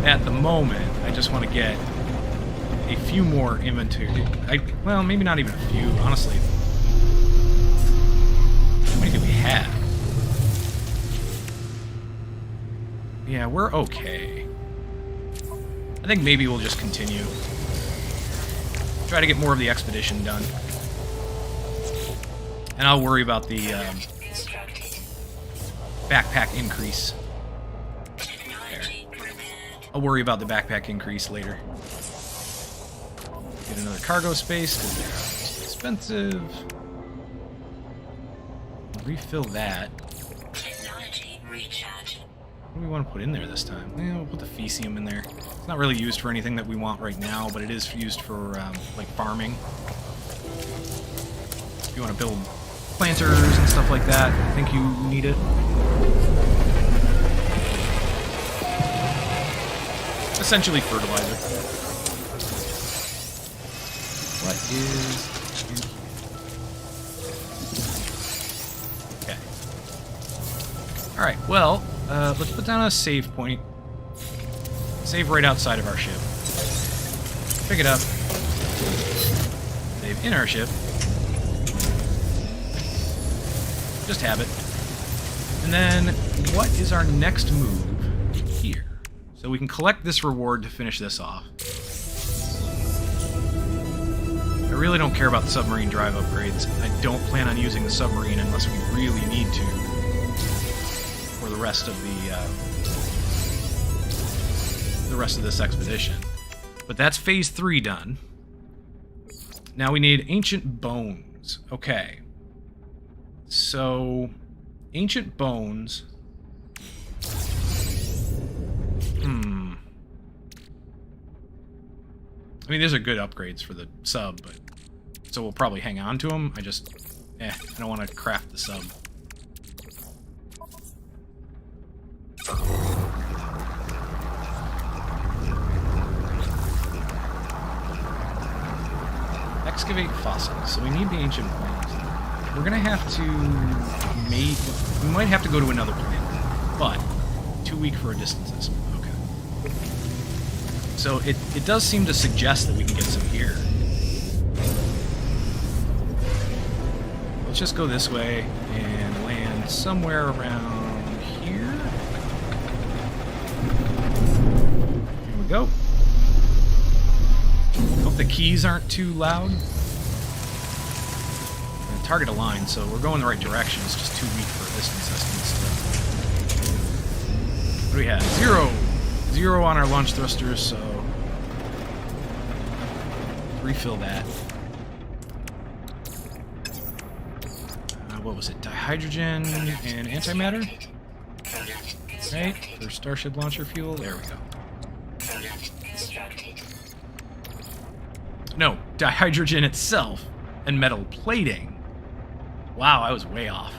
at the moment, I just want to get a few more inventory. Well, maybe not even a few, honestly. How many do we have? Yeah, we're okay. I think maybe we'll just continue. Try to get more of the expedition done. And I'll worry about the backpack increase. There. I'll worry about the backpack increase later. Get another cargo space, because they're expensive. Refill that. What do we want to put in there this time? We'll put the Fecium in there. It's not really used for anything that we want right now, but it is used for, like, farming. If you want to build planters and stuff like that, I think you need it. Essentially fertilizer. What is in here? Okay. Alright, well, let's put down a save point. Save right outside of our ship. Pick it up. Save in our ship. Just have it. And then, what is our next move here? So we can collect this reward to finish this off. I really don't care about the submarine drive upgrades. I don't plan on using the submarine unless we really need to for the rest of the rest of this expedition. But that's phase 3 done. Now we need ancient bones. Okay. So, ancient bones. I mean, these are good upgrades for the sub, but so we'll probably hang on to them. I don't want to craft the sub. Excavate fossils. So we need the ancient bones. We're gonna have to we might have to go to another planet, but too weak for a distance estimate. Okay. So it does seem to suggest that we can get some here. Let's just go this way and land somewhere around here. Here we go. Hope the keys aren't too loud. Target aligned, so we're going the right direction. It's just too weak for distance estimates. What do we have? 0! 0 on our launch thrusters, so... refill that. What was it? Dihydrogen and antimatter? Right? For Starship launcher fuel? There we go. No, dihydrogen itself and metal plating. Wow, I was way off.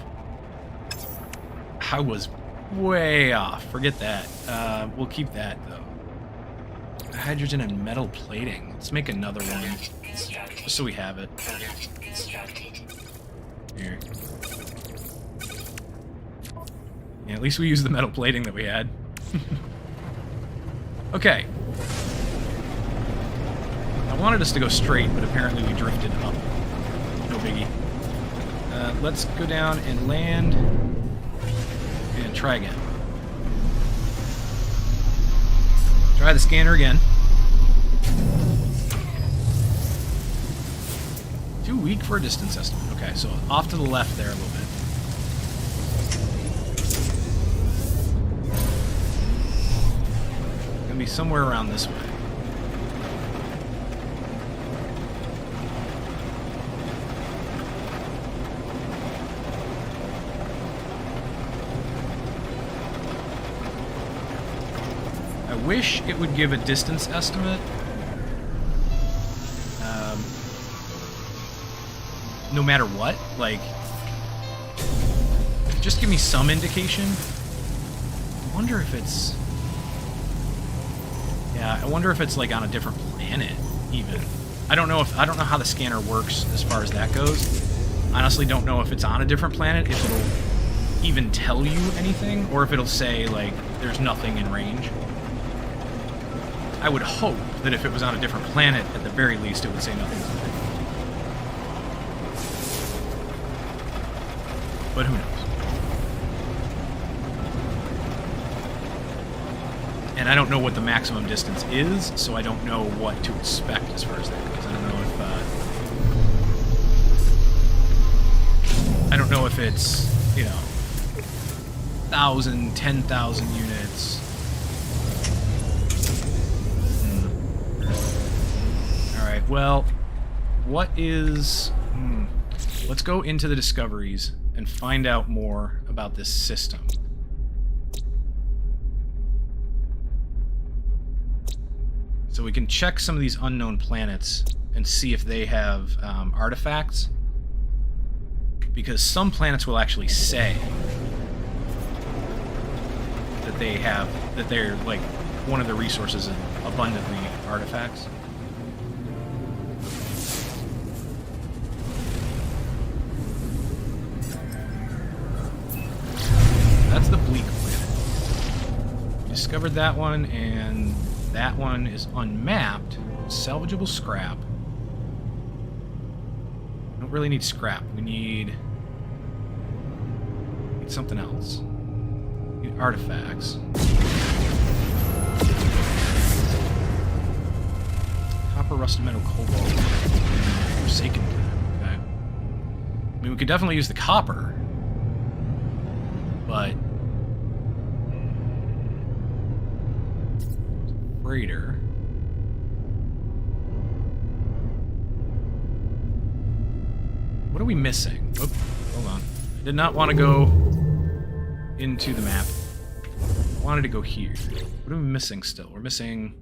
I was way off. Forget that. We'll keep that, though. Hydrogen and metal plating. Let's make another one. Just so we have it. Here. Yeah, at least we used the metal plating that we had. Okay. I wanted us to go straight, but apparently we drifted up. No biggie. Let's go down and land and try again. Try the scanner again. Too weak for a distance estimate. Okay, so off to the left there a little bit. Gonna be somewhere around this way. I wish it would give a distance estimate. No matter what, like, just give me some indication. I wonder if it's... Yeah, I wonder if it's like on a different planet, even. I don't know how the scanner works as far as that goes. Honestly, don't know if it's on a different planet, if it'll even tell you anything, or if it'll say, like, there's nothing in range. I would hope that if it was on a different planet, at the very least, it would say nothing's in range. But who knows? And I don't know what the maximum distance is, so I don't know what to expect as far as that goes. I don't know if it's, you know, 1,000, 10,000 units. Alright, well, what is... Let's go into the discoveries and find out more about this system. So we can check some of these unknown planets and see if they have artifacts. Because some planets will actually say that they have, that they're, like, one of the resources is abundantly artifacts. That's the Bleak planet. We discovered that one, and that one is unmapped. Salvageable scrap. We don't really need scrap. We need something else. We need artifacts. Copper, rusted metal, cobalt. Forsaken planet. Okay. I mean, we could definitely use the copper. But freighter. What are we missing? Oh, hold on. I did not want to go into the map. I wanted to go here. What are we missing still? We're missing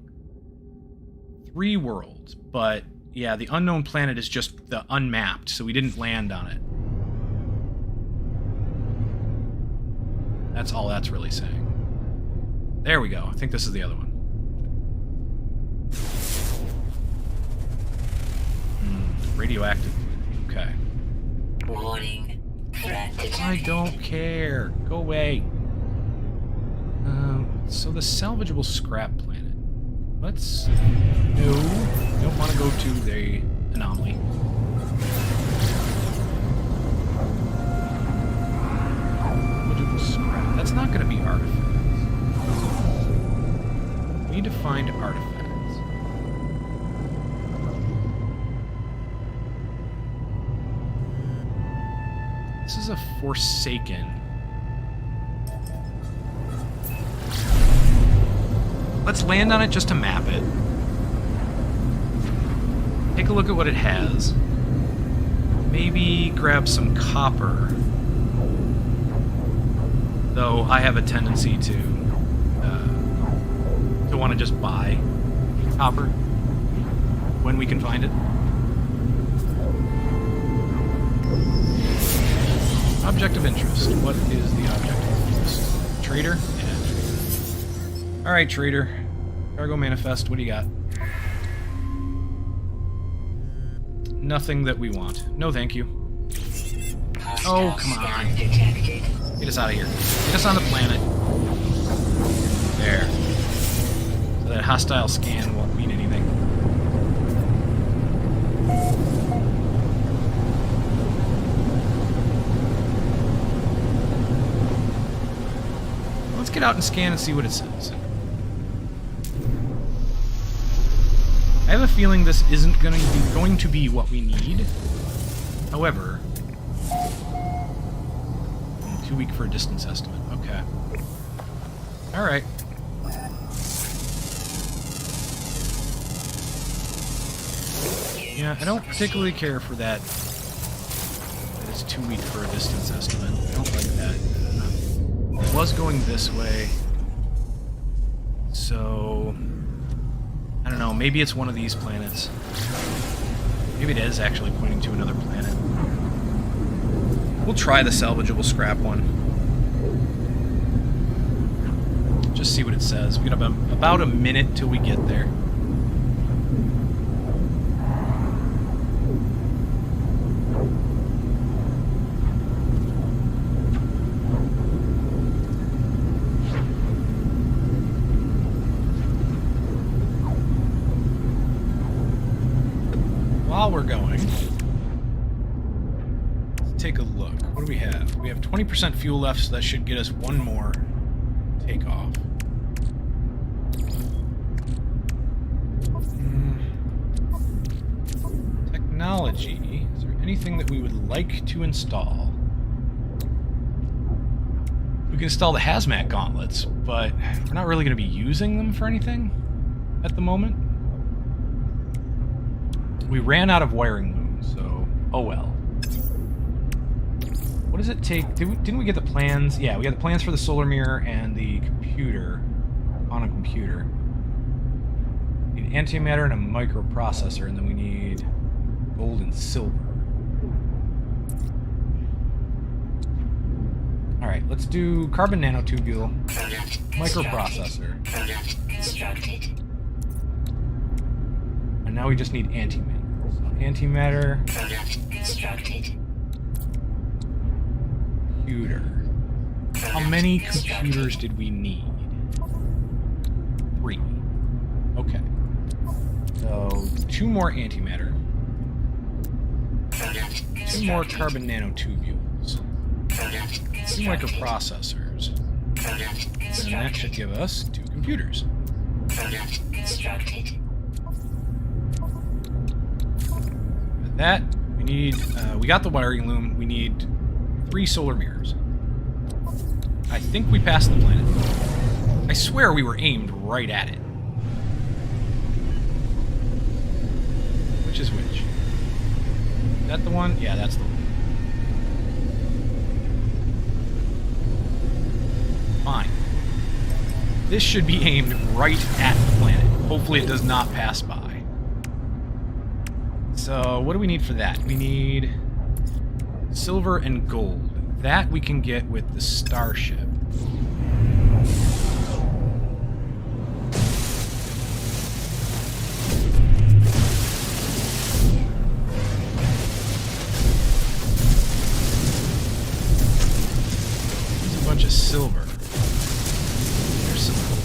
3 worlds, but yeah, the unknown planet is just the unmapped, so we didn't land on it. That's all that's really saying. There we go. I think this is the other one. Radioactive. Okay. Warning. Threat detected. I don't care. Go away. So the salvageable scrap planet. Let's... No. Don't want to go to the anomaly. Scrap. That's not going to be artifacts. We need to find artifacts. is a Forsaken. Let's land on it just to map it. Take a look at what it has. Maybe grab some copper. Though I have a tendency to want to just buy copper when we can find it. Object of interest. What is the object of interest? Trader? Yeah. Alright, trader. Cargo manifest. What do you got? Nothing that we want. No, thank you. Oh, come on. Get us out of here. Get us on the planet. There. So that hostile scan won't mean anything. Let's get out and scan and see what it says. I have a feeling this isn't going to be what we need. However, too weak for a distance estimate. Okay. Alright. Yeah, I don't particularly care for that. That it's too weak for a distance estimate. I don't like that. It was going this way. So I don't know, maybe it's one of these planets. Maybe it is actually pointing to another planet. We'll try the salvageable scrap one. Just see what it says. We got about a minute till we get there. While we're going, let's take a look. What do we have? We have 20% fuel left, so that should get us one more takeoff. Technology. Is there anything that we would like to install? We can install the hazmat gauntlets, but we're not really going to be using them for anything at the moment. We ran out of wiring looms, so oh well. What does it take? Didn't we get the plans? Yeah, we got the plans for the solar mirror and the computer on a computer. We need antimatter and a microprocessor, and then we need gold and silver. Alright, let's do carbon nanotubule, microprocessor. And now we just need antimatter. So antimatter. Computer. How many computers did we need? 3. Okay. So 2 more antimatter. 2 more carbon nanotubules. 2 microprocessors. And that should give us 2 computers. With that, we need, we got the wiring loom, we need 3 solar mirrors. I think we passed the planet. I swear we were aimed right at it. Which is which? Is that the one? Yeah, that's the one. Fine. This should be aimed right at the planet. Hopefully it does not pass by. So, what do we need for that? We need silver and gold. That we can get with the starship. There's a bunch of silver. There's some gold.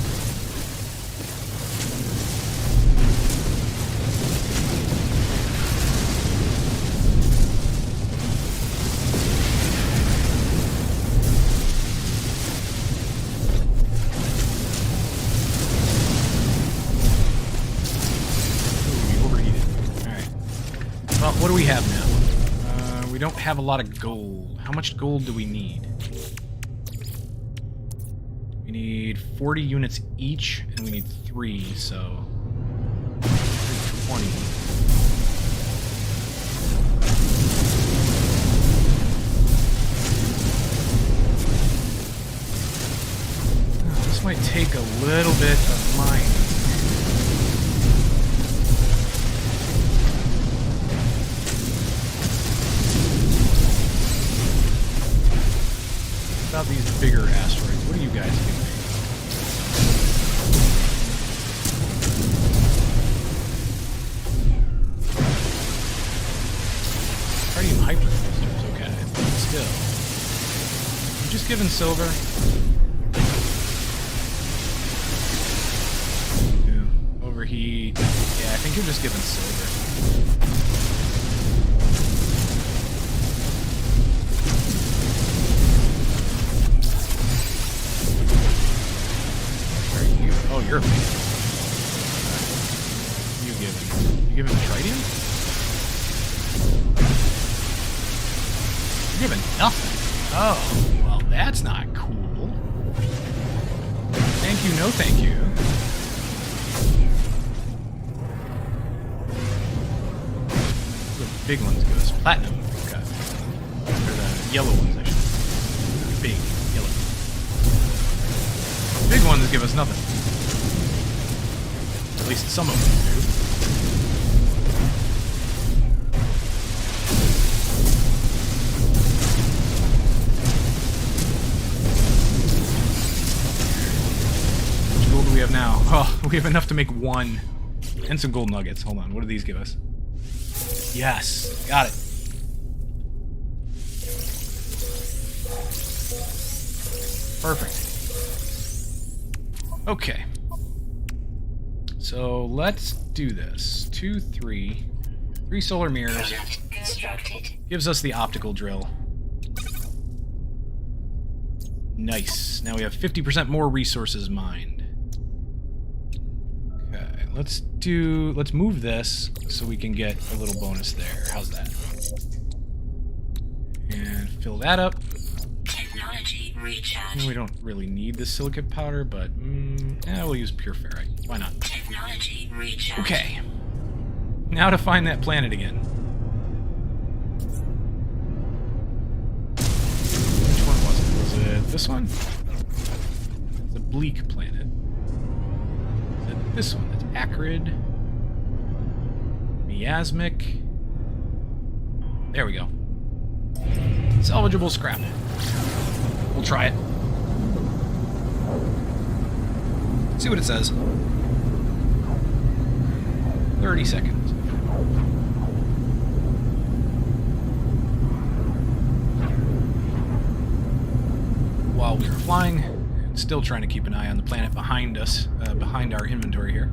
What do we have now? We don't have a lot of gold. How much gold do we need? We need 40 units each, and we need 3, so 20. Oh, this might take a little bit of mining. About these bigger asteroids. What are you guys doing? Tritium hypercrystals, okay. Still. I'm just giving silver. Overheat. Yeah, I think you're just giving silver. Oh, you're a big. You giving tritium? You're giving nothing. Oh, well, that's not cool. Thank you, no thank you. The big ones give us platinum. Okay. Or the yellow ones, I should say. Big, yellow. The big ones give us nothing. At least some of them do. How much gold do we have now? Oh, we have enough to make 1. And some gold nuggets. Hold on, what do these give us? Yes, got it. Perfect. Okay. So let's do this. 2, 3. 3 solar mirrors. Gives us the optical drill. Nice. Now we have 50% more resources mined. Okay, let's move this so we can get a little bonus there. How's that? And fill that up. Technology recharge. We don't really need the silicate powder, but we'll use pure ferrite. Why not? Technology recharge. Okay. Now to find that planet again. Which one was it? Was it this one? It's a bleak planet. Is it this one? That's acrid. Miasmic. There we go. Salvageable scrap. We'll try it. See what it says. 30 seconds. While we are flying, still trying to keep an eye on the planet behind us, behind our inventory here.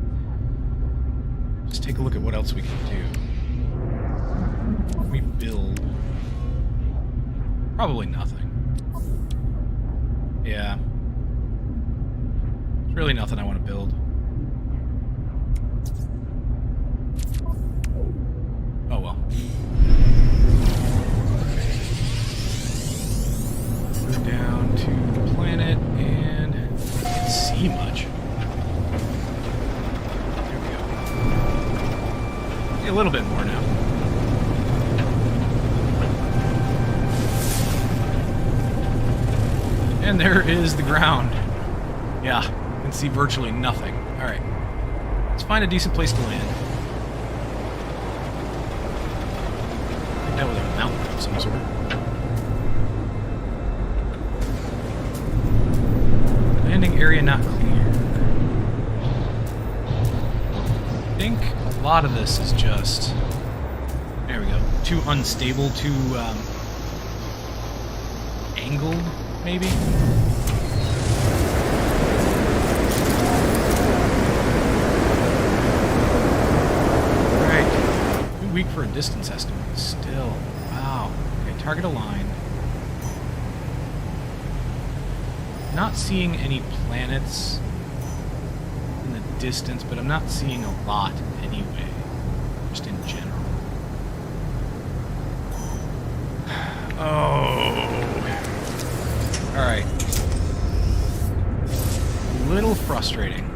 Just take a look at what else we can do. Can we build? Probably nothing. Yeah. There's really nothing I want to build. Oh well. Go down to the planet and can't see much. There we go. See a little bit more now. And there is the ground. Yeah, you can see virtually nothing. Alright. Let's find a decent place to land. I think that was a mountain of some sort. Landing area not clear. I think a lot of this is just... There we go. Too unstable, too angled, maybe? Right. Too weak for a distance estimate. Still. Wow. Okay, target aligned. Not seeing any planets in the distance, but I'm not seeing a lot anyway. Just in general. Oh. Alright. A little frustrating.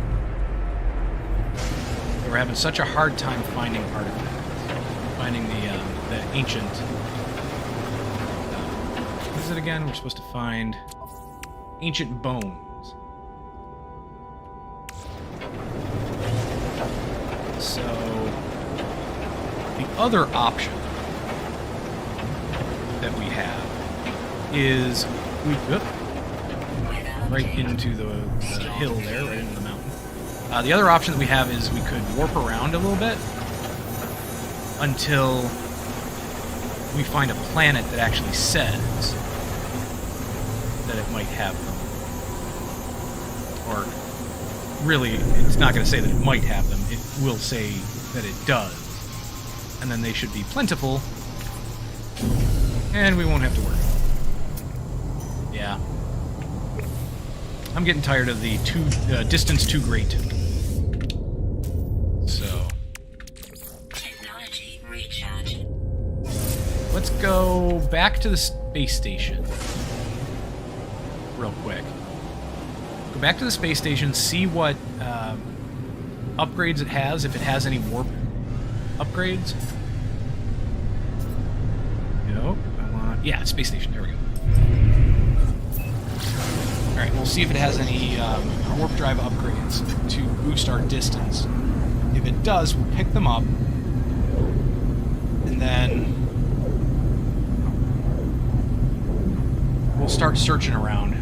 We're having such a hard time finding artifacts. Finding the ancient... what is it again? We're supposed to find ancient bones. So... the other option that we have is we right into the hill there, right into the mountain. The other option that we have is we could warp around a little bit until we find a planet that actually says that it might have them. Or really, it's not going to say that it might have them. It will say that it does. And then they should be plentiful, and we won't have to worry. Yeah. I'm getting tired of the distance too great. So. Technology recharge. Let's go back to the space station. Real quick. Go back to the space station, see what upgrades it has, if it has any warp upgrades. Nope. Yeah, space station. There we go. Alright, we'll see if it has any warp drive upgrades to boost our distance. If it does, we'll pick them up. And then we'll start searching around.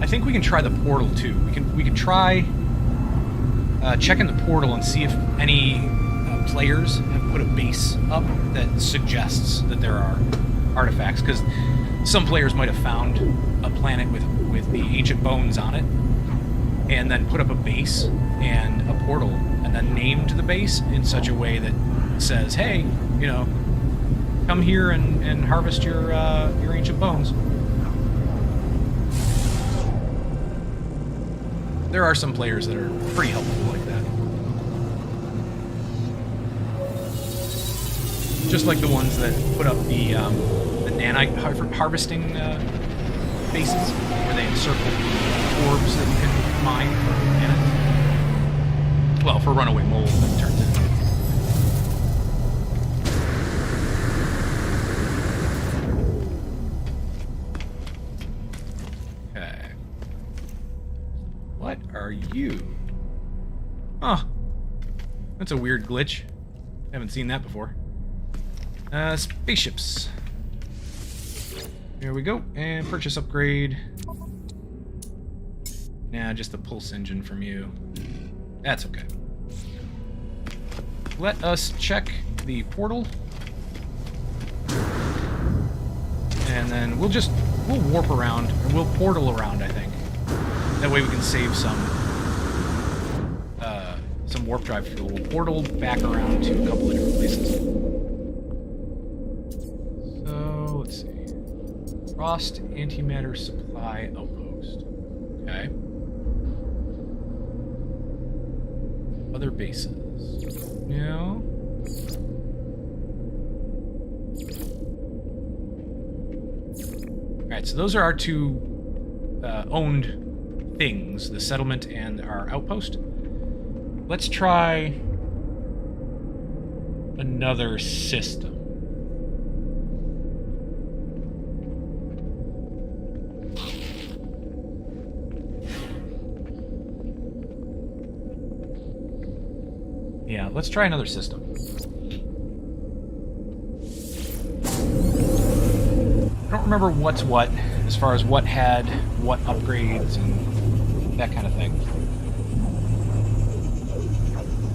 I think we can try the portal too. We can try checking the portal and see if any players have put a base up that suggests that there are artifacts, because some players might have found a planet with the ancient bones on it and then put up a base and a portal and then named the base in such a way that says, hey, you know, come here and harvest your ancient bones. There are some players that are pretty helpful like that. Just like the ones that put up the nanite harvesting bases, where they encircle orbs that you can mine for mana. Well, for runaway mold, that turns into. Okay. What are you? Huh. That's a weird glitch. Haven't seen that before. Spaceships. Here we go. And purchase upgrade. Nah, just the pulse engine from you. That's okay. Let us check the portal. And then we'll warp around, or we'll portal around, I think. That way we can save some warp drive fuel. We'll portal back around to a couple of different places. So, let's see. Frost Antimatter Supply Outpost. Okay. Other bases. No. Alright, so those are our two owned things, the settlement and our outpost. Let's try another system. Yeah, let's try another system. I don't remember what's what, as far as what had what upgrades and that kind of thing.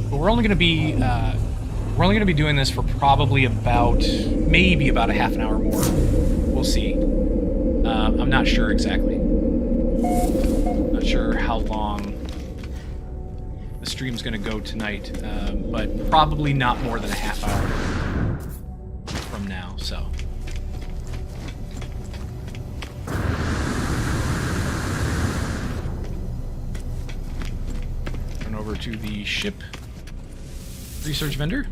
But we're only going to be doing this for probably maybe about a half an hour more. We'll see. I'm not sure exactly. Not sure how long the stream's going to go tonight, but probably not more than a half hour from now. So. Turn over to the ship. Research vendor.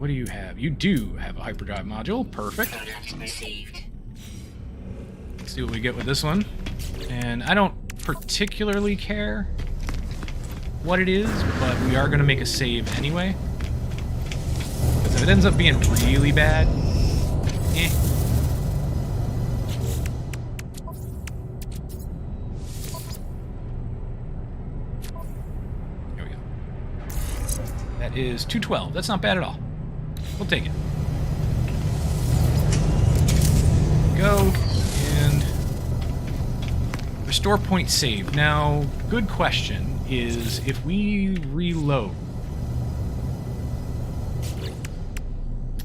what do you have? You do have a hyperdrive module. Perfect. Product received. Let's see what we get with this one. And I don't particularly care what it is, but we are going to make a save anyway. Because if it ends up being really bad, eh. There we go. That is 212. That's not bad at all. We'll take it. Go and restore point save. Now, good question is if we reload.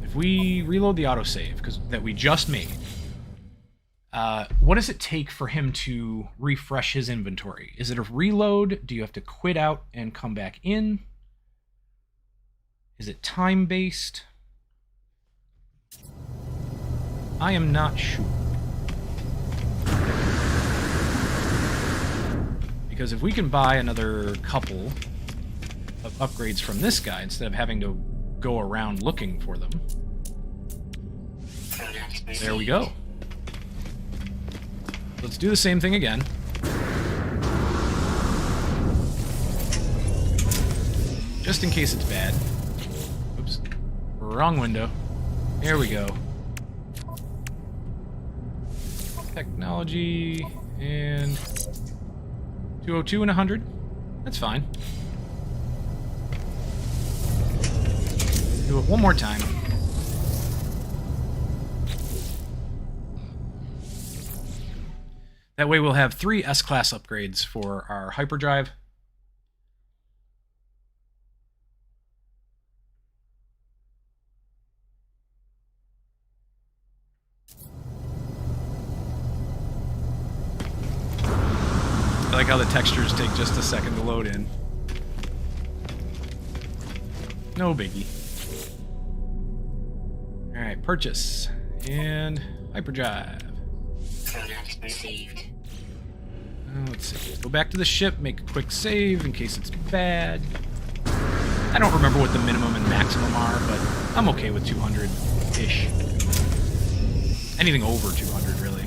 If we reload the autosave that we just made, what does it take for him to refresh his inventory? Is it a reload? Do you have to quit out and come back in? Is it time-based? I am not sure. Because if we can buy another couple of upgrades from this guy instead of having to go around looking for them. There we go. Let's do the same thing again. Just in case it's bad. Oops. Wrong window. There we go. Technology and 202 and 100. That's fine. Do it one more time. That way we'll have 3 S-Class upgrades for our hyperdrive. I like how the textures take just a second to load in. No biggie. Alright, purchase. And hyperdrive. Product received. Let's see. Go back to the ship, make a quick save in case it's bad. I don't remember what the minimum and maximum are, but I'm okay with 200-ish. Anything over 200, really.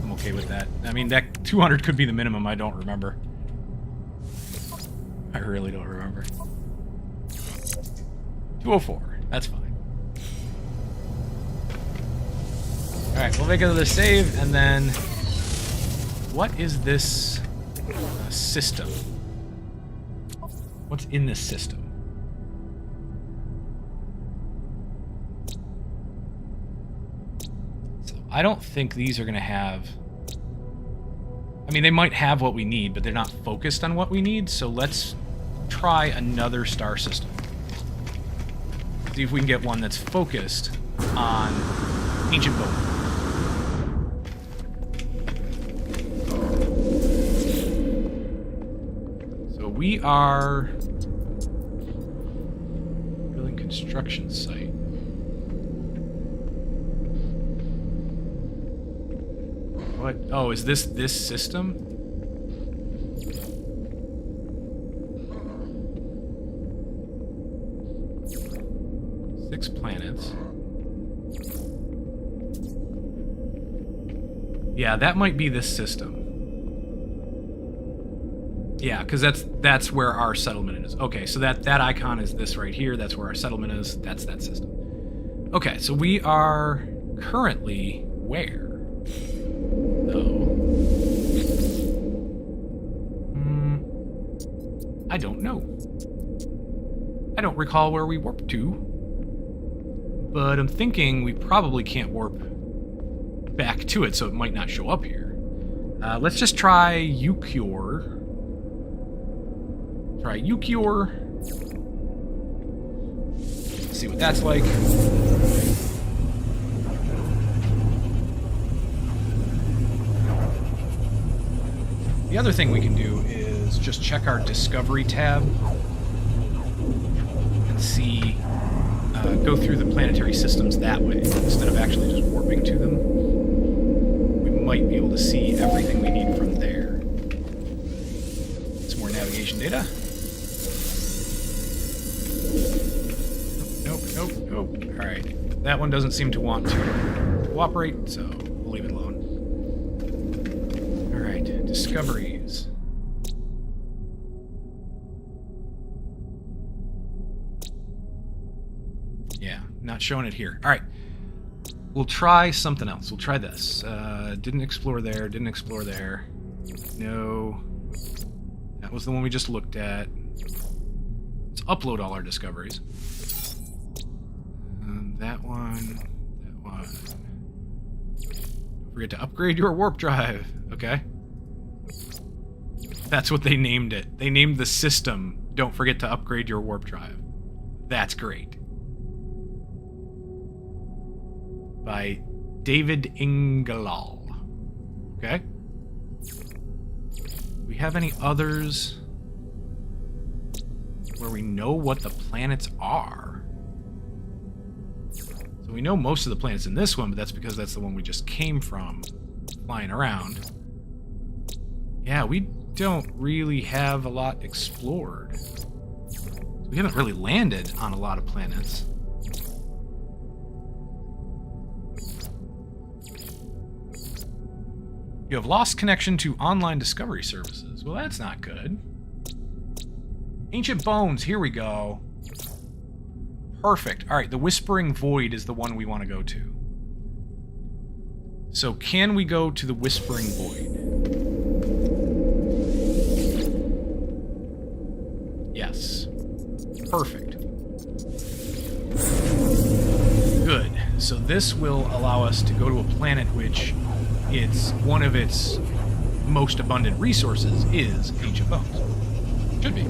I'm okay with that. I mean, that 200 could be the minimum, I don't remember. I really don't remember. 204, that's fine. Alright, we'll make another save, and then... What is this system? What's in this system? So I don't think these are going to have... I mean, they might have what we need, but they're not focused on what we need, so let's try another star system. See if we can get one that's focused on Ancient Boat. We are building construction site. What? Oh, is this system? Six planets. Yeah, that might be this system. Yeah, because that's where our settlement is. Okay, so that icon is this right here. That's where our settlement is. That's that system. Okay, so we are currently where? Though. I don't know. I don't recall where we warped to. But I'm thinking we probably can't warp back to it, so it might not show up here. Let's just try Ucure. Try Ucure. See what that's like. The other thing we can do is just check our Discovery tab and see, go through the planetary systems that way instead of actually just warping to them. We might be able to see everything we need from there. Some more navigation data. Nope. Nope, nope. Alright. That one doesn't seem to want to cooperate, so we'll leave it alone. Alright, discoveries. Yeah, not showing it here. Alright. We'll try something else. We'll try this. Didn't explore there, didn't explore there. No. That was the one we just looked at. Let's upload all our discoveries. That one. That one. Don't forget to upgrade your warp drive. Okay. That's what they named it. They named the system, don't forget to upgrade your warp drive. That's great. By David Ingelal. Okay. Do we have any others where we know what the planets are? So we know most of the planets in this one, but that's because that's the one we just came from, flying around. Yeah, we don't really have a lot explored. We haven't really landed on a lot of planets. You have lost connection to online discovery services. Well, that's not good. Ancient Bones, here we go. Perfect. Alright, the Whispering Void is the one we want to go to. So, can we go to the Whispering Void? Yes. Perfect. Good. So this will allow us to go to a planet which one of its most abundant resources is Ancient Bones. Should be.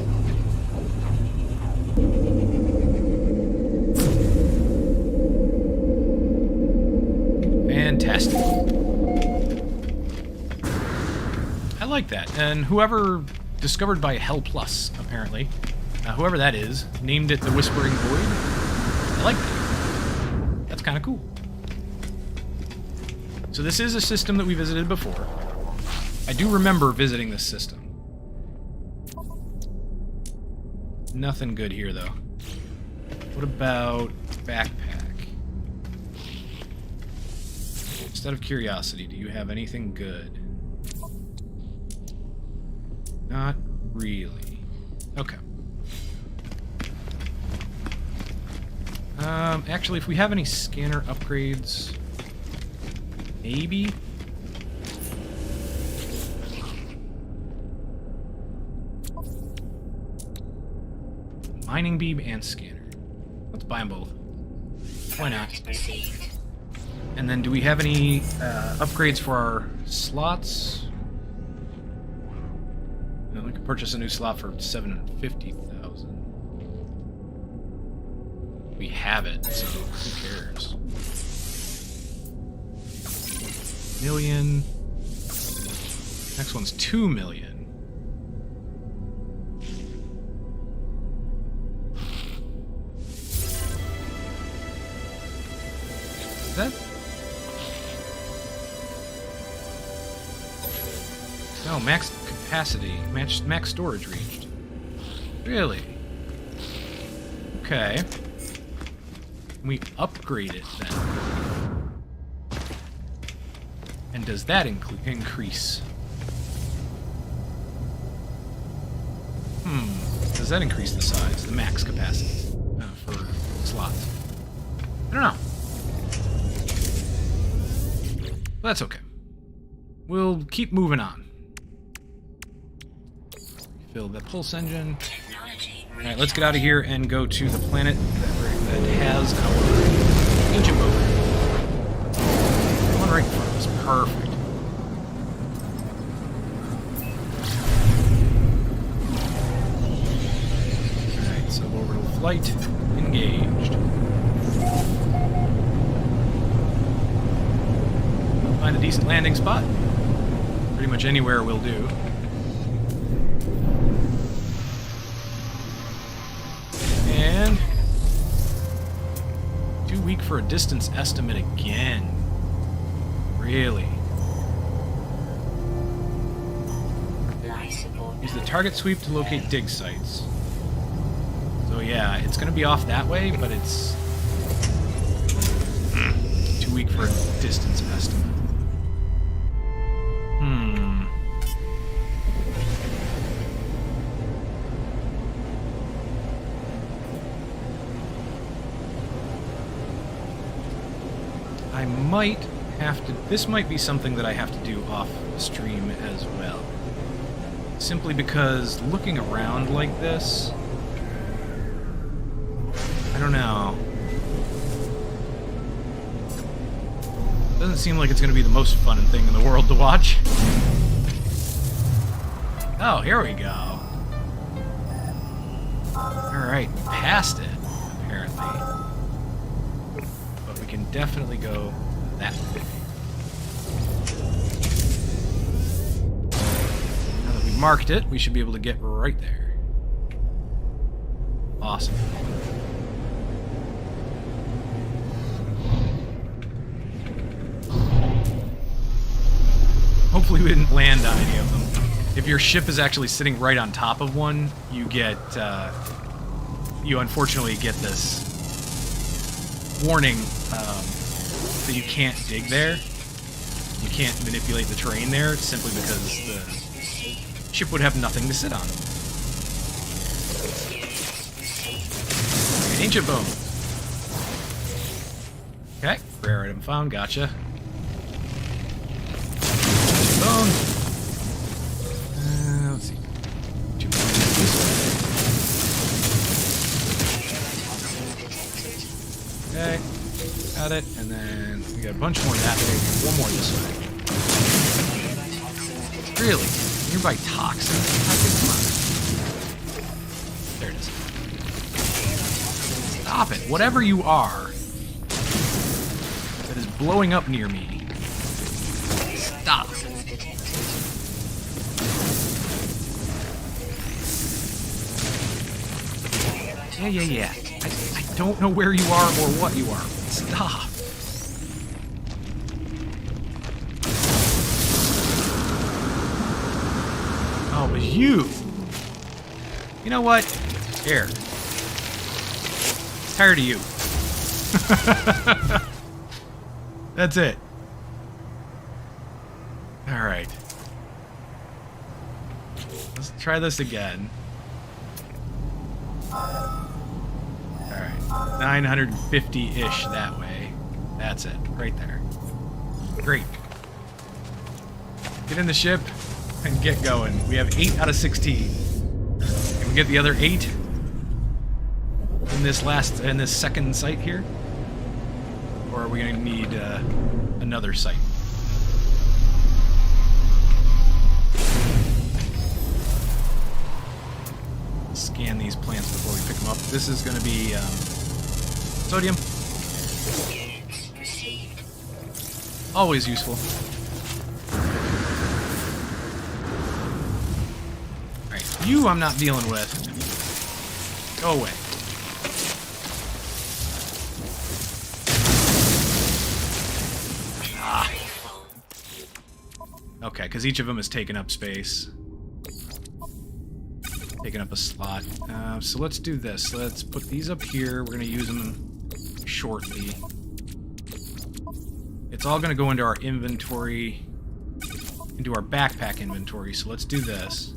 Fantastic. I like that. And whoever discovered by Hell Plus, apparently, whoever that is, named it the Whispering Void. I like that. That's kind of cool. So this is a system that we visited before. I do remember visiting this system. Nothing good here, though. What about backpack? Instead of curiosity, do you have anything good? Not really. Okay. Actually, if we have any scanner upgrades... Maybe? Mining beam and scanner. Let's buy them both. Why not? And then do we have any upgrades for our slots? No, we could purchase a new slot for 750,000. We have it, so who cares? Million. Next one's 2 million. Is that? No, max capacity. Max storage reached. Really? Okay. We upgrade it then. And does that increase? Does that increase the size, the max capacity for slots? I don't know. But that's okay. We'll keep moving on. Fill the pulse engine. Alright, let's get out of here and go to the planet that has our ancient boat. One right in front of us. Perfect. Alright, so orbital flight engaged. Find a decent landing spot. Pretty much anywhere will do. And too weak for a distance estimate again. Really? Use the target sweep to locate dig sites. So yeah, it's going to be off that way, but it's too weak for a distance estimate. I might have to... This might be something that I have to do off stream as well. Simply because looking around like this... I don't know. Doesn't seem like it's going to be the most fun thing in the world to watch. Oh, here we go. Alright, we passed it, apparently. But we can definitely go that way. Now that we marked it, we should be able to get right there. Awesome. Hopefully we didn't land on any of them. If your ship is actually sitting right on top of one, you get, you unfortunately get this warning that you can't dig there. You can't manipulate the terrain there, simply because the ship would have nothing to sit on. Ancient bone. Okay, rare item found, gotcha. Bone. Let's see. Okay, got it, and then we got a bunch more that way, one more this way. Really? Nearby toxin? Come on. There it is. Stop it. Whatever you are that is blowing up near me. Stop. Yeah. I don't know where you are or what you are. Stop. Oh, but you. You know what? Here. Tired of you. That's it. Alright. Let's try this again. Alright. 950-ish that way. That's it. Right there. Great. Get in the ship and get going. We have 8 out of 16. Can we get the other 8 in this second site here? Or are we going to need another site? Scan these plants before we pick them up. This is going to be sodium. Always useful. Alright, you I'm not dealing with. Go away. Ah. Okay, because each of them is taking up space. Taking up a slot. So let's do this. Let's put these up here. We're going to use them shortly. It's all going to go into our inventory, into our backpack inventory. So let's do this.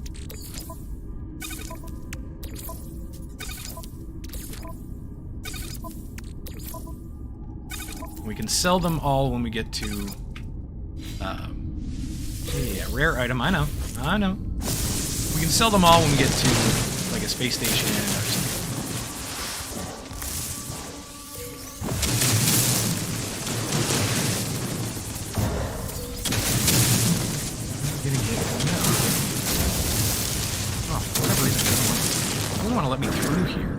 We can sell them all when we get to... yeah, rare item. I know. We can sell them all when we get to, like, a space station or something. Oh, for whatever reason, it doesn't want to let me through here.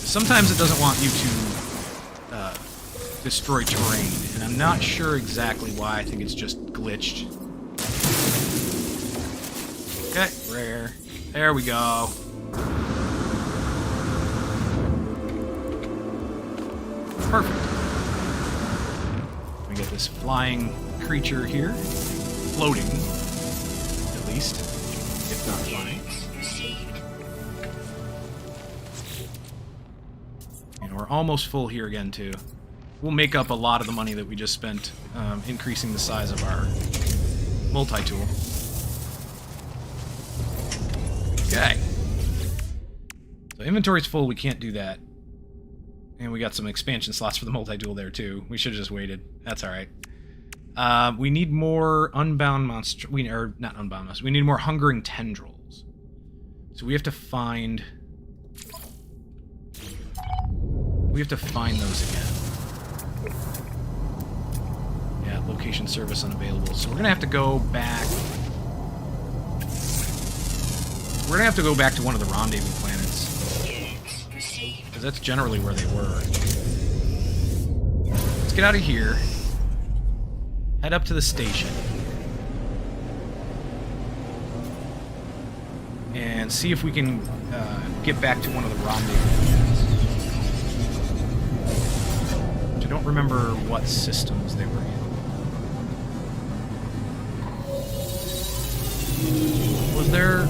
Sometimes it doesn't want you to destroy terrain, and I'm not sure exactly why. I think it's just glitched. Okay, rare. There we go. Perfect. We get this flying creature here. Floating, at least, if not flying. And we're almost full here again, too. We'll make up a lot of the money that we just spent increasing the size of our multi-tool. Okay. So inventory's full, we can't do that. And we got some expansion slots for the multi-tool there, too. We should have just waited. That's alright. We need more unbound monster... or, not unbound monster. We need more hungering tendrils. So we have to find... those again. Yeah, location service unavailable. So we're gonna have to go back... We're gonna have to go back to one of the rendezvous planets. Because that's generally where they were. Let's get out of here. Head up to the station. And see if we can get back to one of the rendezvous planets. Which I don't remember what systems they were in. Was there...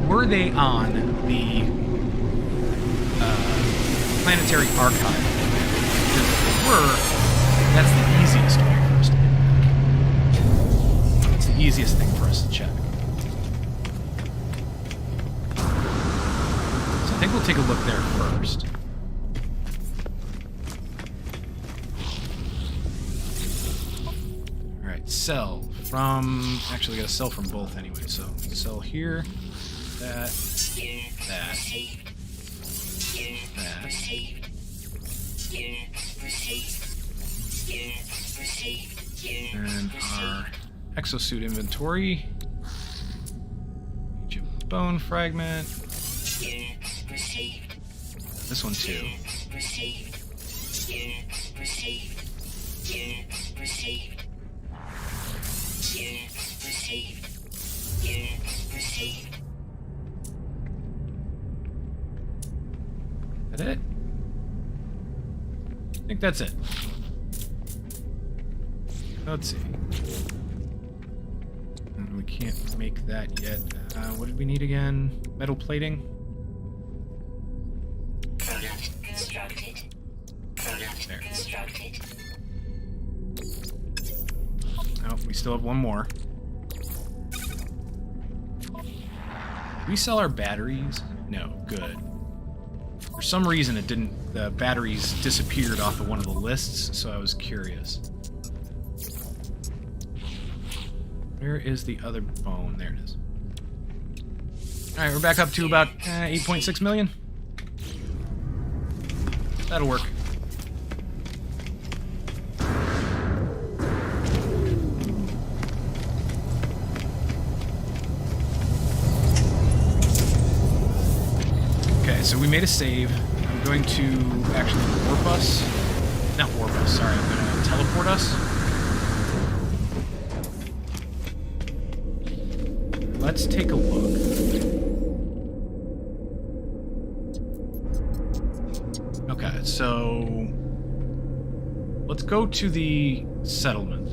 Were they on the Planetary Archive? Because if they were, that's the easiest way for us to get back. It's the easiest thing for us to check. So I think we'll take a look there first. Alright, sell from... Actually, I gotta sell from both anyway, so sell here, that. And our exosuit inventory. Egypt bone fragment. This one too. Is that it? I think that's it. Let's see. And we can't make that yet. What did we need again? Metal plating? Product constructed. Product there. constructed. Oh, we still have one more. Did we sell our batteries? No, good. For some reason it didn't, the batteries disappeared off of one of the lists, so I was curious. Where is the other bone? There it is. Alright, we're back up to about 8.6 million. That'll work. Okay, so we made a save. I'm going to actually warp us. Not warp us, sorry. I'm going to teleport us. Let's take a look. Okay, so let's go to the settlement.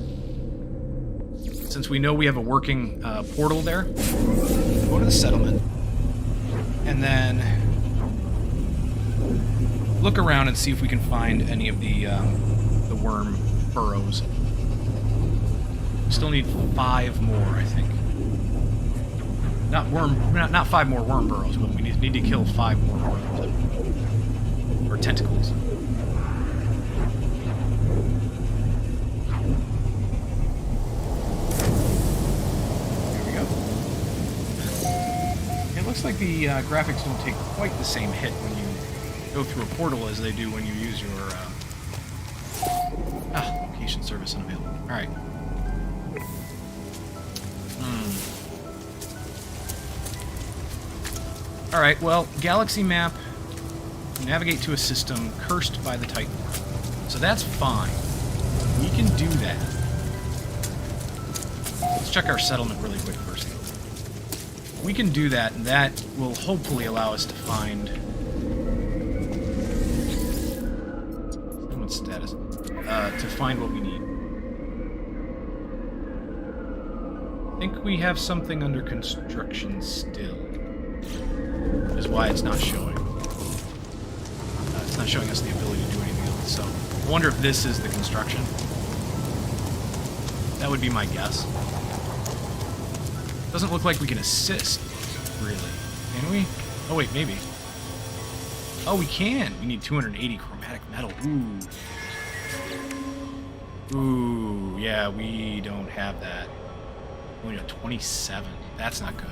Since we know we have a working portal there, go to the settlement, and then look around and see if we can find any of the worm burrows. We still need 5 more, I think. Not 5 more worm burrows, but we need to kill 5 more worms. Or tentacles. Here we go. It looks like the graphics don't take quite the same hit when you go through a portal as they do when you use your location service unavailable. Alright. Alright, well, galaxy map, navigate to a system cursed by the Titan. So that's fine. We can do that. Let's check our settlement really quick first. We can do that, and that will hopefully allow us to find... Settlement status. To find what we need. I think we have something under construction still. which is why it's not showing. It's not showing us the ability to do anything else. So I wonder if this is the construction. That would be my guess. Doesn't look like we can assist, really. Can we? Oh wait, maybe. Oh, we can! We need 280 chromatic metal. Ooh. Ooh, yeah, we don't have that. We got 27. That's not good.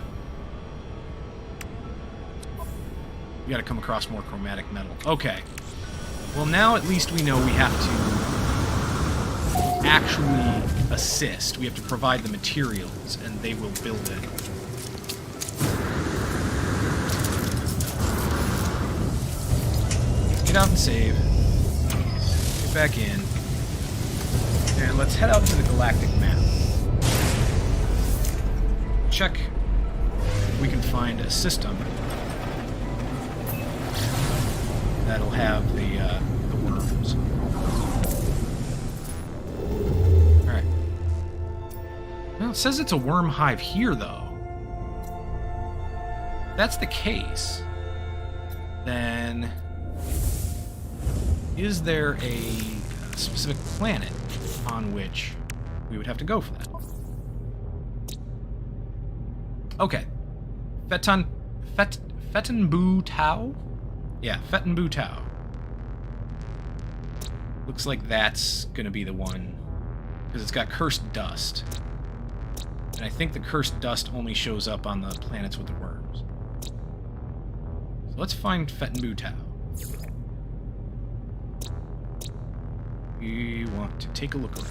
We gotta come across more chromatic metal. Okay. Well, now at least we know we have to actually assist. We have to provide the materials, and they will build it. Get out and save. Get back in. And let's head out to the galactic map. Check if we can find a system that'll have the worms. Alright. Well, it says it's a worm hive here, though. If that's the case, then is there a specific planet on which we would have to go for that? Okay. Fettenbu Tau? Yeah, Fettenbu Tau. Looks like that's gonna be the one, because it's got cursed dust. And I think the cursed dust only shows up on the planets with the worms. So let's find Fettenbu Tau. We want to take a look around.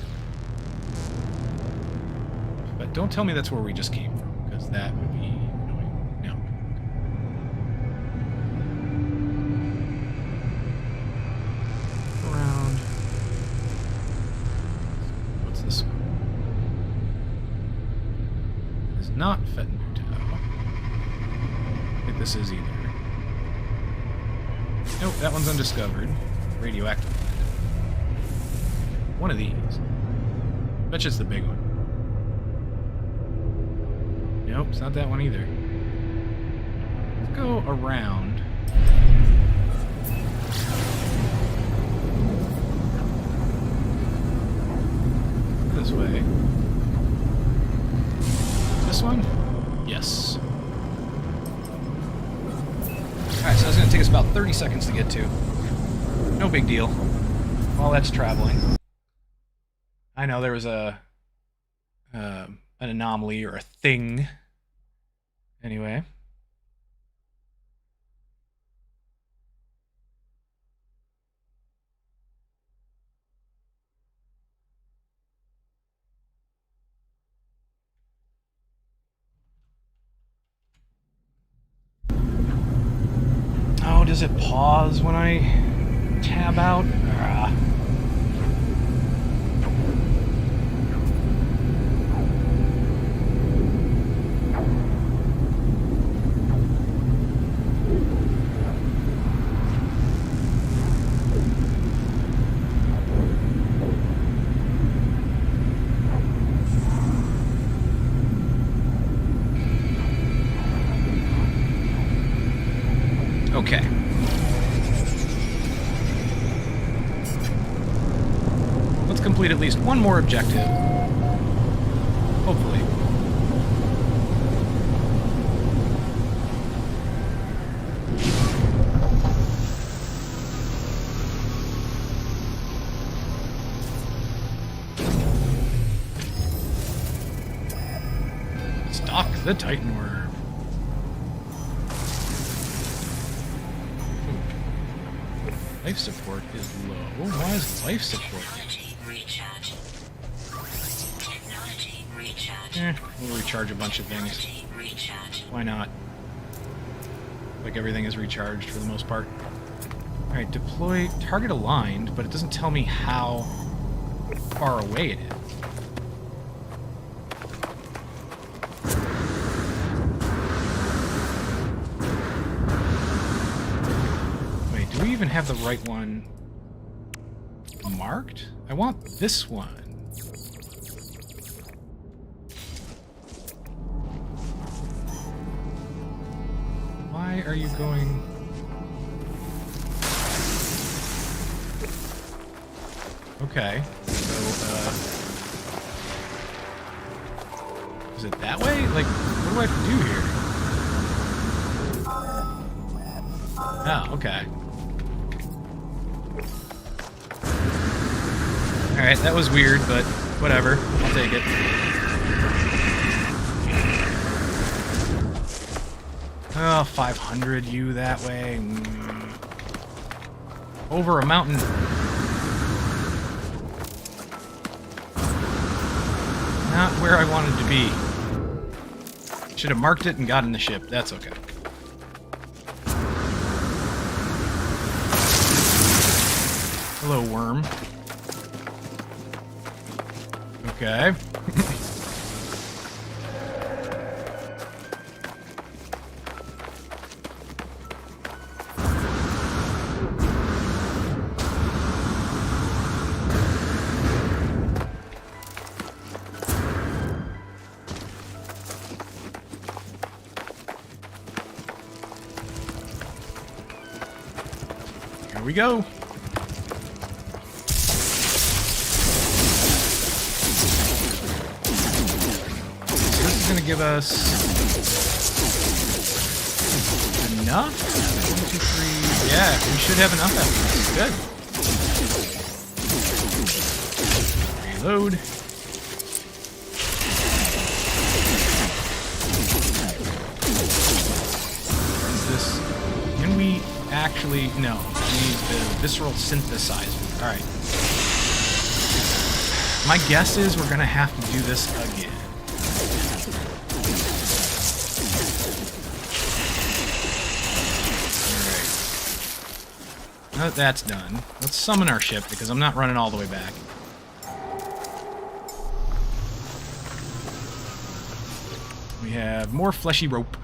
But don't tell me that's where we just came from, because that would be annoying. No. Around. What's this one? It's not Fettenbu Tau. I don't think this is either. Nope, that one's undiscovered. Radioactive. One of these. Bet you it's the big one. Nope, it's not that one either. Let's go around. This way. This one? Yes. Alright, so that's going to take us about 30 seconds to get to. No big deal. While that's traveling. I know there was an anomaly or a thing. Anyway. Oh, does it pause when I tab out? Okay. Let's complete at least one more objective. Hopefully. Stalk the Titan worm. Life support is low. Why is life support? We'll recharge a bunch of things. Why not? Like everything is recharged for the most part. Alright, deploy target aligned, but it doesn't tell me how far away it is. Do we even have the right one marked? I want this one. Why Why are you going... Okay, so, is it that way? Like, what do I have to do here? Oh, okay. Alright, that was weird, but whatever. I'll take it. Oh, 500 you that way. Over a mountain. Not where I wanted to be. Should have marked it and gotten the ship. That's okay. Hello, worm. Okay. Here we go. Give us enough? 1, 2, 3. Yeah, we should have enough after this. Good. Reload. What is this? Can we actually... No. We need the visceral synthesizer. Alright. My guess is we're gonna have to do this again. Now that that's done, let's summon our ship, because I'm not running all the way back. We have more fleshy rope.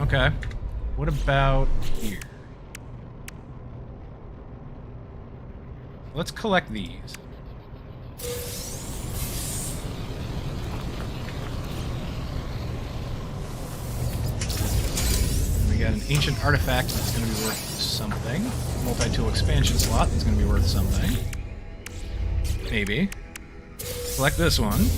Okay. What about here? Let's collect these. We got an ancient artifact that's going to be worth something. Multi-tool expansion slot that's going to be worth something. Maybe. Select this one.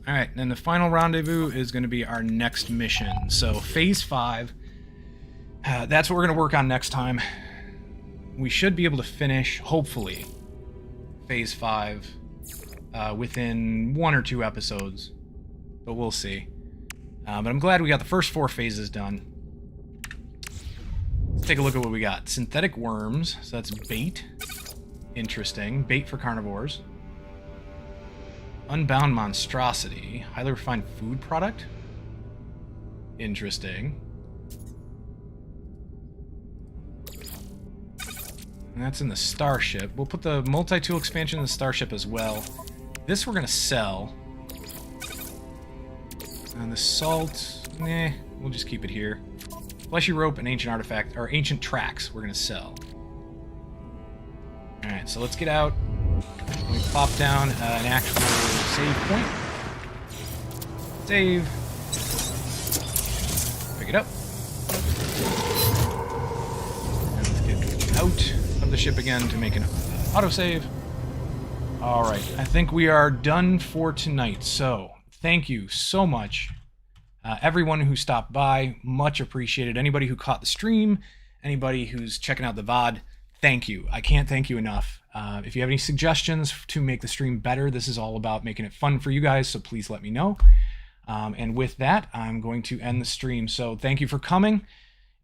Alright, then the final rendezvous is going to be our next mission. So, Phase 5, that's what we're going to work on next time. We should be able to finish, hopefully, Phase 5 within 1 or 2 episodes. But we'll see. But I'm glad we got the first 4 phases done. Let's take a look at what we got. Synthetic worms, so that's bait. Interesting. Bait for carnivores. Unbound monstrosity. Highly refined food product. Interesting. And that's in the starship. We'll put the multi-tool expansion in the starship as well. This we're going to sell. And the salt, we'll just keep it here. Fleshy rope and ancient artifact, or ancient tracks, we're going to sell. Alright, so let's get out. We pop down an actual save point. Save. Pick it up. And let's get out of the ship again to make an autosave. Alright, I think we are done for tonight. So, thank you so much. Everyone who stopped by, much appreciated. Anybody who caught the stream, anybody who's checking out the VOD, thank you. I can't thank you enough. If you have any suggestions to make the stream better, this is all about making it fun for you guys, so please let me know. And with that, I'm going to end the stream. So thank you for coming.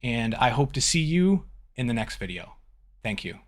and I hope to see you in the next video. Thank you.